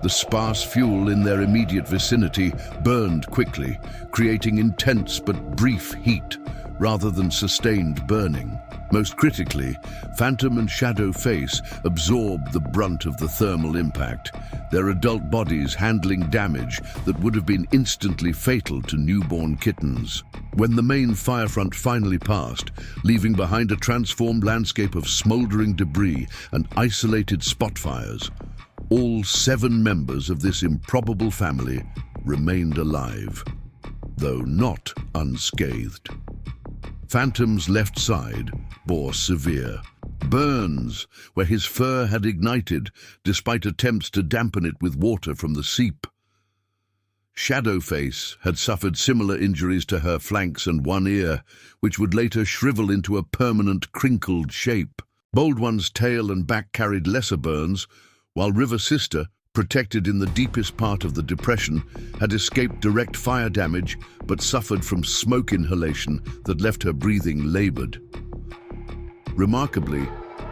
Speaker 1: The sparse fuel in their immediate vicinity burned quickly, creating intense but brief heat, rather than sustained burning. Most critically, Phantom and Shadowface absorbed the brunt of the thermal impact, their adult bodies handling damage that would have been instantly fatal to newborn kittens. When the main firefront finally passed, leaving behind a transformed landscape of smoldering debris and isolated spot fires, all 7 members of this improbable family remained alive, though not unscathed. Phantom's left side bore severe burns where his fur had ignited despite attempts to dampen it with water from the seep. Shadowface had suffered similar injuries to her flanks and one ear, which would later shrivel into a permanent crinkled shape. Bold One's tail and back carried lesser burns, while River Sister, protected in the deepest part of the depression, had escaped direct fire damage but suffered from smoke inhalation that left her breathing labored. Remarkably,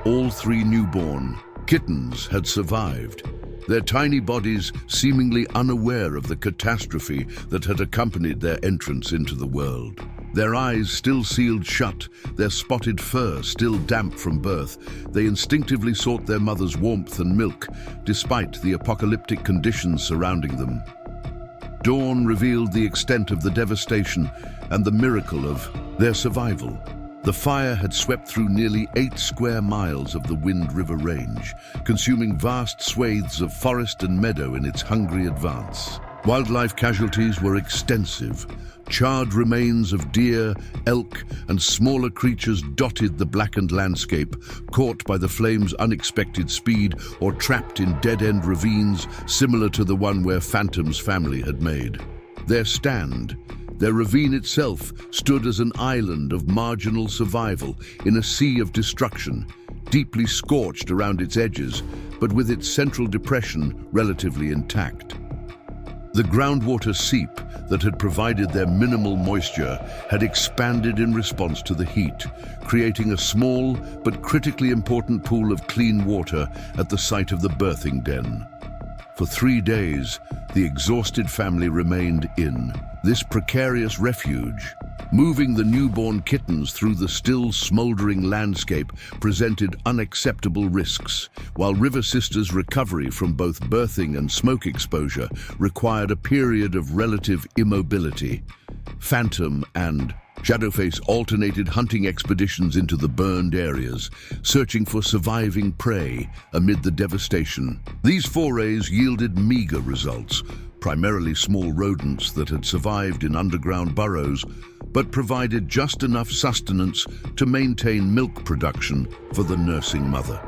Speaker 1: all 3 newborn kittens had survived, their tiny bodies seemingly unaware of the catastrophe that had accompanied their entrance into the world. Their eyes still sealed shut, their spotted fur still damp from birth, they instinctively sought their mother's warmth and milk, despite the apocalyptic conditions surrounding them. Dawn revealed the extent of the devastation and the miracle of their survival. The fire had swept through nearly 8 square miles of the Wind River Range, consuming vast swathes of forest and meadow in its hungry advance. Wildlife casualties were extensive. Charred remains of deer, elk, and smaller creatures dotted the blackened landscape, caught by the flames' unexpected speed or trapped in dead-end ravines similar to the one where Phantom's family had made. Their ravine itself stood as an island of marginal survival in a sea of destruction, deeply scorched around its edges, but with its central depression relatively intact. The groundwater seep that had provided their minimal moisture had expanded in response to the heat, creating a small but critically important pool of clean water at the site of the birthing den. For 3 days, the exhausted family remained in this precarious refuge. Moving the newborn kittens through the still smoldering landscape presented unacceptable risks, while River Sister's recovery from both birthing and smoke exposure required a period of relative immobility. Phantom and Shadowface alternated hunting expeditions into the burned areas, searching for surviving prey amid the devastation. These forays yielded meager results, primarily small rodents that had survived in underground burrows, but provided just enough sustenance to maintain milk production for the nursing mother.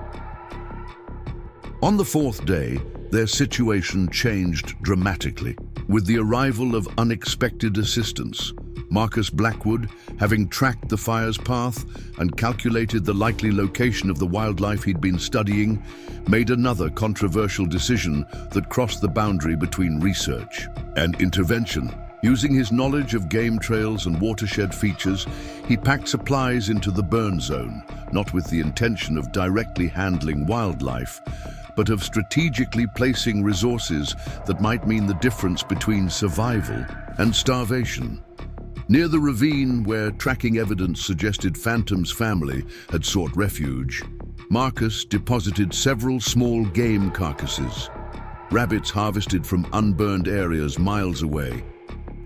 Speaker 1: On the 4th day, their situation changed dramatically. With the arrival of unexpected assistance, Marcus Blackwood, having tracked the fire's path and calculated the likely location of the wildlife he'd been studying, made another controversial decision that crossed the boundary between research and intervention. Using his knowledge of game trails and watershed features, he packed supplies into the burn zone, not with the intention of directly handling wildlife, but of strategically placing resources that might mean the difference between survival and starvation. Near the ravine where tracking evidence suggested Phantom's family had sought refuge, Marcus deposited several small game carcasses, rabbits harvested from unburned areas miles away,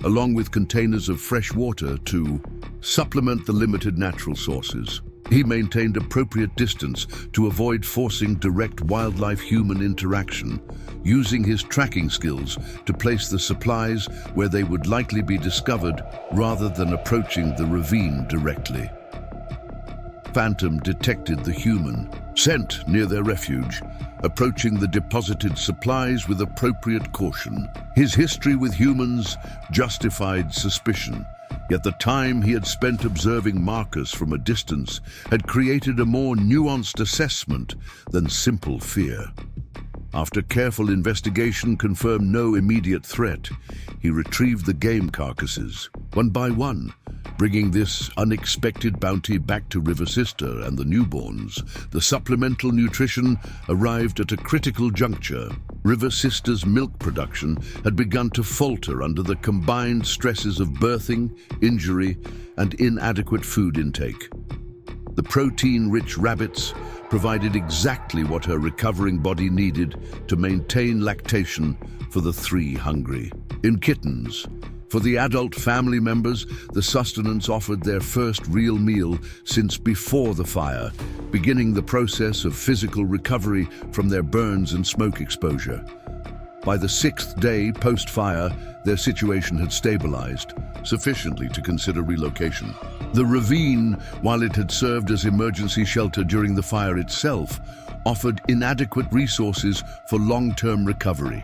Speaker 1: along with containers of fresh water to supplement the limited natural sources. He maintained appropriate distance to avoid forcing direct wildlife-human interaction, using his tracking skills to place the supplies where they would likely be discovered rather than approaching the ravine directly. Phantom detected the human scent near their refuge, approaching the deposited supplies with appropriate caution. His history with humans justified suspicion, yet the time he had spent observing Marcus from a distance had created a more nuanced assessment than simple fear. After careful investigation confirmed no immediate threat, he retrieved the game carcasses, one by one, bringing this unexpected bounty back to River Sister and the newborns. The supplemental nutrition arrived at a critical juncture. River Sister's milk production had begun to falter under the combined stresses of birthing, injury, and inadequate food intake. The protein-rich rabbits provided exactly what her recovering body needed to maintain lactation for the 3 hungry. In kittens, for the adult family members, the sustenance offered their first real meal since before the fire, beginning the process of physical recovery from their burns and smoke exposure. By the 6th day post-fire, their situation had stabilized, sufficiently to consider relocation. The ravine, while it had served as emergency shelter during the fire itself, offered inadequate resources for long-term recovery.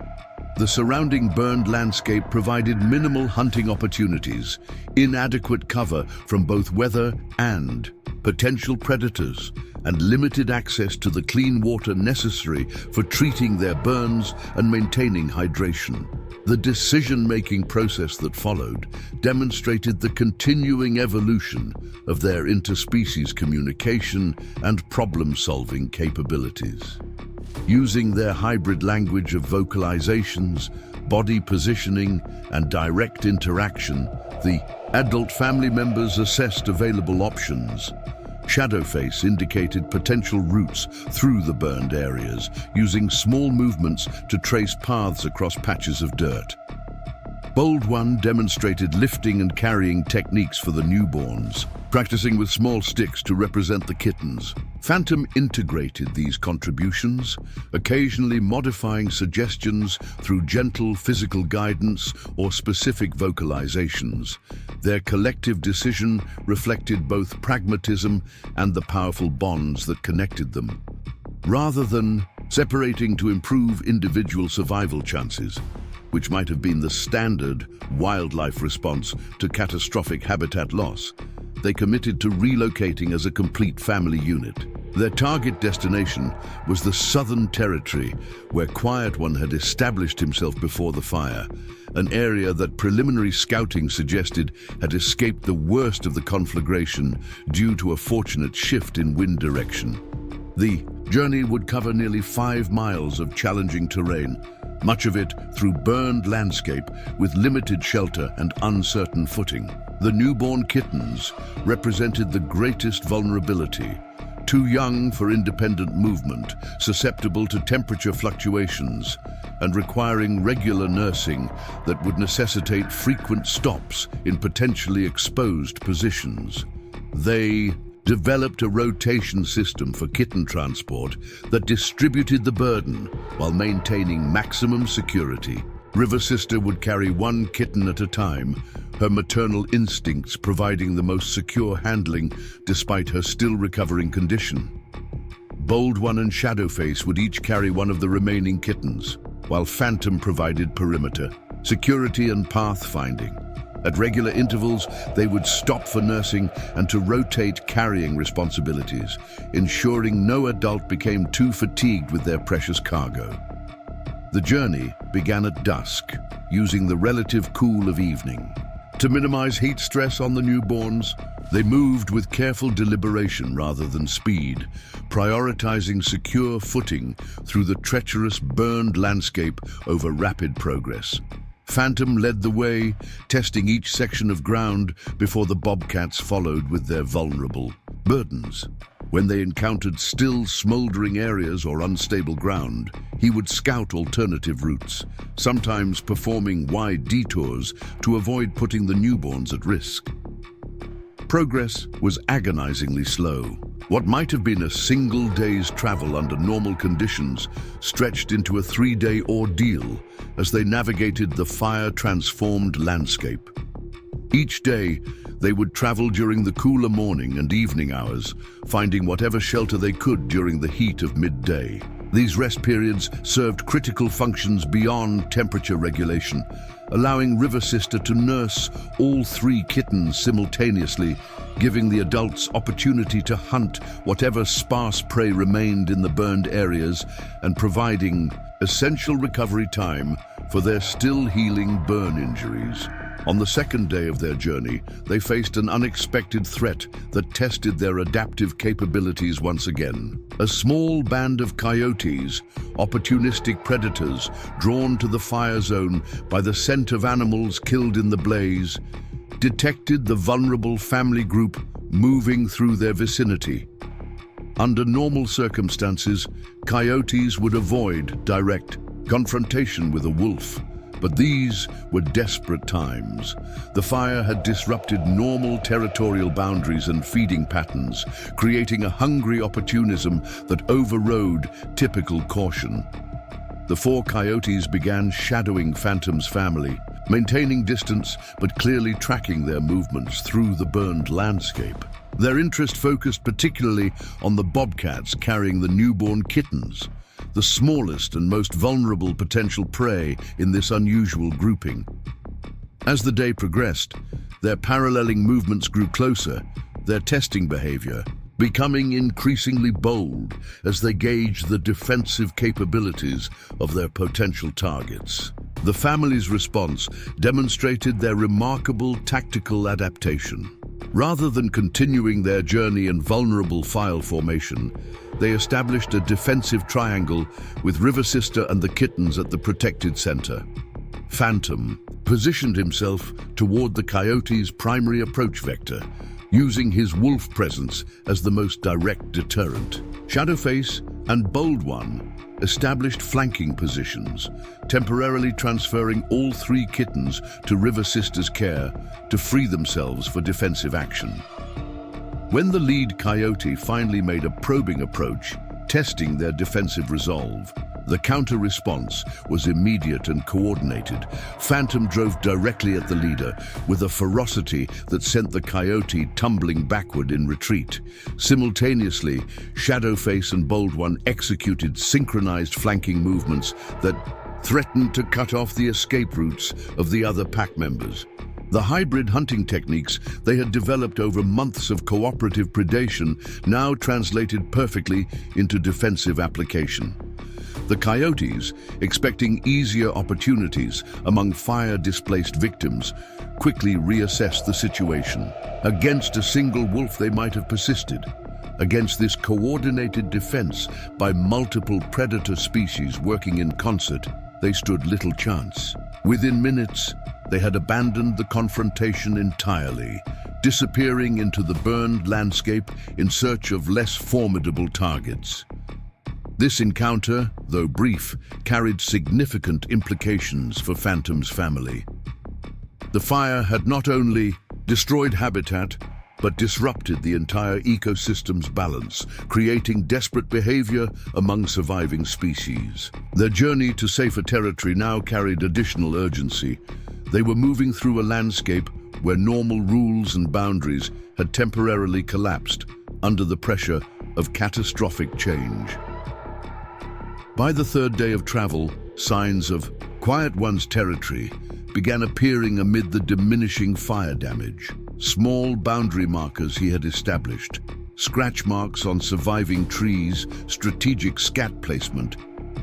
Speaker 1: The surrounding burned landscape provided minimal hunting opportunities, inadequate cover from both weather and potential predators, and limited access to the clean water necessary for treating their burns and maintaining hydration. The decision-making process that followed demonstrated the continuing evolution of their interspecies communication and problem-solving capabilities. Using their hybrid language of vocalizations, body positioning, and direct interaction, the Adult family members assessed available options. Shadowface indicated potential routes through the burned areas, using small movements to trace paths across patches of dirt. Bold One demonstrated lifting and carrying techniques for the newborns, practicing with small sticks to represent the kittens. Phantom integrated these contributions, occasionally modifying suggestions through gentle physical guidance or specific vocalizations. Their collective decision reflected both pragmatism and the powerful bonds that connected them. Rather than separating to improve individual survival chances, which might have been the standard wildlife response to catastrophic habitat loss, they committed to relocating as a complete family unit. Their target destination was the Southern Territory, where Quiet One had established himself before the fire, an area that preliminary scouting suggested had escaped the worst of the conflagration due to a fortunate shift in wind direction. The journey would cover nearly 5 miles of challenging terrain, much of it through burned landscape with limited shelter and uncertain footing. The newborn kittens represented the greatest vulnerability. Too young for independent movement, susceptible to temperature fluctuations, and requiring regular nursing that would necessitate frequent stops in potentially exposed positions. They developed a rotation system for kitten transport that distributed the burden while maintaining maximum security. River Sister would carry 1 kitten at a time, her maternal instincts providing the most secure handling despite her still recovering condition. Bold One and Shadowface would each carry 1 of the remaining kittens, while Phantom provided perimeter, security and pathfinding. At regular intervals, they would stop for nursing and to rotate carrying responsibilities, ensuring no adult became too fatigued with their precious cargo. The journey began at dusk, using the relative cool of evening. To minimize heat stress on the newborns, they moved with careful deliberation rather than speed, prioritizing secure footing through the treacherous burned landscape over rapid progress. Phantom led the way, testing each section of ground before the Bobcats followed with their vulnerable burdens. When they encountered still smoldering areas or unstable ground, he would scout alternative routes, sometimes performing wide detours to avoid putting the newborns at risk. Progress was agonizingly slow. What might have been a single day's travel under normal conditions stretched into a 3-day ordeal as they navigated the fire-transformed landscape. Each day, they would travel during the cooler morning and evening hours, finding whatever shelter they could during the heat of midday. These rest periods served critical functions beyond temperature regulation, allowing River Sister to nurse all 3 kittens simultaneously, giving the adults opportunity to hunt whatever sparse prey remained in the burned areas and providing essential recovery time for their still healing burn injuries. On the 2nd day of their journey, they faced an unexpected threat that tested their adaptive capabilities once again. A small band of coyotes, opportunistic predators drawn to the fire zone by the scent of animals killed in the blaze, detected the vulnerable family group moving through their vicinity. Under normal circumstances, coyotes would avoid direct confrontation with a wolf. But these were desperate times. The fire had disrupted normal territorial boundaries and feeding patterns, creating a hungry opportunism that overrode typical caution. The 4 coyotes began shadowing Phantom's family, maintaining distance but clearly tracking their movements through the burned landscape. Their interest focused particularly on the bobcats carrying the newborn kittens, the smallest and most vulnerable potential prey in this unusual grouping. As the day progressed, their paralleling movements grew closer, their testing behavior becoming increasingly bold as they gauged the defensive capabilities of their potential targets. The family's response demonstrated their remarkable tactical adaptation. Rather than continuing their journey in vulnerable file formation, they established a defensive triangle with River Sister and the kittens at the protected center. Phantom positioned himself toward the coyote's primary approach vector, using his wolf presence as the most direct deterrent. Shadowface and Bold One established flanking positions, temporarily transferring all three kittens to River Sister's care to free themselves for defensive action. When the lead coyote finally made a probing approach, testing their defensive resolve, the counter-response was immediate and coordinated. Phantom drove directly at the leader with a ferocity that sent the coyote tumbling backward in retreat. Simultaneously, Shadowface and Bold One executed synchronized flanking movements that threatened to cut off the escape routes of the other pack members. The hybrid hunting techniques they had developed over months of cooperative predation now translated perfectly into defensive application. The coyotes, expecting easier opportunities among fire-displaced victims, quickly reassessed the situation. Against a single wolf they might have persisted. Against this coordinated defense by multiple predator species working in concert, they stood little chance. Within minutes, they had abandoned the confrontation entirely, disappearing into the burned landscape in search of less formidable targets. This encounter, though brief, carried significant implications for Phantom's family. The fire had not only destroyed habitat, but disrupted the entire ecosystem's balance, creating desperate behavior among surviving species. Their journey to safer territory now carried additional urgency. They were moving through a landscape where normal rules and boundaries had temporarily collapsed under the pressure of catastrophic change. By the third day of travel, signs of Quiet One's territory began appearing amid the diminishing fire damage. Small boundary markers he had established, scratch marks on surviving trees, strategic scat placement,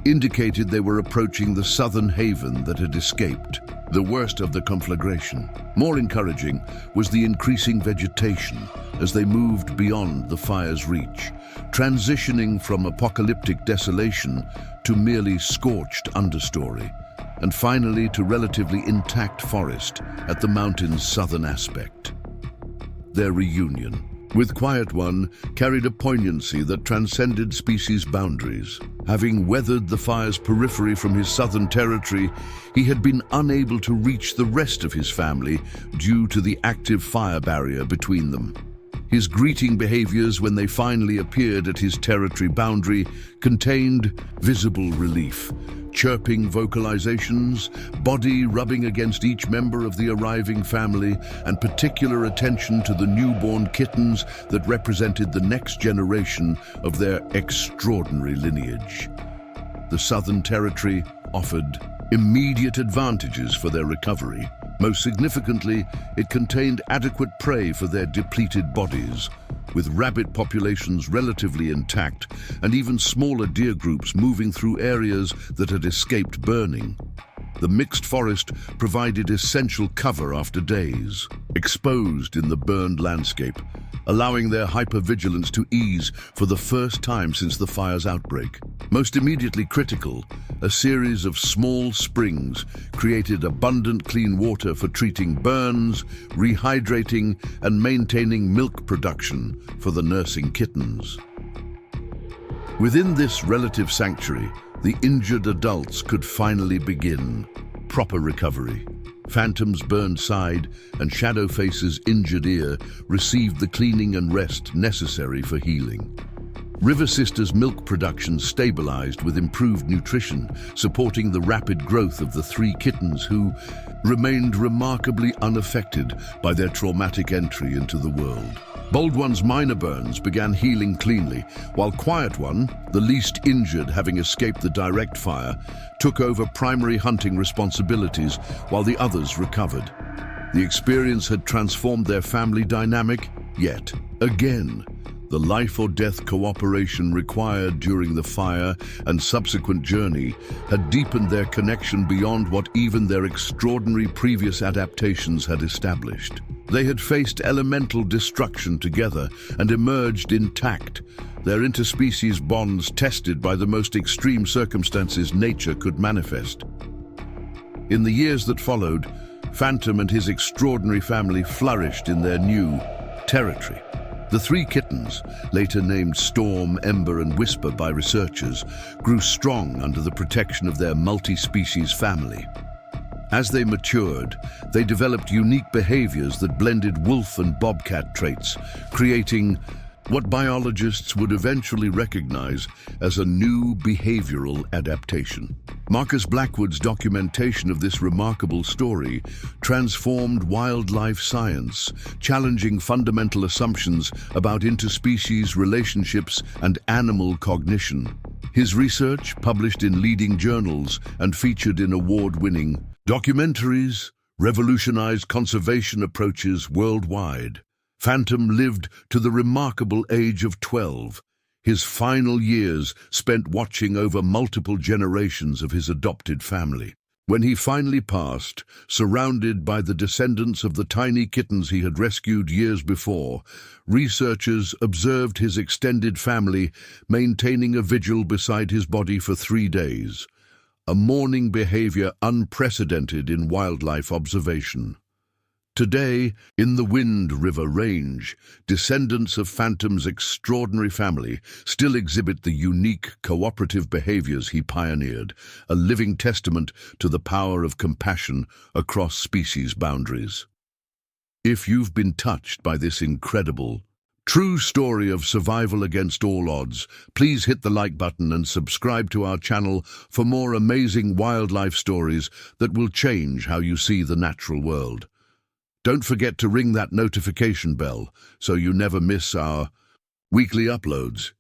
Speaker 1: indicated they were approaching the southern haven that had escaped the worst of the conflagration. More encouraging was the increasing vegetation as they moved beyond the fire's reach, transitioning from apocalyptic desolation to merely scorched understory, and finally to relatively intact forest at the mountain's southern aspect. Their reunion with Quiet One carried a poignancy that transcended species boundaries. Having weathered the fire's periphery from his southern territory, he had been unable to reach the rest of his family due to the active fire barrier between them. His greeting behaviors when they finally appeared at his territory boundary contained visible relief. Chirping vocalizations, body rubbing against each member of the arriving family, and particular attention to the newborn kittens that represented the next generation of their extraordinary lineage. The Southern Territory offered immediate advantages for their recovery. Most significantly, it contained adequate prey for their depleted bodies, with rabbit populations relatively intact and even smaller deer groups moving through areas that had escaped burning. The mixed forest provided essential cover after days, exposed in the burned landscape, allowing their hypervigilance to ease for the first time since the fire's outbreak. Most immediately critical, a series of small springs created abundant clean water for treating burns, rehydrating, and maintaining milk production for the nursing kittens. Within this relative sanctuary, the injured adults could finally begin proper recovery. Phantom's burned side and Shadowface's injured ear received the cleaning and rest necessary for healing. River Sister's milk production stabilized with improved nutrition, supporting the rapid growth of the three kittens who remained remarkably unaffected by their traumatic entry into the world. Bold One's minor burns began healing cleanly, while Quiet One, the least injured having escaped the direct fire, took over primary hunting responsibilities while the others recovered. The experience had transformed their family dynamic, yet, again, the life-or-death cooperation required during the fire and subsequent journey had deepened their connection beyond what even their extraordinary previous adaptations had established. They had faced elemental destruction together and emerged intact, their interspecies bonds tested by the most extreme circumstances nature could manifest. In the years that followed, Phantom and his extraordinary family flourished in their new territory. The three kittens, later named Storm, Ember, and Whisper by researchers, grew strong under the protection of their multi-species family. As they matured, they developed unique behaviors that blended wolf and bobcat traits, creating what biologists would eventually recognize as a new behavioral adaptation. Marcus Blackwood's documentation of this remarkable story transformed wildlife science, challenging fundamental assumptions about interspecies relationships and animal cognition. His research, published in leading journals and featured in award-winning documentaries, revolutionized conservation approaches worldwide. Phantom lived to the remarkable age of 12, his final years spent watching over multiple generations of his adopted family. When he finally passed, surrounded by the descendants of the tiny kittens he had rescued years before, researchers observed his extended family maintaining a vigil beside his body for 3 days, a mourning behavior unprecedented in wildlife observation. Today, in the Wind River Range, descendants of Phantom's extraordinary family still exhibit the unique cooperative behaviors he pioneered, a living testament to the power of compassion across species boundaries. If you've been touched by this incredible, true story of survival against all odds, please hit the like button and subscribe to our channel for more amazing wildlife stories that will change how you see the natural world. Don't forget to ring that notification bell so you never miss our weekly uploads.